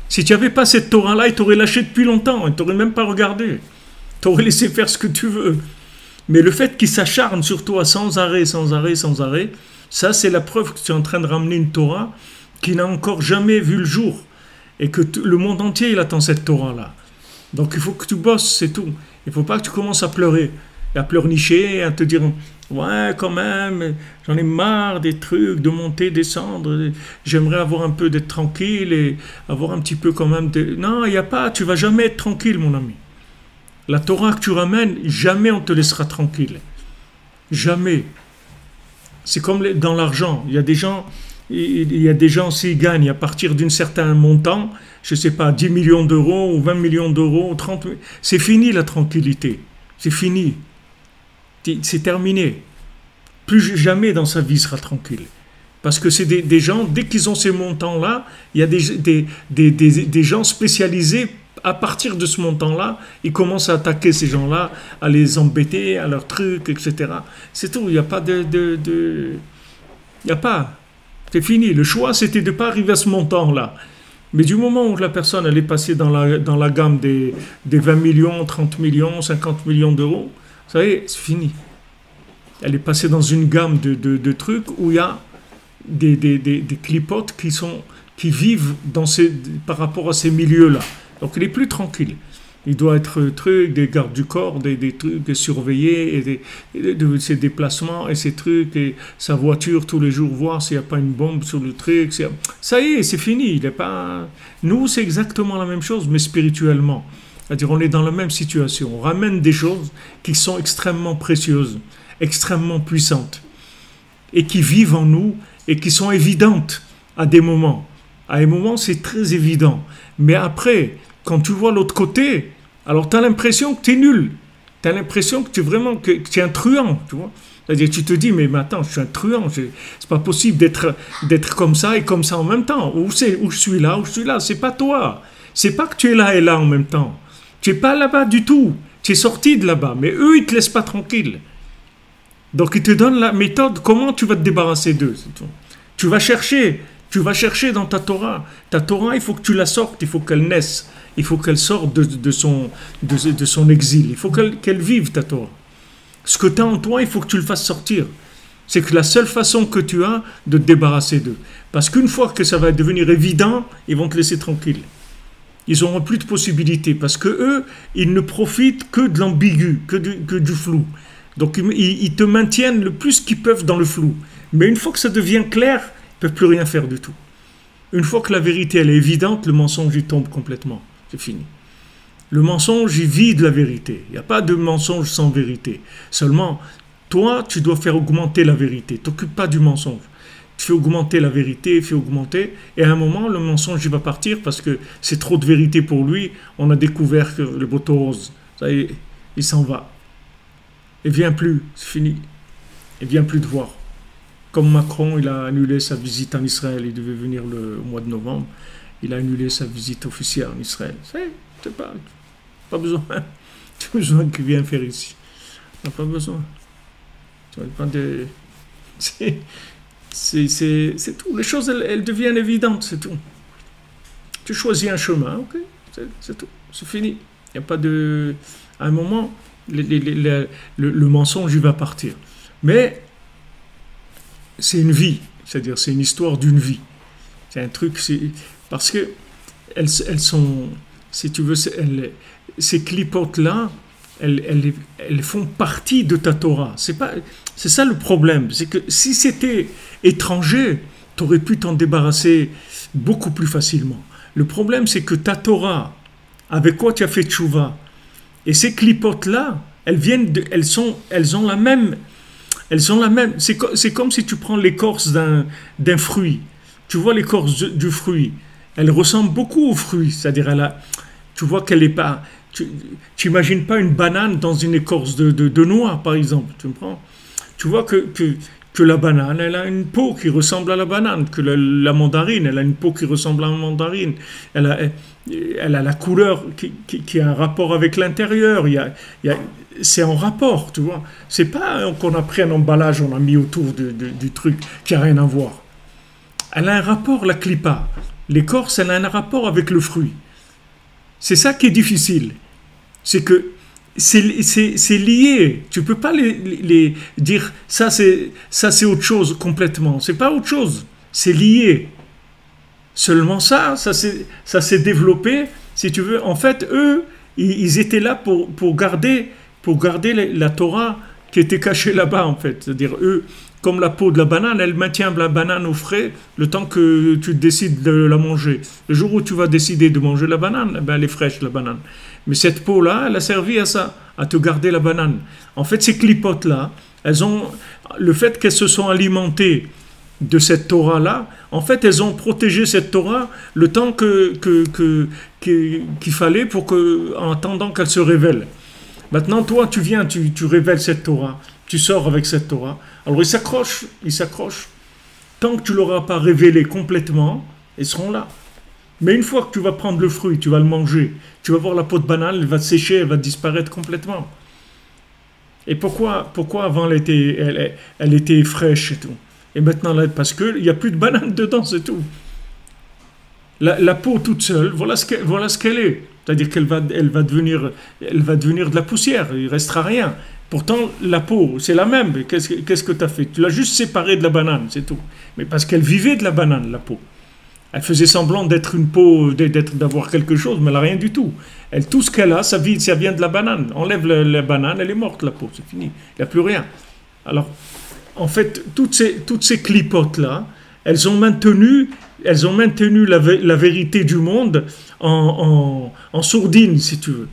Si tu n'avais pas cette Torah-là, ils t'auraient lâché depuis longtemps. Ils ne t'auraient même pas regardé. Ils t'auraient laissé faire ce que tu veux. Mais le fait qu'ils s'acharnent sur toi sans arrêt, ça, c'est la preuve que tu es en train de ramener une Torah qui n'a encore jamais vu le jour. Et que le monde entier, il attend cette Torah-là. Donc, il faut que tu bosses, c'est tout. Il ne faut pas que tu commences à pleurer, à pleurnicher, à te dire « Ouais, quand même, j'en ai marre des trucs, de monter, descendre. J'aimerais avoir un peu d'être tranquille et avoir un petit peu quand même de... » Non, il n'y a pas, tu ne vas jamais être tranquille, mon ami. La Torah que tu ramènes, jamais on te laissera tranquille. Jamais. C'est comme dans l'argent. Il y a des gens, s'ils gagnent à partir d'un certain montant, je ne sais pas, 10 millions d'euros ou 20 millions d'euros, ou 30 000, c'est fini la tranquillité. C'est fini. C'est terminé. Plus jamais dans sa vie sera tranquille. Parce que c'est des gens, dès qu'ils ont ces montants-là, il y a des gens spécialisés. À partir de ce montant-là, ils commencent à attaquer ces gens-là, à les embêter, à leurs trucs, etc. C'est tout, il n'y a pas il n'y a pas. C'est fini. Le choix, c'était de ne pas arriver à ce montant-là. Mais du moment où la personne, elle est passée dans la gamme des 20 millions, 30 millions, 50 millions d'euros, ça y est, c'est fini. Elle est passée dans une gamme de trucs où il y a des clipotes qui vivent par rapport à ces milieux-là. Donc il est plus tranquille. Il doit être des gardes du corps, des trucs surveillés, et ses déplacements et ses trucs, et sa voiture tous les jours, voir s'il n'y a pas une bombe sur le truc. Ça y est, c'est fini. Il est pas... Nous, c'est exactement la même chose, mais spirituellement. C'est-à-dire, on est dans la même situation. On ramène des choses qui sont extrêmement précieuses, extrêmement puissantes, et qui vivent en nous, et qui sont évidentes à des moments. À un moment, c'est très évident. Mais après, quand tu vois l'autre côté, alors tu as l'impression que tu es nul. Tu as l'impression que tu es un truand, tu vois. C'est-à-dire, tu te dis, mais attends, je suis un truand. C'est pas possible d'être comme ça et comme ça en même temps. Où je suis là, c'est pas toi. C'est pas que tu es là et là en même temps. Tu es pas là-bas du tout. Tu es sorti de là-bas. Mais eux, ils te laissent pas tranquille. Donc, ils te donnent la méthode, comment tu vas te débarrasser d'eux. C'est tout. Tu vas chercher dans ta Torah. Ta Torah, il faut que tu la sortes, il faut qu'elle naisse. Il faut qu'elle sorte de son exil. Il faut qu'elle vive, ta Torah. Ce que tu as en toi, il faut que tu le fasses sortir. C'est que la seule façon que tu as de te débarrasser d'eux. Parce qu'une fois que ça va devenir évident, ils vont te laisser tranquille. Ils n'auront plus de possibilités. Parce que eux, ils ne profitent que de l'ambigu, que du flou. Donc, ils te maintiennent le plus qu'ils peuvent dans le flou. Mais une fois que ça devient clair, ils ne peuvent plus rien faire du tout. Une fois que la vérité elle est évidente, le mensonge il tombe complètement. C'est fini. Le mensonge il vide la vérité. Il n'y a pas de mensonge sans vérité. Seulement, toi, tu dois faire augmenter la vérité. T'occupe pas du mensonge. fais augmenter la vérité, fais augmenter, et à un moment, le mensonge il va partir parce que c'est trop de vérité pour lui. On a découvert que le bateau rose, ça y est, il s'en va. Il vient plus, c'est fini. Il vient plus te voir. Comme Macron, il a annulé sa visite en Israël, il devait venir le mois de novembre, il a annulé sa visite officielle en Israël. C'est pas besoin. Tu as besoin qu'il vienne faire ici. On n'a pas besoin. Tu pas de... C'est tout. Les choses, elles deviennent évidentes, c'est tout. Tu choisis un chemin, ok, c'est tout. C'est fini. Il n'y a pas de... À un moment, le mensonge, il va partir. Mais c'est une vie. C'est-à-dire, c'est une histoire d'une vie. C'est un truc... Parce que elles sont... Si tu veux, ces clipotes-là, elles font partie de ta Torah. C'est ça le problème. C'est que si c'était étranger, tu aurais pu t'en débarrasser beaucoup plus facilement. Le problème, c'est que ta Torah, avec quoi tu as fait tchouva, et ces clipotes-là, elles ont la même. C'est comme si tu prends l'écorce d'un fruit. Tu vois l'écorce du fruit. Elle ressemble beaucoup au fruit. C'est-à-dire, tu vois qu'elle n'est pas... Tu n'imagines pas une banane dans une écorce de noix, par exemple. Tu me prends? Tu vois que la banane, elle a une peau qui ressemble à la banane, que la mandarine, elle a une peau qui ressemble à la mandarine. Elle a la couleur qui a un rapport avec l'intérieur. C'est en rapport, tu vois. C'est pas qu'on a pris un emballage, on a mis autour du truc qui n'a rien à voir. Elle a un rapport, la clipa. L'écorce, elle a un rapport avec le fruit. C'est ça qui est difficile. C'est que c'est lié. Tu ne peux pas les dire ça c'est autre chose complètement. C'est pas autre chose. C'est lié. Seulement ça s'est développé. Si tu veux, en fait, eux, ils étaient là pour garder la Torah qui était cachée là-bas, en fait. C'est-à-dire, eux, comme la peau de la banane, elle maintient la banane au frais le temps que tu décides de la manger. Le jour où tu vas décider de manger la banane, elle est fraîche, la banane. Mais cette peau-là, elle a servi à ça, à te garder la banane. En fait, ces clipotes-là, le fait qu'elles se sont alimentées de cette Torah-là, en fait, elles ont protégé cette Torah le temps qu'il fallait en attendant qu'elle se révèle. Maintenant, toi, tu viens, tu révèles cette Torah, tu sors avec cette Torah. Alors, ils s'accrochent. Tant que tu ne l'auras pas révélé complètement, ils seront là. Mais une fois que tu vas prendre le fruit, tu vas le manger, tu vas voir la peau de banane, elle va sécher, elle va disparaître complètement. Et pourquoi avant, elle était fraîche et tout? Et maintenant, là, parce qu'il n'y a plus de banane dedans, c'est tout. La peau toute seule, voilà ce qu'elle est. C'est-à-dire qu'elle va devenir de la poussière, il ne restera rien. Pourtant, la peau, c'est la même. Qu'est-ce que tu as fait? Tu l'as juste séparée de la banane, c'est tout. Mais parce qu'elle vivait de la banane, la peau. Elle faisait semblant d'être une peau, d'avoir quelque chose, mais elle n'a rien du tout. Tout ce qu'elle a, ça vient de la banane. Enlève la banane, elle est morte, la peau, c'est fini. Il n'y a plus rien. Alors, en fait, toutes ces clipotes-là, elles ont maintenu la vérité du monde en sourdine, si tu veux.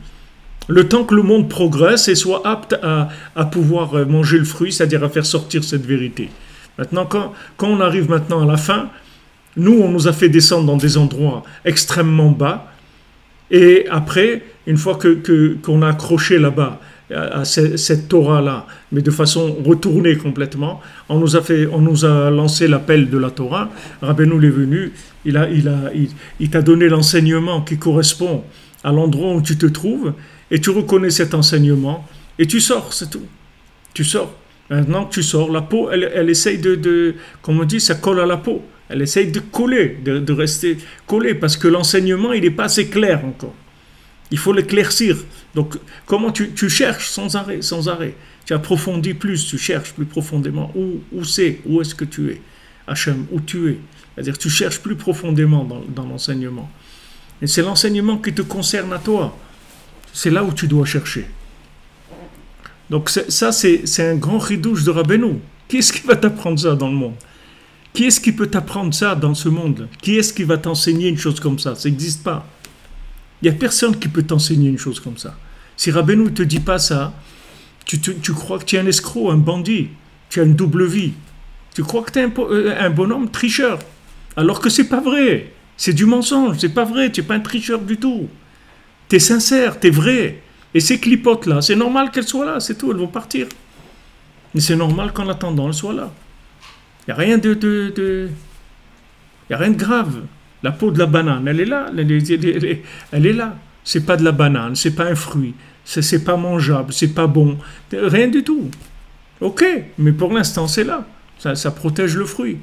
Le temps que le monde progresse et soit apte à pouvoir manger le fruit, c'est-à-dire à faire sortir cette vérité. Maintenant, quand on arrive maintenant à la fin, nous, on nous a fait descendre dans des endroits extrêmement bas, et après, une fois qu'on a accroché là-bas à cette Torah-là, mais de façon retournée complètement, on nous a lancé l'appel de la Torah. Rabbeinu est venu, il t'a donné l'enseignement qui correspond à l'endroit où tu te trouves, et tu reconnais cet enseignement, et tu sors, c'est tout. Tu sors. Maintenant que tu sors, la peau, elle essaye comme on dit, ça colle à la peau. Elle essaye de coller, de rester collée, parce que l'enseignement, il n'est pas assez clair encore. Il faut l'éclaircir. Donc, comment tu cherches sans arrêt. Tu approfondis plus, tu cherches plus profondément. Où est-ce que tu es? Hachem, où tu es? C'est-à-dire, tu cherches plus profondément dans l'enseignement. Et c'est l'enseignement qui te concerne à toi. C'est là où tu dois chercher. Donc, ça, c'est un grand ridouche de Rabbeinu. Qui est-ce qui va t'apprendre ça dans le monde? Qui est-ce qui peut t'apprendre ça dans ce monde? Qui est-ce qui va t'enseigner une chose comme ça? Ça n'existe pas. Il n'y a personne qui peut t'enseigner une chose comme ça. Si Rabbeinu ne te dit pas ça, tu crois que tu es un escroc, un bandit. Tu as une double vie. Tu crois que tu es un bonhomme tricheur. Alors que c'est pas vrai. C'est du mensonge, c'est pas vrai. Tu n'es pas un tricheur du tout. Tu es sincère, tu es vrai. Et ces clipotes-là, c'est normal qu'elles soient là, c'est tout, elles vont partir. Mais c'est normal qu'en attendant, elles soient là. Il n'y a rien y a rien de grave. La peau de la banane, elle est là. Elle est là. C'est pas de la banane, c'est pas un fruit. C'est pas mangeable, c'est pas bon. Rien du tout. Ok, mais pour l'instant, c'est là. Ça protège le fruit.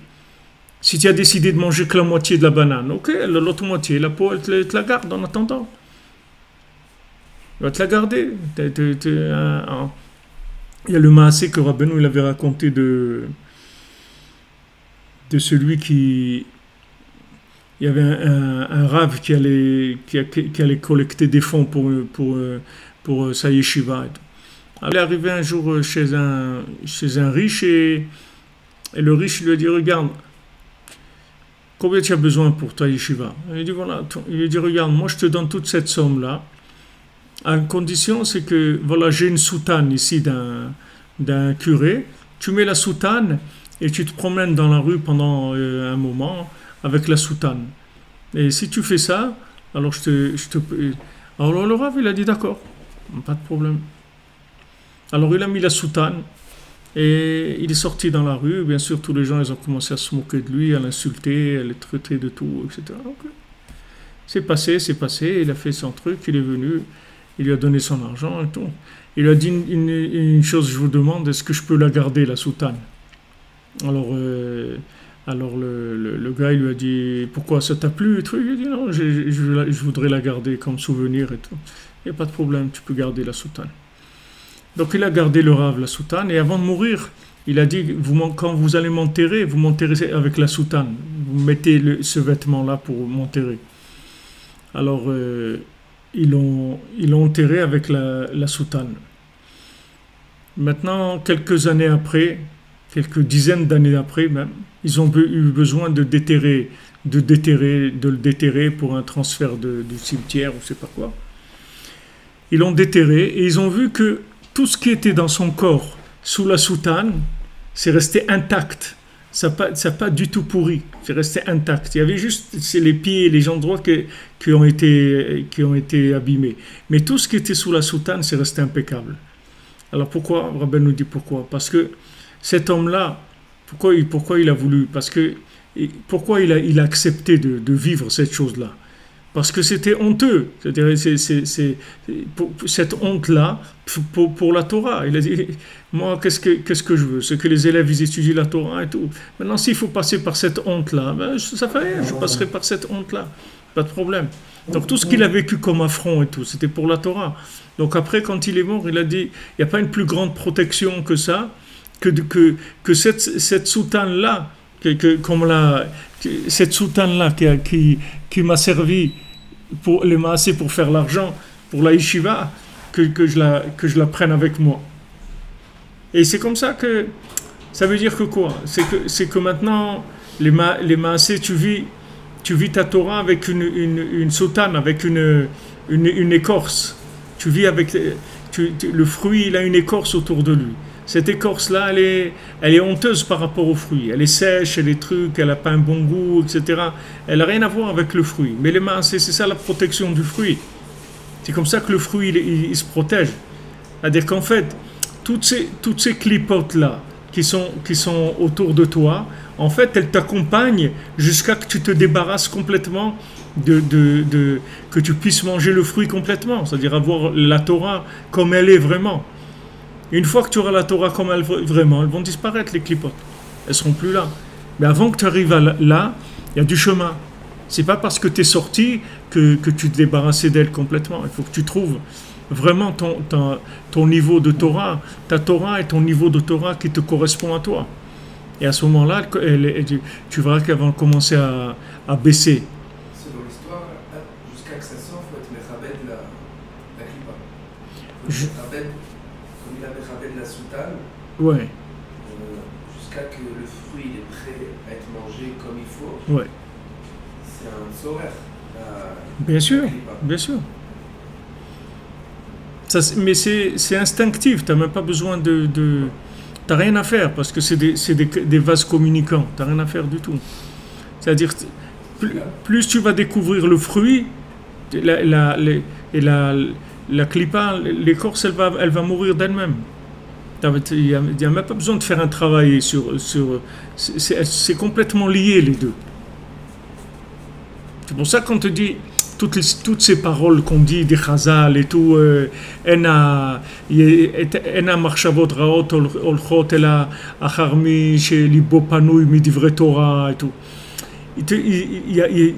Si tu as décidé de manger que la moitié de la banane, ok, l'autre moitié, la peau, elle te la garde en attendant. Elle va te la garder. Il y a le maasé que Rabbeinu il avait raconté de celui qui... Il y avait un rave qui allait collecter des fonds pour sa yeshiva. Il est arrivé un jour chez un riche et le riche lui a dit, regarde, combien tu as besoin pour ta yeshiva? Il lui dit, voilà, il lui dit, regarde, moi je te donne toute cette somme-là, à une condition, c'est que, voilà, j'ai une soutane ici d'un curé, tu mets la soutane et tu te promènes dans la rue pendant un moment avec la soutane. Et si tu fais ça, alors alors le Rav, il a dit d'accord, pas de problème. Alors il a mis la soutane et il est sorti dans la rue. Bien sûr, tous les gens, ils ont commencé à se moquer de lui, à l'insulter, à le traiter de tout, etc. Donc, c'est passé, il a fait son truc, il est venu, il lui a donné son argent et tout. Il lui a dit une chose, je vous demande, est-ce que je peux la garder, la soutane? Alors le gars, il lui a dit, pourquoi, ça t'a plu et tout? Il a dit, non, je voudrais la garder comme souvenir et tout. Il n'y a pas de problème, tu peux garder la soutane. Donc il a gardé le Rav, la soutane, et avant de mourir, il a dit, quand vous allez m'enterrer, vous m'enterrez avec la soutane. Vous mettez ce vêtement-là pour m'enterrer. Alors, ils l'ont enterré avec la soutane. Maintenant, quelques années après, quelques dizaines d'années après même, ils ont eu besoin de le déterrer pour un transfert du cimetière ou je sais pas quoi. Ils l'ont déterré et ils ont vu que tout ce qui était dans son corps sous la soutane, c'est resté intact. Ça n'a pas du tout pourri, c'est resté intact. Il y avait juste les pieds et les endroits qui ont été abîmés. Mais tout ce qui était sous la soutane, c'est resté impeccable. Alors pourquoi? Rabbi nous dit pourquoi. Parce que cet homme-là, pourquoi il a voulu? Pourquoi il a accepté de vivre cette chose-là? Parce que c'était honteux. C'est-à-dire, cette honte-là, pour la Torah. Il a dit, moi, qu'est-ce que je veux? C'est que les élèves, ils étudient la Torah et tout. Maintenant, s'il faut passer par cette honte-là, ben, ça fait rien, je passerai par cette honte-là. Pas de problème. Donc, tout ce qu'il a vécu comme affront et tout, c'était pour la Torah. Donc, après, quand il est mort, il a dit, il n'y a pas une plus grande protection que ça, que cette soutane-là, cette soutane-là qui m'a servi pour les maasés pour faire l'argent pour la yeshiva, que je la prenne avec moi. Et c'est comme ça que ça veut dire que quoi? C'est que maintenant les maasés, tu vis ta Torah avec une soutane, avec une écorce. Tu vis avec le fruit, il a une écorce autour de lui. Cette écorce-là, elle est honteuse par rapport au fruit. Elle est sèche, elle est truc, elle n'a pas un bon goût, etc. Elle n'a rien à voir avec le fruit. Mais les maasés, c'est ça la protection du fruit. C'est comme ça que le fruit, il se protège. C'est-à-dire qu'en fait, toutes ces clipotes-là qui sont autour de toi, en fait, elles t'accompagnent jusqu'à que tu te débarrasses complètement que tu puisses manger le fruit complètement. C'est-à-dire avoir la Torah comme elle est vraiment. Une fois que tu auras la Torah comme elle vraiment, elles vont disparaître, les clipotes. Elles ne seront plus là. Mais avant que tu arrives là, il y a du chemin. Ce n'est pas parce que tu es sorti que tu te débarrasses d'elles complètement. Il faut que tu trouves vraiment ton niveau de Torah, ta Torah et ton niveau de Torah qui te correspond à toi. Et à ce moment-là, tu verras qu'elles vont commencer à baisser. Selon l'histoire, jusqu'à que ça sorte, il faut être mechabed la clipa. Comme il a mechabed la soutane, ouais. Jusqu'à que le fruit il est prêt à être mangé comme il faut. Ouais. C'est un tzorer. Bien sûr, bien sûr. Mais c'est instinctif, tu n'as même pas besoin T'as rien à faire parce que des vases communicants. T'as rien à faire du tout. C'est-à-dire, plus tu vas découvrir le fruit, la clipa, l'écorce, elle va mourir d'elle-même. Il n'y a même pas besoin de faire un travail c'est complètement lié les deux. C'est pour ça qu'on te dit toutes ces paroles qu'on dit des chazal et tout, ena marchavot raot olchot ela acharmi chez libo panouy midivre Torah et tout.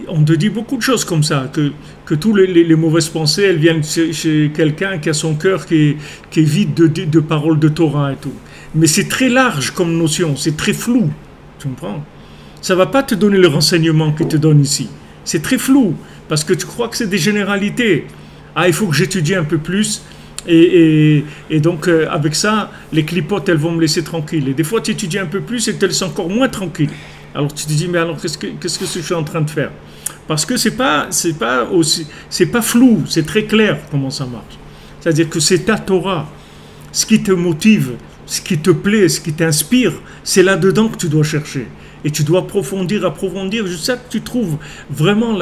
On te dit beaucoup de choses comme ça, que tous les mauvaises pensées, elles viennent chez quelqu'un qui a son cœur qui est vide de paroles de Torah et tout. Mais c'est très large comme notion, c'est très flou. Tu comprends? Ça ne va pas te donner le renseignement qu'il te donne ici. C'est très flou, parce que tu crois que c'est des généralités. Ah, il faut que j'étudie un peu plus, et donc avec ça, les clipotes, elles vont me laisser tranquille. Et des fois, tu étudies un peu plus et elles te laissent encore moins tranquille. Alors tu te dis, mais alors qu'est-ce que je suis en train de faire? Parce que c'est pas flou, c'est très clair comment ça marche. C'est-à-dire que c'est ta Torah, ce qui te motive, ce qui te plaît, ce qui t'inspire, c'est là-dedans que tu dois chercher. Et tu dois approfondir, jusqu'à que tu trouves vraiment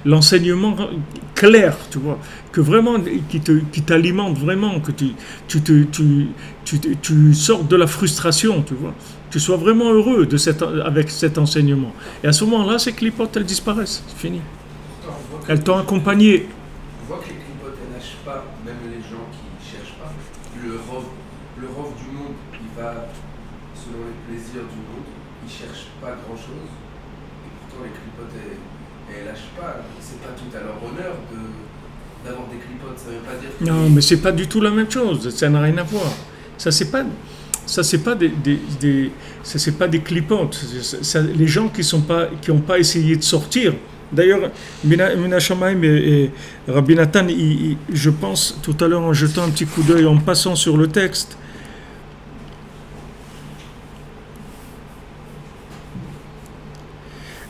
l'enseignement clair, tu vois, que vraiment, qui t'alimente vraiment, que tu sortes de la frustration, tu vois. Tu sois vraiment heureux avec cet enseignement. Et à ce moment-là, ces clipotes, elles disparaissent. C'est fini. Elles t'ont accompagné. On voit que les clipotes, elles lâchent pas, même les gens qui ne cherchent pas. Le rov du monde, il va selon les plaisirs du monde. Il ne cherche pas grand-chose. Et pourtant, les clipotes, elles lâchent pas. C'est pas tout à leur honneur d'avoir des clipotes. Ça ne veut pas dire que... Non, mais c'est pas du tout la même chose. Ça n'a rien à voir. Ça, c'est pas des clipotes. Les gens qui n'ont pas essayé de sortir. D'ailleurs, Mina Shamaim et Rabbi Nathan, je pense, tout à l'heure, en jetant un petit coup d'œil, en passant sur le texte,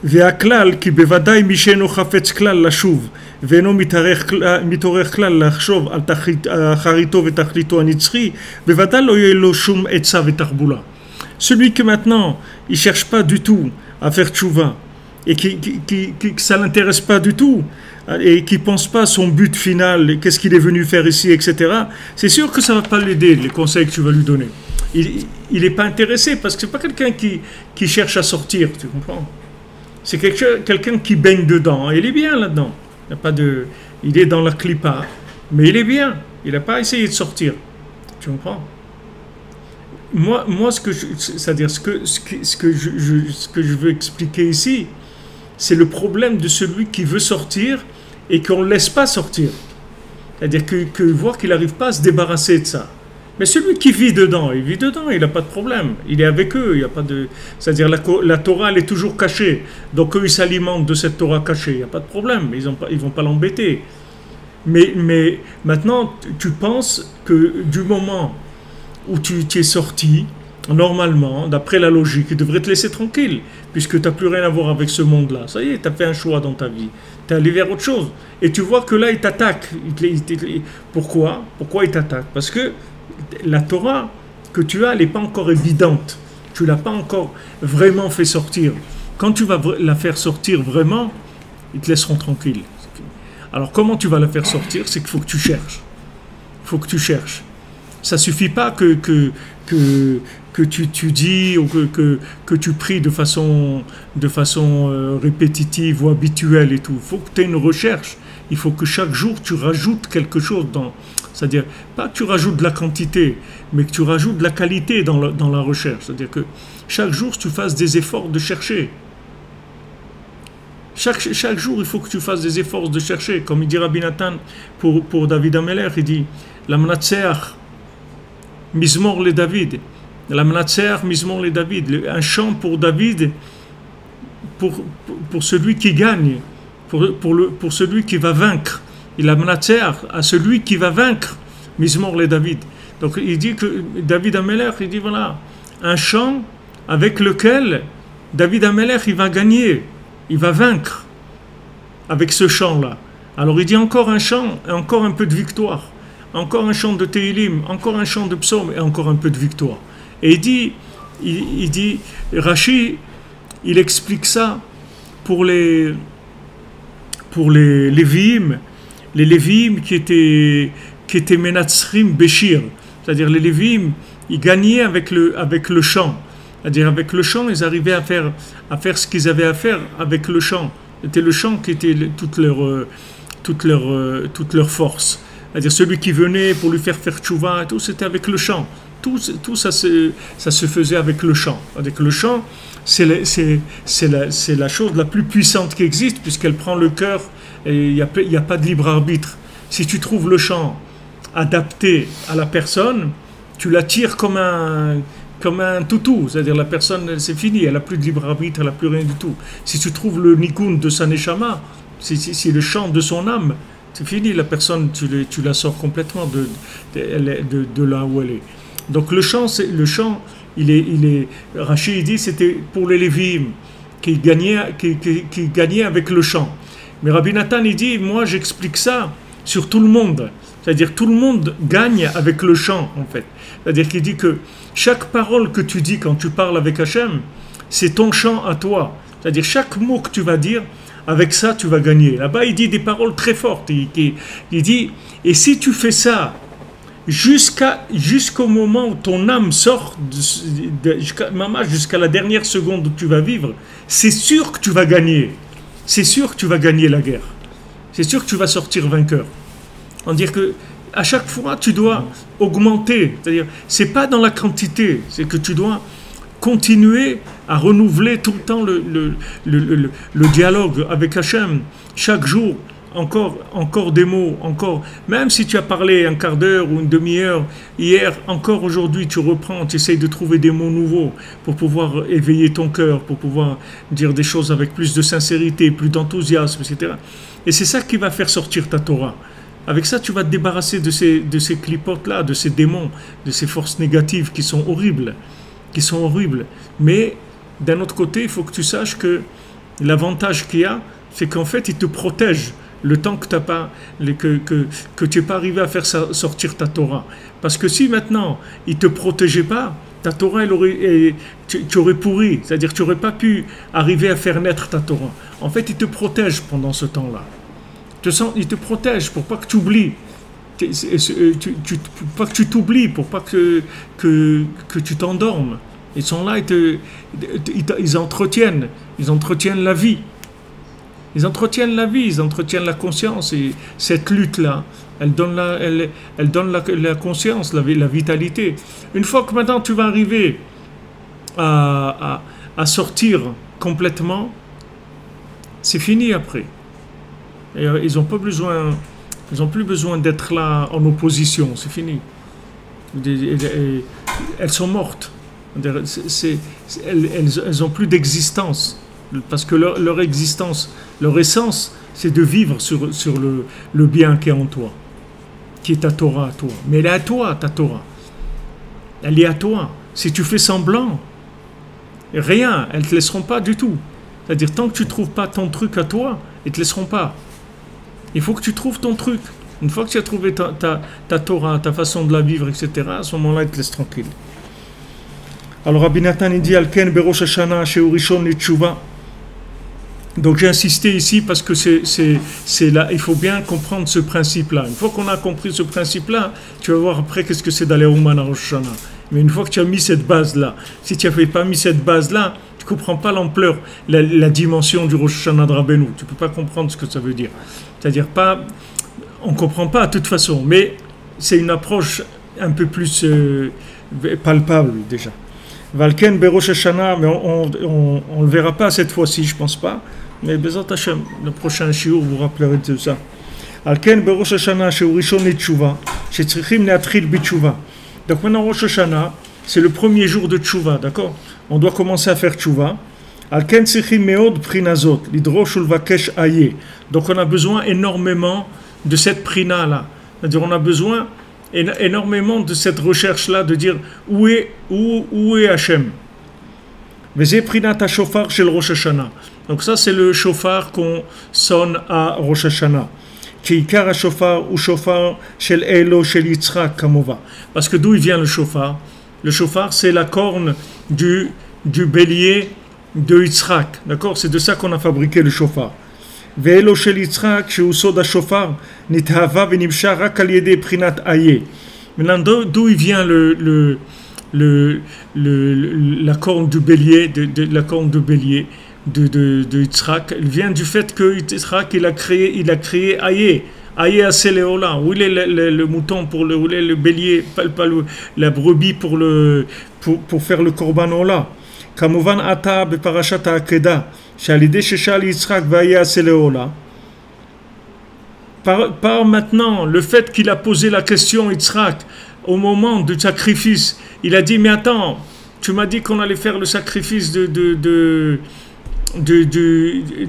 והכלל כי בוודאי מי שאינו חפץ כלל לשוב ואינו מתעורר כלל לחשוב על אחריתו ותכליתו הנצחי, בוודאי לא יהיה לו שום עצה ותחבולה. Celui que maintenant il cherche pas du tout à faire tchouva et que ça l'intéresse pas du tout et qui pense pas à son but final, qu'est-ce qu'il est venu faire ici, etc. C'est sûr que ça va pas l'aider, les conseils que tu vas lui donner. Il est pas intéressé parce que c'est pas quelqu'un qui cherche à sortir, tu comprends? C'est quelqu'un qui baigne dedans. Il est bien là-dedans. Il est dans la clipa, mais il est bien. Il n'a pas essayé de sortir. Tu comprends? Moi, ce que je veux expliquer ici, c'est le problème de celui qui veut sortir et qu'on ne laisse pas sortir. C'est-à-dire que voit qu'il n'arrive pas à se débarrasser de ça. Mais celui qui vit dedans, il n'a pas de problème. Il est avec eux, il y a pas de... C'est-à-dire la Torah, elle est toujours cachée. Donc eux, ils s'alimentent de cette Torah cachée, il n'y a pas de problème. Ils ne vont pas l'embêter. Mais maintenant, tu penses que du moment où tu es sorti, normalement, d'après la logique, il devrait te laisser tranquille, puisque tu n'as plus rien à voir avec ce monde-là. Ça y est, tu as fait un choix dans ta vie. Tu es allé vers autre chose. Et tu vois que là, il t'attaque. Pourquoi il t'attaque? Parce que la Torah que tu as, elle n'est pas encore évidente. Tu ne l'as pas encore vraiment fait sortir. Quand tu vas la faire sortir vraiment, ils te laisseront tranquille. Alors comment tu vas la faire sortir? C'est qu'il faut que tu cherches. Il faut que tu cherches. Ça ne suffit pas que tu dis ou que tu pries de façon répétitive ou habituelle et tout. Il faut que tu aies une recherche. Il faut que chaque jour tu rajoutes quelque chose dans... C'est-à-dire, pas que tu rajoutes de la quantité, mais que tu rajoutes de la qualité dans la recherche. C'est-à-dire que chaque jour, tu fasses des efforts de chercher. Chaque jour, il faut que tu fasses des efforts de chercher. Comme il dit Rabbi Nathan pour David Ameler, il dit « La Mnatseach, Mizmor le David ». La Mnatseach, Mizmor le David. Un chant pour David, pour celui qui gagne, pour celui qui va vaincre. Il a menacé à celui qui va vaincre, Mizmor le David. Donc il dit que David Ameler, il dit voilà, un chant avec lequel David Ameler, il va gagner, il va vaincre avec ce chant-là. Alors il dit encore un chant, et encore un peu de victoire, encore un chant de Tehilim, encore un chant de psaume et encore un peu de victoire. Et il dit, Rashi, il explique ça pour les Lévi'im, qui étaient Menatzrim Béchir, c'est-à-dire les Lévi'im, ils gagnaient avec le chant, c'est-à-dire avec le chant, ils arrivaient à faire ce qu'ils avaient à faire avec le chant. C'était le chant qui était toute leur force. C'est-à-dire celui qui venait pour lui faire tchouva et tout, c'était avec le chant. Tout ça se faisait avec le chant. Avec le chant, c'est la chose la plus puissante qui existe, puisqu'elle prend le cœur et il n'y a pas de libre arbitre. Si tu trouves le chant adapté à la personne, tu l'attires comme un toutou, c'est-à-dire la personne, c'est fini, elle n'a plus de libre arbitre, elle n'a plus rien du tout. Si tu trouves le nigun de sa neshama, si le chant de son âme, c'est fini, la personne, tu la sors complètement de là où elle est. Donc le chant, Rashi dit, c'était pour les Lévi'im qui gagnaient avec le chant. Mais Rabbi Nathan, il dit, moi j'explique ça sur tout le monde. C'est-à-dire tout le monde gagne avec le chant, en fait. C'est-à-dire qu'il dit que chaque parole que tu dis quand tu parles avec Hachem, c'est ton chant à toi. C'est-à-dire chaque mot que tu vas dire, avec ça tu vas gagner. Là-bas, il dit des paroles très fortes. Il dit, et si tu fais ça jusqu'au moment où ton âme sort, jusqu'à la dernière seconde où tu vas vivre, c'est sûr que tu vas gagner. C'est sûr que tu vas gagner la guerre. C'est sûr que tu vas sortir vainqueur. On dit que à chaque fois, tu dois augmenter. C'est-à-dire, c'est pas dans la quantité, c'est que tu dois continuer à renouveler tout le temps le dialogue avec Hachem. Chaque jour, encore des mots, encore. Même si tu as parlé un quart d'heure ou une demi-heure hier, encore aujourd'hui, tu reprends, tu essayes de trouver des mots nouveaux pour pouvoir éveiller ton cœur, pour pouvoir dire des choses avec plus de sincérité, plus d'enthousiasme, etc. Et c'est ça qui va faire sortir ta Torah. Avec ça, tu vas te débarrasser de ces clipotes-là, de ces démons, de ces forces négatives qui sont horribles. Mais d'un autre côté, il faut que tu saches que l'avantage qu'il y a, c'est qu'en fait, il te protège le temps que tu n'es pas arrivé à faire sortir ta Torah. Parce que si maintenant, il ne te protégeait pas, ta Torah, tu aurais pourri. C'est-à-dire que tu n'aurais pas pu arriver à faire naître ta Torah. En fait, il te protège pendant ce temps-là. Il te protège pour pas que tu oublies, pour pas que tu t'oublies, pour pas que tu t'endormes. Ils sont là, ils entretiennent la vie. Ils entretiennent la conscience. Et cette lutte-là, elle donne la conscience, la vitalité. Une fois que maintenant tu vas arriver à sortir complètement, c'est fini après. Et ils n'ont plus besoin d'être là en opposition, c'est fini. Elles sont mortes. Elles n'ont plus d'existence. Parce que leur existence, leur essence, c'est de vivre sur le bien qui est en toi, qui est ta Torah à toi. Mais elle est à toi, ta Torah. Elle est à toi. Si tu fais semblant, rien, elles ne te laisseront pas du tout. C'est-à-dire, tant que tu ne trouves pas ton truc à toi, ils ne te laisseront pas. Il faut que tu trouves ton truc. Une fois que tu as trouvé ta Torah, ta façon de la vivre, etc., à ce moment-là, il te laisse tranquille. Alors, Rabbi Nathan, il dit, Alken berosh Hashanah, Sheu Rishon L'Teshuva. Donc, j'ai insisté ici parce que c'est là, il faut bien comprendre ce principe-là. Une fois qu'on a compris ce principe-là, tu vas voir après qu'est-ce que c'est d'aller au Man à Rosh Hashanah. Mais une fois que tu as mis cette base-là, si tu n'avais pas mis cette base-là, tu ne comprends pas l'ampleur, la dimension du Rosh Hashanah de Rabbeinu. Tu ne peux pas comprendre ce que ça veut dire. C'est-à-dire on ne comprend pas de toute façon, mais c'est une approche un peu plus palpable déjà. Valken Berosh Hashanah, mais on ne le verra pas cette fois-ci, je ne pense pas. Mais Bezat Hashem, le prochain shiur, vous rappellerez de ça. Alken Berosh Hashanah, Sheu Rishon L'Teshuva, Shetzrichim Le'atril B'Teshuva. Donc maintenant, Rosh Hashanah, c'est le premier jour de Tchouva, d'accord? On doit commencer à faire Tchouva. Alken Tzrichim Meod Prinazot, Lidrosh Ulvakesh Aye. Donc on a besoin énormément de cette prina-là. C'est-à-dire on a besoin énormément de cette recherche-là, de dire où est Hachem. Vezeh Prinat HaShofar Shel Rosh Hashanah. Donc ça c'est le shofar qu'on sonne à Rosh Hashanah. Keikar HaShofar ou shofar Shel Elo Shel Yitzchak Kamova. Parce que d'où il vient le shofar? Le shofar, c'est la corne du bélier de Yitzhak. D'accord? C'est de ça qu'on a fabriqué le shofar. Ve'elo shel Yitzhak, שהוא סוד השופר, נתהווה ונמשך רק על ידי בחינת איה. Maintenant, d'où il vient la corne du bélier, la corne de bélier de Yitzhak? Elle vient du fait que Yitzhak, il a créé Aye. Aye Aseleola. Où il est le mouton où il est le bélier, pas la brebis pour faire le korban ola. כמובן עתה בפרשת העקדה, שעל ידי ששאל יצחק והיה עשה לעולה. Par maintenant, le fait qu'il a posé la question Yitzhak au moment du sacrifice, il a dit, mais attends, tu m'as dit qu'on allait faire le sacrifice de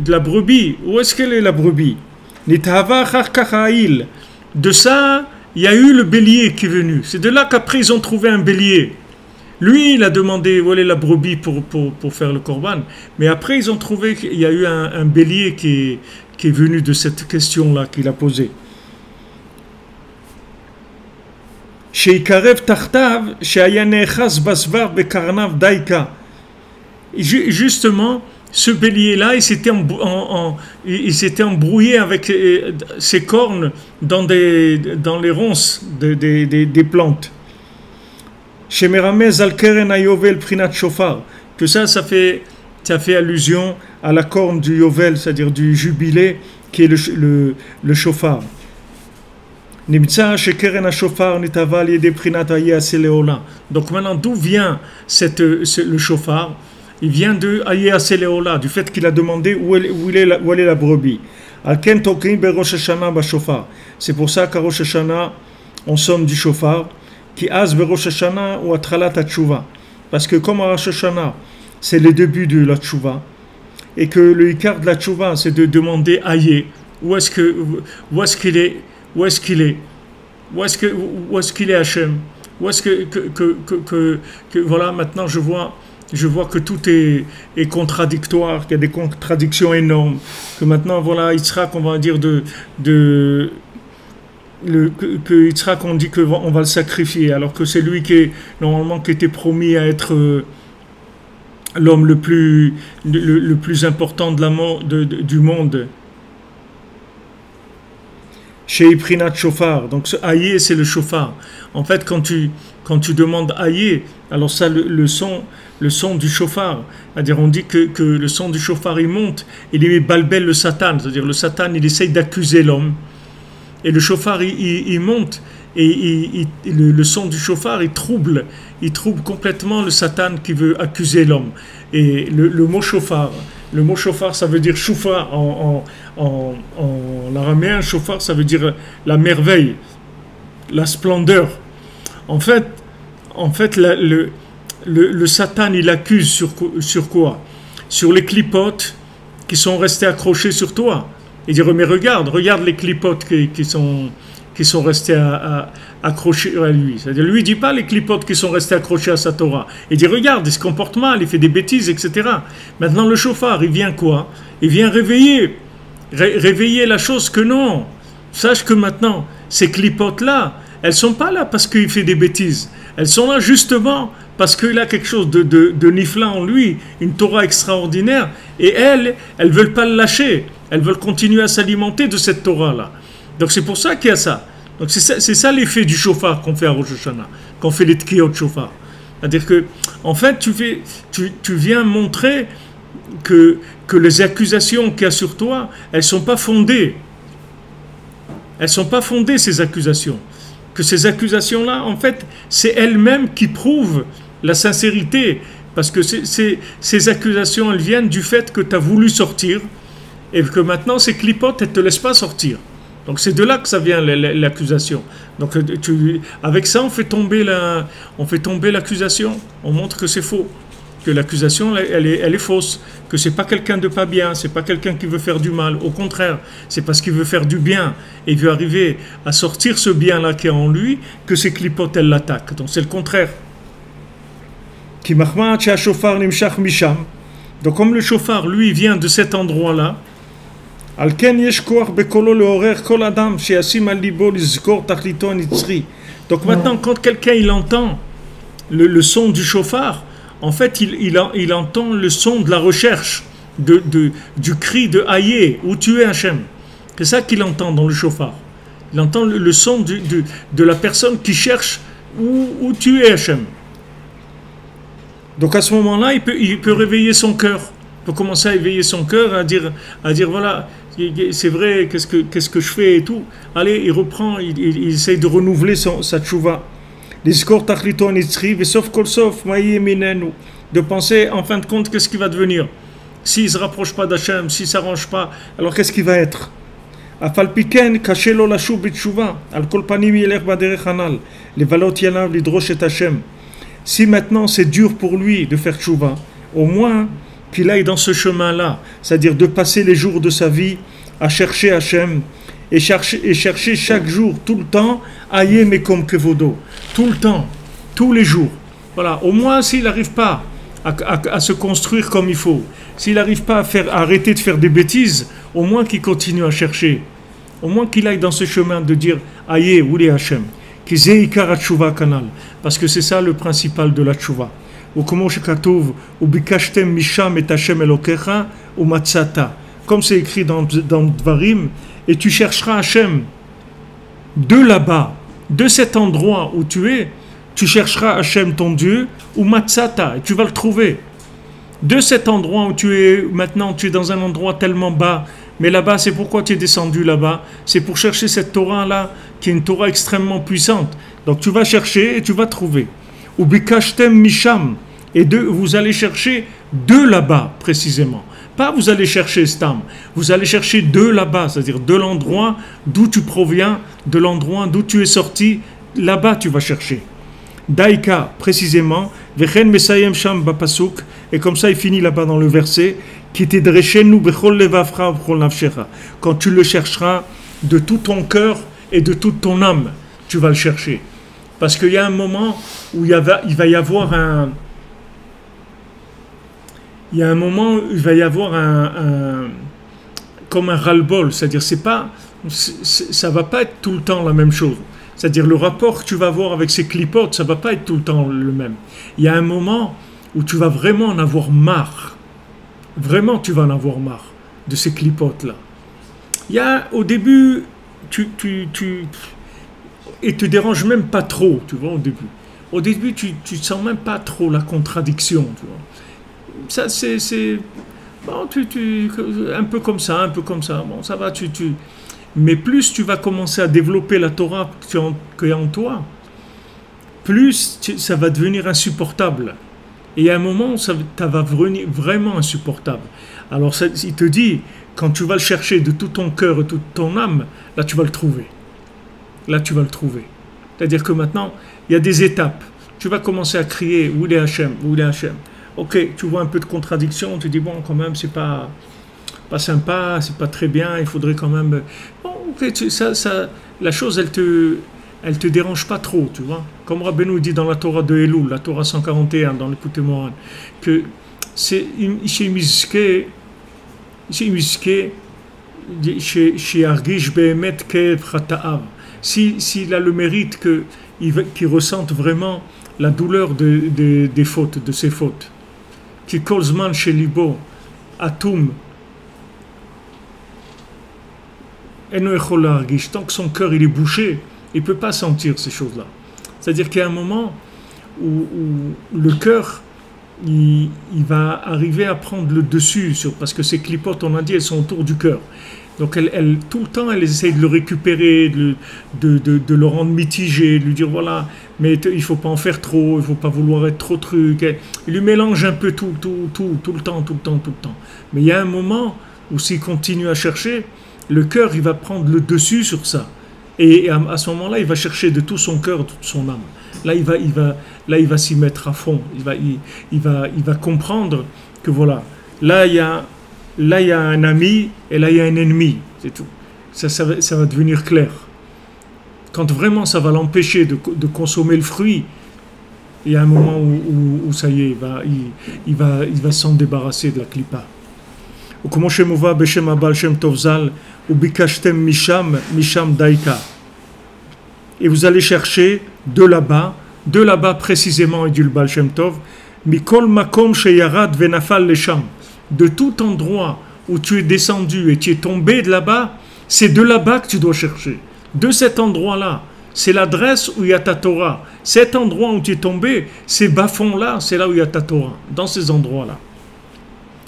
la brebis. Où est-ce qu'elle est la brebis? De ça, il y a eu le bélier qui est venu. C'est de là qu'après ils ont trouvé un bélier. Lui, il a demandé où est la brebis pour faire le korban. Mais après, ils ont trouvé qu'il y a eu un bélier qui est venu de cette question-là qu'il a posée. Justement, ce bélier-là, il s'était embrouillé avec ses cornes dans les ronces des plantes. Que ça fait allusion à la corne du Yovel, c'est-à-dire du jubilé, qui est le shofar. Donc maintenant, d'où vient le shofar? Il vient de Aye Aseleola, du fait qu'il a demandé où est la brebis. C'est pour ça qu'à Rosh Hashanah, on sonne du shofar. Qui az berosh Hashanah ou atralat hatshuva, parce que comme à Rosh Hashanah c'est le début de la tshuva et que le ikar de la tshuva c'est de demander Aye, où est-ce qu'il est Hachem, où est-ce que voilà, maintenant je vois que tout est contradictoire, qu'il y a des contradictions énormes, que maintenant voilà Yitzhak, on va dire que Yitzhak, on dit qu'on va le sacrifier, alors que c'est lui qui était promis à être l'homme le plus important du monde. Chez Iprinat Shofar, donc ce Aye c'est le shofar. En fait, quand tu demandes Aye, alors ça le son du shofar, c'est-à-dire on dit que le son du shofar il monte, il met balbel le Satan, c'est-à-dire le Satan il essaye d'accuser l'homme. Et le shofar, il monte, et le son du shofar, il trouble complètement le Satan qui veut accuser l'homme. Et le mot shofar, ça veut dire shofar en araméen. Shofar, ça veut dire la merveille, la splendeur. En fait, le Satan, il accuse sur quoi? Sur les clipotes qui sont restés accrochés sur toi. Il dit, mais regarde les clipotes qui sont restés accrochés à lui. C'est-à-dire, lui, il ne dit pas les clipotes qui sont restés accrochés à sa Torah. Il dit, regarde, il se comporte mal, il fait des bêtises, etc. Maintenant, le shofar, il vient quoi? Il vient réveiller la chose que non. Sache que maintenant, ces clipotes-là, elles ne sont pas là parce qu'il fait des bêtises. Elles sont là justement parce qu'il a quelque chose de nifla en lui, une Torah extraordinaire, et elles ne veulent pas le lâcher. Elles veulent continuer à s'alimenter de cette Torah-là. Donc c'est pour ça qu'il y a ça. Donc c'est ça l'effet du shofar qu'on fait à Rosh Hashanah, qu'on fait les tkiyot shofar. C'est-à-dire que, en fait, tu viens montrer que les accusations qu'il y a sur toi, elles ne sont pas fondées. Elles ne sont pas fondées, ces accusations. Que ces accusations-là, en fait, c'est elles-mêmes qui prouvent la sincérité. Parce que ces accusations, elles viennent du fait que tu as voulu sortir et que maintenant, ces clipotes, elles ne te laissent pas sortir. Donc c'est de là que ça vient l'accusation. Donc avec ça, on fait tomber l'accusation. On montre que c'est faux. Que l'accusation, elle est fausse. Que c'est pas quelqu'un de pas bien. C'est pas quelqu'un qui veut faire du mal. Au contraire, c'est parce qu'il veut faire du bien. Et il veut arriver à sortir ce bien-là qui est en lui, que ces clipotes, elles l'attaquent. Donc c'est le contraire. Donc comme le shofar, lui, vient de cet endroit-là, donc maintenant, quand quelqu'un il entend, le son du chauffard, en fait, il entend le son de la recherche, du cri de Aïe, où tu es Hachem. C'est ça qu'il entend dans le chauffard. Il entend le son de la personne qui cherche où tu es Hachem. Donc à ce moment-là, il peut réveiller son cœur. Il peut commencer à éveiller son cœur, à dire voilà, c'est vrai, qu'est-ce que je fais et tout. Allez, il reprend, il essaye de renouveler sa tchouva. De penser en fin de compte qu'est-ce qui va devenir. S'il ne se rapproche pas d'Hachem, s'il ne s'arrange pas, alors qu'est-ce qui va être? Si maintenant c'est dur pour lui de faire tchouva, au moins qu'il aille dans ce chemin-là, c'est-à-dire de passer les jours de sa vie à chercher Hachem et chercher chaque jour, tout le temps, Aïe Mekom Kevodo, tout le temps, tous les jours. Voilà, au moins s'il n'arrive pas à se construire comme il faut, s'il n'arrive pas à arrêter de faire des bêtises, au moins qu'il continue à chercher, au moins qu'il aille dans ce chemin de dire Aïe, où est Hachem, parce que c'est ça le principal de la tchouva. Comme c'est écrit dans Dvarim, et tu chercheras Hachem de là-bas, de cet endroit où tu es, tu chercheras Hachem ton Dieu, ou Matsata, et tu vas le trouver. De cet endroit où tu es, maintenant tu es dans un endroit tellement bas, mais là-bas, c'est pourquoi tu es descendu là-bas, c'est pour chercher cette Torah-là, qui est une Torah extrêmement puissante. Donc tu vas chercher et tu vas trouver. Ou Bikashtem Misham, et vous allez chercher de là-bas, précisément. Pas vous allez chercher Stam, vous allez chercher de là-bas, c'est-à-dire de l'endroit d'où tu proviens, de l'endroit d'où tu es sorti, là-bas tu vas chercher. Daïka, précisément, Vechen Mesayem Sham Bapasuk, et comme ça il finit là-bas dans le verset, qui était Dreshenu Bechol Levavcha Bechol Nafshecha. Quand tu le chercheras de tout ton cœur et de toute ton âme, tu vas le chercher. Parce qu'il y a un moment où il va y avoir un. Il y a un moment où il va y avoir comme un ras-le-bol, c'est-à-dire ça va pas être tout le temps la même chose. C'est-à-dire le rapport que tu vas avoir avec ces clipotes, ça va pas être tout le temps le même. Il y a un moment où tu vas vraiment en avoir marre. Vraiment, tu vas en avoir marre de ces clipotes-là. Il y a, au début, et te dérange même pas trop, tu vois, au début. Au début, tu sens même pas trop la contradiction, tu vois. Ça, c'est bon, un peu comme ça, bon, ça va, mais plus tu vas commencer à développer la Torah qu'il y a en toi, plus ça va devenir insupportable. Et il y a un moment où ça va devenir vraiment insupportable. Alors il te dit, quand tu vas le chercher de tout ton cœur et toute ton âme, là tu vas le trouver. Là tu vas le trouver. C'est-à-dire que maintenant, il y a des étapes. Tu vas commencer à crier, où est Hachem, où est Hachem. Ok, tu vois un peu de contradiction, tu dis, bon, quand même, c'est pas sympa, c'est pas très bien, il faudrait quand même... Bon, ok, la chose, elle te dérange pas trop, tu vois. Comme Rabbeinu dit dans la Torah de Elul, la Torah 141, dans l'écoute Moran, que c'est chez Miske, chez Argish Behemet Kev Chata'av. S'il a le mérite qu'il ressente vraiment la douleur des fautes, de ses fautes. Qui Kolzman chez Libo, Atum, tant que son cœur il est bouché, il ne peut pas sentir ces choses-là. C'est-à-dire qu'il y a un moment où le cœur il va arriver à prendre le dessus, parce que ces clipotes, on a dit, elles sont autour du cœur. Donc tout le temps, elle essaye de le récupérer, de le rendre mitigé, de lui dire voilà, mais il ne faut pas en faire trop, il ne faut pas vouloir être trop truc. Il lui mélange un peu tout le temps. Mais il y a un moment où s'il continue à chercher, le cœur, il va prendre le dessus sur ça. Et à ce moment-là, il va chercher de tout son cœur, de toute son âme. Là, il va s'y mettre à fond. Il va comprendre que voilà, là, il y a un ami et là, il y a un ennemi. C'est tout. Ça va devenir clair. Quand vraiment ça va l'empêcher de consommer le fruit, il y a un moment où ça y est, il va s'en débarrasser de la klipa. Comment Shemova Beshem Abal Shem Tovzal ou Bikashtem Misham Daika. Et vous allez chercher de là-bas, de là-bas précisément, et du Baal Shem Tov, Mikol Makom Sheyarad Venafal Lesham, de tout endroit où tu es descendu et tu es tombé de là-bas, c'est de là-bas que tu dois chercher. De cet endroit-là, c'est l'adresse où il y a ta Torah. Cet endroit où tu es tombé, ces bas-fonds-là, c'est là où il y a ta Torah, dans ces endroits-là.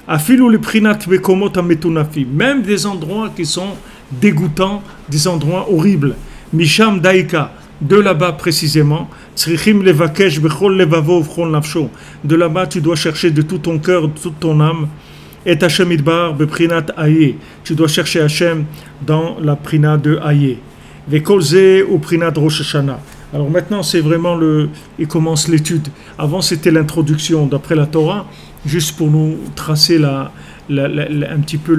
Afilou le prinat bekomot ametunafi, même des endroits qui sont dégoûtants, des endroits horribles. Misham daika, de là-bas précisément, tzrichim levakesh bechol levavo vchol nafsho, de là-bas tu dois chercher de tout ton cœur, de toute ton âme, et Hashem idbar beprinat aye, tu dois chercher Hashem dans la prina de aye. Vekolze ou prinat Rosh Hashanah. Alors maintenant c'est vraiment il commence l'étude. Avant c'était l'introduction d'après la Torah, juste pour nous tracer un petit peu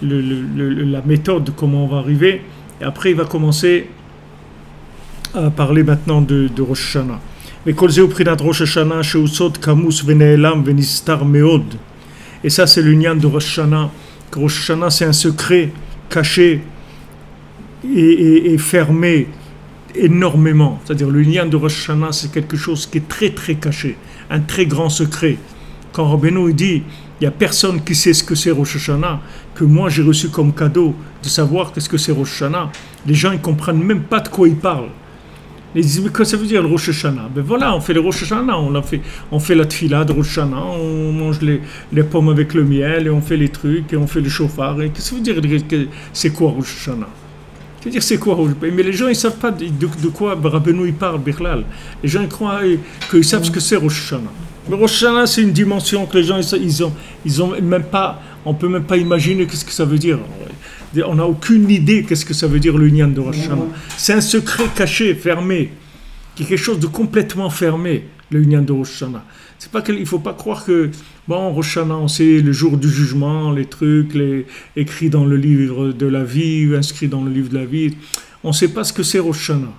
la méthode, comment on va arriver. Et après il va commencer à parler maintenant de Rosh Hashanah. Vekolze ou prinat Rosh Hashanah sheusot kamus veneelam venistar meod. Et ça c'est l'union de Rosh Hashanah. Rosh Hashanah c'est un secret caché et fermé énormément. C'est-à-dire l'union de Rosh Hashanah c'est quelque chose qui est très très caché, un très grand secret. Quand Rabbeinu dit il n'y a personne qui sait ce que c'est Rosh Hashanah, que moi j'ai reçu comme cadeau de savoir qu'est-ce que c'est Rosh Hashanah, les gens ils ne comprennent même pas de quoi ils parlent. Ils disent mais qu'est-ce que ça veut dire le Rosh Hashanah? Ben voilà, on fait le Rosh Hashanah, on fait la tefila de Rosh Hashanah, on mange les pommes avec le miel et on fait les trucs et on fait le chauffard. Et qu'est-ce que ça veut dire c'est quoi Rosh Hashanah? C'est-à-dire c'est quoi? Mais les gens ils savent pas de quoi Rabbeinu il parle, Bichlal. Les gens ils croient qu'ils savent ce que c'est Rosh Hashanah. Mais Rosh Hashanah c'est une dimension que les gens ils ont même pas, on peut même pas imaginer qu'est-ce que ça veut dire. On n'a aucune idée qu'est-ce que ça veut dire l'union de Rosh Hashanah. C'est un secret caché, fermé, qui est quelque chose de complètement fermé, l'union de Rosh Hashanah. C'est pas qu'il faut pas croire que bon Rosh Hashanah c'est le jour du jugement, les trucs écrits dans le livre de la vie, inscrits dans le livre de la vie. On ne sait pas ce que c'est Rosh Hashanah.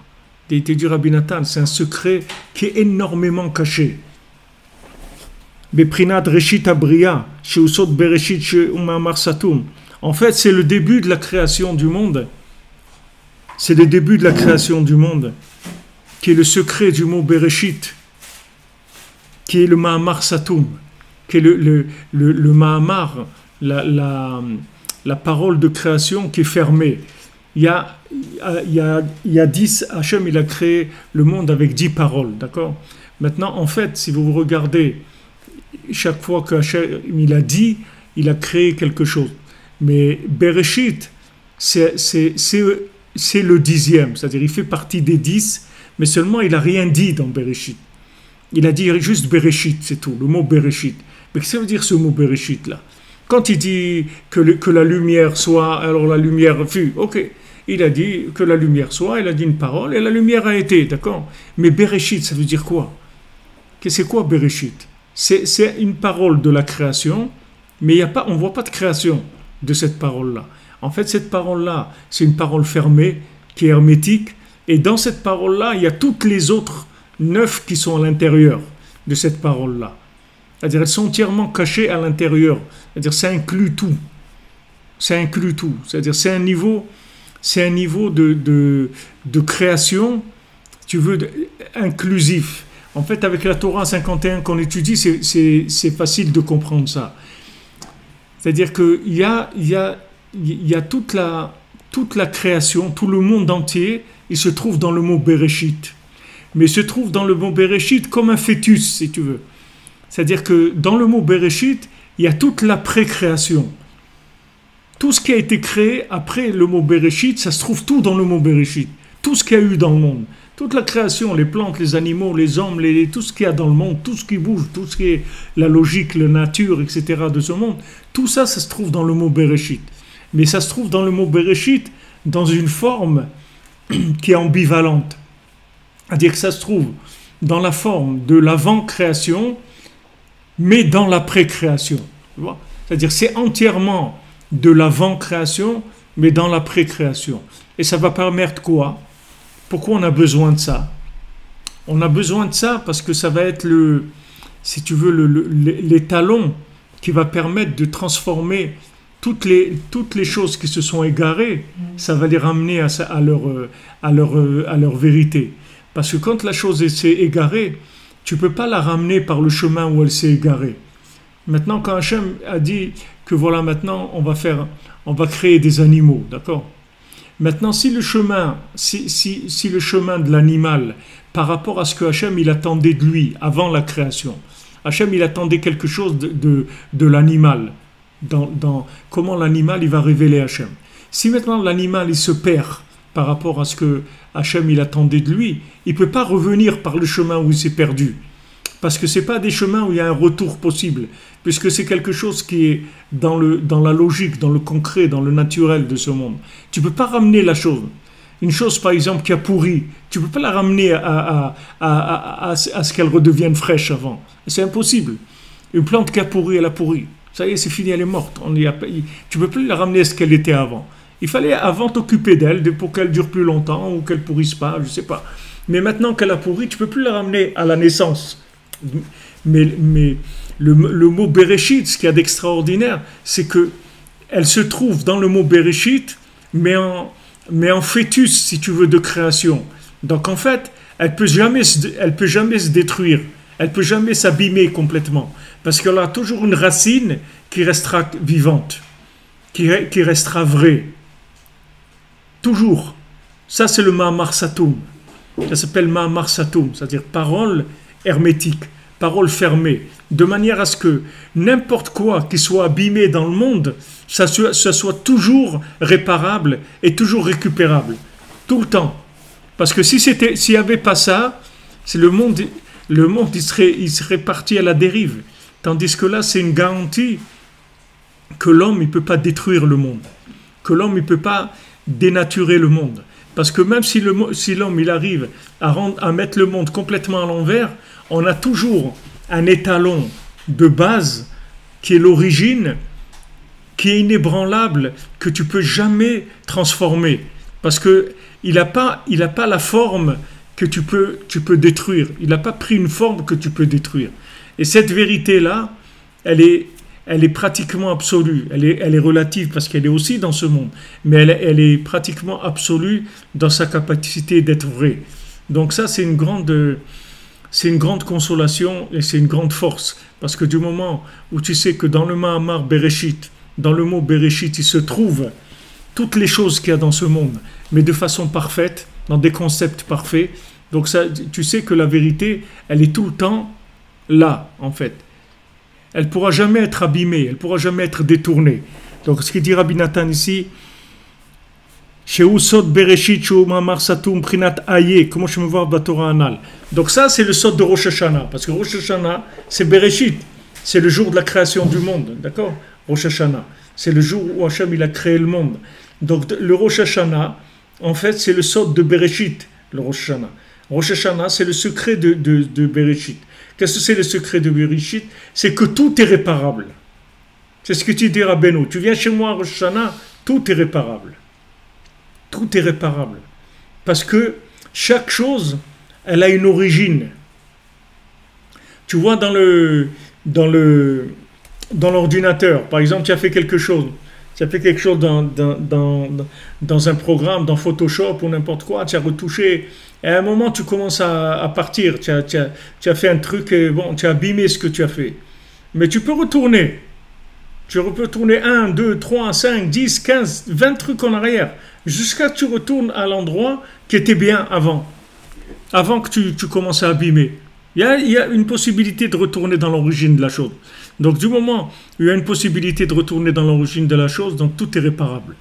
Déité du Rabbi Nathan, c'est un secret qui est énormément caché. Beprinat Reshit Abriya, Sheusot Bereshit Sheumamar Satum. En fait, c'est le début de la création du monde. C'est le début de la création du monde, qui est le secret du mot Bereshit, qui est le Mahamar Satum, qui est le Mahamar, la parole de création qui est fermée. Il y a 10, Hachem il a créé le monde avec 10 paroles, d'accord? Maintenant, en fait, si vous regardez, chaque fois que Hachem il a dit, il a créé quelque chose. Mais Bereshit, c'est le 10e, c'est-à-dire il fait partie des 10, mais seulement il n'a rien dit dans Bereshit. Il a dit juste Bereshit, c'est tout, le mot Bereshit. Mais qu'est-ce que ça veut dire ce mot Bereshit là? Quand il dit que la lumière soit, alors la lumière fut, ok. Il a dit que la lumière soit, il a dit une parole, et la lumière a été, d'accord? Mais Bereshit, ça veut dire quoi? C'est quoi Bereshit? C'est une parole de la création, mais on ne voit pas de création de cette parole-là. En fait, cette parole-là, c'est une parole fermée, qui est hermétique, et dans cette parole-là, il y a toutes les autres 9 qui sont à l'intérieur de cette parole-là. C'est-à-dire, elles sont entièrement cachées à l'intérieur. C'est-à-dire, ça inclut tout. Ça inclut tout. C'est-à-dire, c'est un niveau de création, tu veux, inclusif. En fait, avec la Torah 51 qu'on étudie, c'est facile de comprendre ça. C'est-à-dire qu'il y a toute la création, tout le monde entier, il se trouve dans le mot Bereshit. Mais il se trouve dans le mot Bereshit comme un fœtus, si tu veux. C'est-à-dire que dans le mot Bereshit, il y a toute la pré-création. Tout ce qui a été créé après le mot Bereshit, ça se trouve tout dans le mot Bereshit. Tout ce qu'il y a eu dans le monde. Toute la création, les plantes, les animaux, les hommes, tout ce qu'il y a dans le monde, tout ce qui bouge, tout ce qui est la logique, la nature, etc. de ce monde, tout ça, ça se trouve dans le mot Bereshit. Mais ça se trouve dans le mot Bereshit dans une forme qui est ambivalente. C'est-à-dire que ça se trouve dans la forme de l'avant-création, mais dans la pré-création. C'est-à-dire c'est entièrement de l'avant-création, mais dans la pré-création. Et ça va permettre quoi? Pourquoi on a besoin de ça? On a besoin de ça parce que ça va être si tu veux, l'étalon qui va permettre de transformer toutes les choses qui se sont égarées, ça va les ramener à leur vérité. Parce que quand la chose s'est égarée, tu ne peux pas la ramener par le chemin où elle s'est égarée. Maintenant, quand Hachem a dit que voilà, maintenant, on va créer des animaux, d'accord? Maintenant, si le chemin de l'animal, par rapport à ce que Hachem il attendait de lui avant la création, Hachem il attendait quelque chose de l'animal, dans comment l'animal il va révéler Hachem. Si maintenant l'animal il se perd par rapport à ce que Hachem il attendait de lui, il ne peut pas revenir par le chemin où il s'est perdu. Parce que ce n'est pas des chemins où il y a un retour possible, puisque c'est quelque chose qui est dans la logique, dans le concret, dans le naturel de ce monde. Tu ne peux pas ramener la chose. Une chose, par exemple, qui a pourri, tu ne peux pas la ramener à ce qu'elle redevienne fraîche avant. C'est impossible. Une plante qui a pourri, elle a pourri. Ça y est, c'est fini, elle est morte. Tu ne peux plus la ramener à ce qu'elle était avant. Il fallait avant t'occuper d'elle pour qu'elle dure plus longtemps ou qu'elle pourrisse pas, je ne sais pas. Mais maintenant qu'elle a pourri, tu ne peux plus la ramener à la naissance. Mais le mot Bereshit, ce qu'il y a d'extraordinaire, c'est que elle se trouve dans le mot Bereshit, mais en fœtus, si tu veux, de création. Donc en fait, elle peut jamais se détruire, elle peut jamais s'abîmer complètement, parce qu'elle a toujours une racine qui restera vivante, qui restera vraie. Toujours. Ça, c'est le Ma'amar Satoum. Ça s'appelle Ma'amar Satoum, c'est-à-dire parole hermétique, parole fermée, de manière à ce que n'importe quoi qui soit abîmé dans le monde, ça soit toujours réparable et toujours récupérable, tout le temps. Parce que s'il n'y avait pas ça, c'est le monde il serait parti à la dérive. Tandis que là, c'est une garantie que l'homme ne peut pas détruire le monde, que l'homme ne peut pas dénaturer le monde. Parce que même si l'homme il arrive à mettre le monde complètement à l'envers, on a toujours un étalon de base qui est l'origine, qui est inébranlable, que tu ne peux jamais transformer. Parce qu'il n'a pas la forme que tu peux détruire. Il n'a pas pris une forme que tu peux détruire. Et cette vérité-là, elle est pratiquement absolue. Elle est relative parce qu'elle est aussi dans ce monde. Mais elle est pratiquement absolue dans sa capacité d'être vraie. Donc ça, c'est une grande consolation et c'est une grande force. Parce que du moment où tu sais que dans le Ma'amar Bereshit, dans le mot Bereshit, il se trouve toutes les choses qu'il y a dans ce monde, mais de façon parfaite, dans des concepts parfaits. Donc ça, tu sais que la vérité, elle est tout le temps là, en fait. Elle ne pourra jamais être abîmée, elle ne pourra jamais être détournée. Donc ce qu'il dit Rabbi Nathan ici, donc ça c'est le sod de Rosh Hashanah, parce que Rosh Hashanah c'est Bereshit, c'est le jour de la création du monde, d'accord? Rosh Hashanah, c'est le jour où Hachem il a créé le monde. Donc le Rosh Hashanah, en fait c'est le sod de Bereshit, le Rosh Hashanah. Rosh Hashanah c'est le secret de Bereshit. Qu'est-ce que c'est le secret de Bereshit? C'est que tout est réparable. C'est ce que tu dis Rabbeinu. Tu viens chez moi à Rosh Hashanah, tout est réparable. Tout est réparable. Parce que chaque chose, elle a une origine. Tu vois dans l'ordinateur, par exemple, tu as fait quelque chose. Tu as fait quelque chose dans un programme, dans Photoshop ou n'importe quoi, tu as retouché. Et à un moment, tu commences à partir. Tu as fait un truc, et bon, tu as abîmé ce que tu as fait. Mais tu peux retourner. Tu peux retourner 1, 2, 3, 5, 10, 15, 20 trucs en arrière. Jusqu'à ce que tu retournes à l'endroit qui était bien avant. Avant que tu commences à abîmer. Il y a une possibilité de retourner dans l'origine de la chose. Donc du moment où il y a une possibilité de retourner dans l'origine de la chose, donc tout est réparable.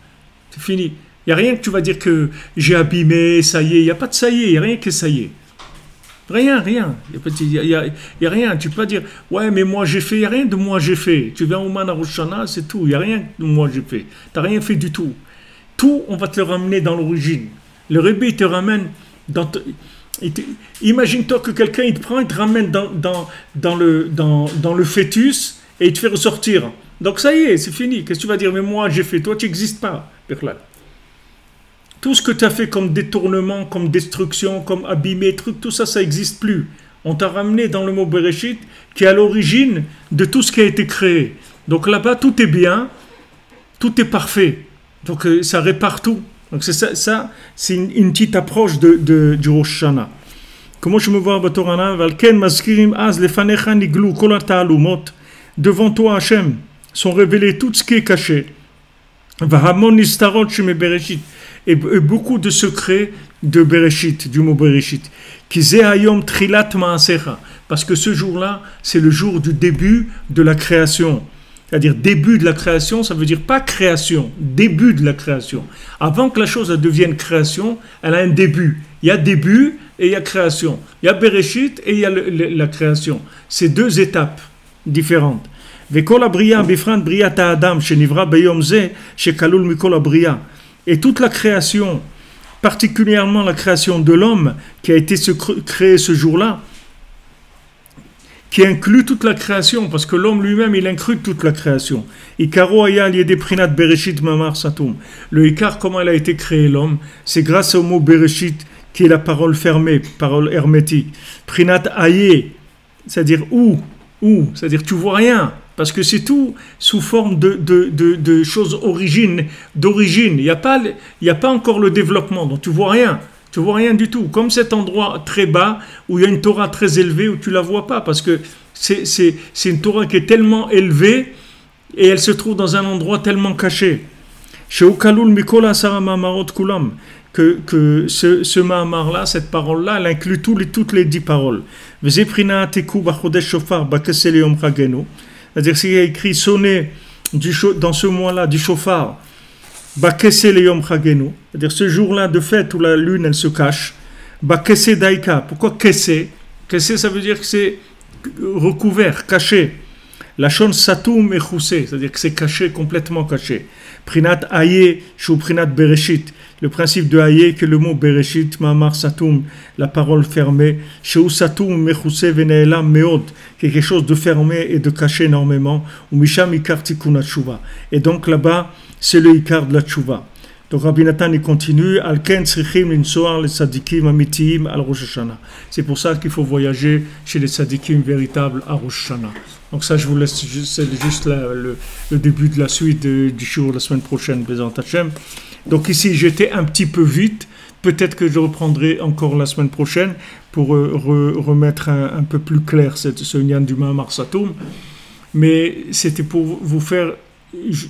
C'est fini. Il n'y a rien que tu vas dire que j'ai abîmé, ça y est. Il n'y a pas de ça y est, il n'y a rien que ça y est. Rien. Il n'y a rien. Tu peux pas dire, ouais, mais moi j'ai fait. Il n'y a rien de moi j'ai fait. Tu viens au Man à Rosh Hashanah, c'est tout. Il n'y a rien de moi j'ai fait. Tu n'as rien fait du tout. Tout, on va te le ramener dans l'origine. Le Rebbe, il te ramène dans... Imagine-toi que quelqu'un, il te prend, il te ramène dans le fœtus et il te fait ressortir. Donc ça y est, c'est fini. Qu'est-ce que tu vas dire? Mais moi j'ai fait. Toi, tu n'existes pas. Tout ce que tu as fait comme détournement, comme destruction, comme abîmé, tout ça, ça n'existe plus. On t'a ramené dans le mot Bereshit, qui est à l'origine de tout ce qui a été créé. Donc là-bas, tout est bien, tout est parfait. Donc ça répare tout. Donc c'est ça c'est une petite approche du Rosh Hashanah. Comment je me vois Batorana, Valken Maskirim Az Lefanecha Niglu Kol Ta'alumot. Devant toi, Hachem, sont révélés tout ce qui est caché. Vahamon Nistarot Sheme Bereshit. Et beaucoup de secrets de Bereshit, du mot Bereshit. Kize Hayom Trilat Maasecha. Parce que ce jour-là, c'est le jour du début de la création. C'est-à-dire début de la création, ça veut dire pas création, début de la création. Avant que la chose devienne création, elle a un début. Il y a début et il y a création. Il y a Bereshit et il y a la création. C'est deux étapes différentes. Vekol abriya bifran briyat ha'adam shenivra beyom ze shekalul mikol abriya. Et toute la création, particulièrement la création de l'homme qui a été créée ce jour-là, qui inclut toute la création, parce que l'homme lui-même, il inclut toute la création. Ikaro aya liede prinat bereshit mamar satum. Le ikar, comment il a été créé l'homme, c'est grâce au mot bereshit, qui est la parole fermée, parole hermétique. Prinat aye, c'est-à-dire où, c'est-à-dire tu vois rien, parce que c'est tout sous forme de choses d'origine. Il n'y a pas encore le développement, donc tu vois rien. Tu vois rien du tout. Comme cet endroit très bas où il y a une Torah très élevée où tu la vois pas parce que c'est une Torah qui est tellement élevée et elle se trouve dans un endroit tellement caché. Chez Ukalul Mikola Sara Mamarot Kulam que ce Mahamar-là, cette parole-là, elle inclut toutes les 10 paroles. Vezeprina Teku Bachodesh Shofar Bakesele Yom Chagenu. C'est-à-dire qu'il y a écrit sonner dans ce mois-là du shofar. Bakese le yom chagenu, c'est-à-dire ce jour-là de fête où la lune elle se cache. Bakese daika, pourquoi kese? Kese ça veut dire que c'est recouvert, caché. La shon satum echuse, c'est-à-dire que c'est caché, complètement caché. Prinat aye, shu prinat bereshit. Le principe de aye que le mot bereshit, mamar satum, la parole fermée. Shu satum mechuse veneelam meod, quelque chose de fermé et de caché énormément. Ou misham ikar tikkun tshuva. Et donc là-bas, c'est le ikar de la tshuva. Donc Rabbi Nathan il continue, Al-Ken tzrichim linsoar les tzadikim amitiim al Rosh Hashanah. C'est pour ça qu'il faut voyager chez les tzadikim véritables à Rosh Hashanah. Donc ça je vous laisse, c'est juste le début de la suite du jour la semaine prochaine, Bezrat Hashem. Donc ici j'étais un petit peu vite, peut-être que je reprendrai encore la semaine prochaine pour remettre un peu plus clair ce Nyan du Mahamar Satum. Mais c'était pour vous faire,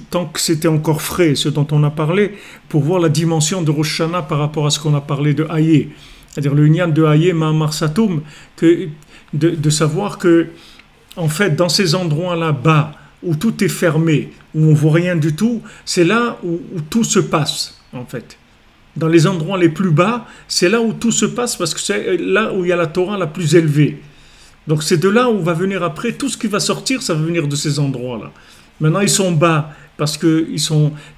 tant que c'était encore frais, ce dont on a parlé, pour voir la dimension de Rosh Hashanah par rapport à ce qu'on a parlé de Hayé. C'est-à-dire le Nyan de Hayé, Mahamar Satum, de savoir que, en fait, dans ces endroits-là bas, où tout est fermé, où on ne voit rien du tout, c'est là où tout se passe, en fait. Dans les endroits les plus bas, c'est là où tout se passe, parce que c'est là où il y a la Torah la plus élevée. Donc c'est de là où va venir après, tout ce qui va sortir, ça va venir de ces endroits-là. Maintenant, ils sont bas, parce que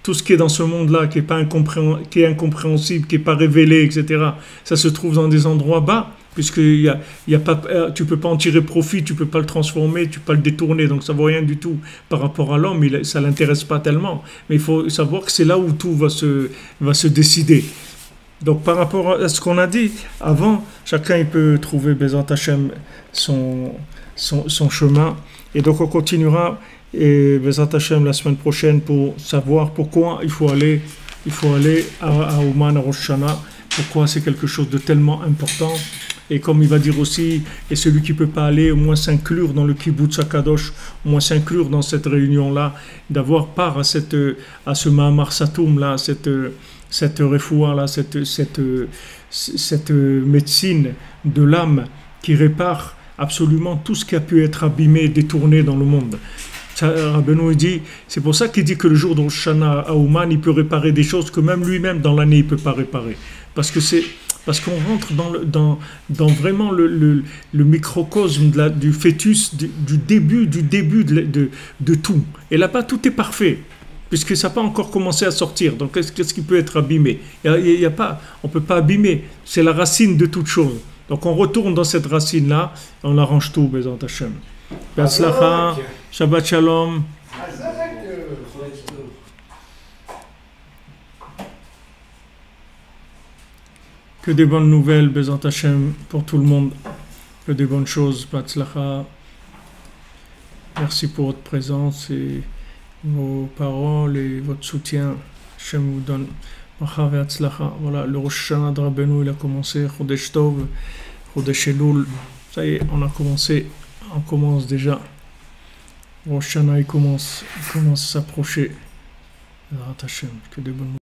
tout ce qui est dans ce monde-là, qui est incompréhensible, qui n'est pas révélé, etc., ça se trouve dans des endroits bas, puisque tu ne peux pas en tirer profit, tu ne peux pas le transformer, tu ne peux pas le détourner, donc ça ne vaut rien du tout par rapport à l'homme, ça ne l'intéresse pas tellement. Mais il faut savoir que c'est là où tout va se décider. Donc par rapport à ce qu'on a dit avant, chacun il peut trouver Bezrat Hashem son chemin. Et donc on continuera et Bezrat Hashem la semaine prochaine pour savoir pourquoi il faut aller à Ouman, à Rosh Hashanah, pourquoi c'est quelque chose de tellement important. Et comme il va dire aussi, et celui qui ne peut pas aller, au moins s'inclure dans le Kibbutz HaKadosh, au moins s'inclure dans cette réunion-là, d'avoir part à ce Mahamar Satum-là, cette refoua-là, cette médecine de l'âme qui répare absolument tout ce qui a pu être abîmé, détourné dans le monde. Rabbeinu dit, c'est pour ça qu'il dit que le jour de Rosh Hashanah à Ouman, il peut réparer des choses que même lui-même dans l'année il ne peut pas réparer. Parce qu'on rentre dans vraiment le microcosme du fœtus, du début de tout. Et là-bas, tout est parfait, puisque ça n'a pas encore commencé à sortir. Donc, qu'est-ce qui peut être abîmé? On ne peut pas abîmer. C'est la racine de toute chose. Donc, on retourne dans cette racine-là, et on arrange tout, Bezrat Hashem. Be'atzlacha, Shabbat Shalom. Que des bonnes nouvelles, Bezrat Hashem, pour tout le monde. Que des bonnes choses, Be'atzlacha. Merci pour votre présence et vos paroles et votre soutien. Hashem vous donne. Bracha ve'atzlacha. Voilà, le Rosh Hashanah de Rabbeinu, il a commencé. Chodesh Tov, Chodesh Elul, ça y est, on commence déjà. Rosh Hashanah, il commence à s'approcher. Que de bonnes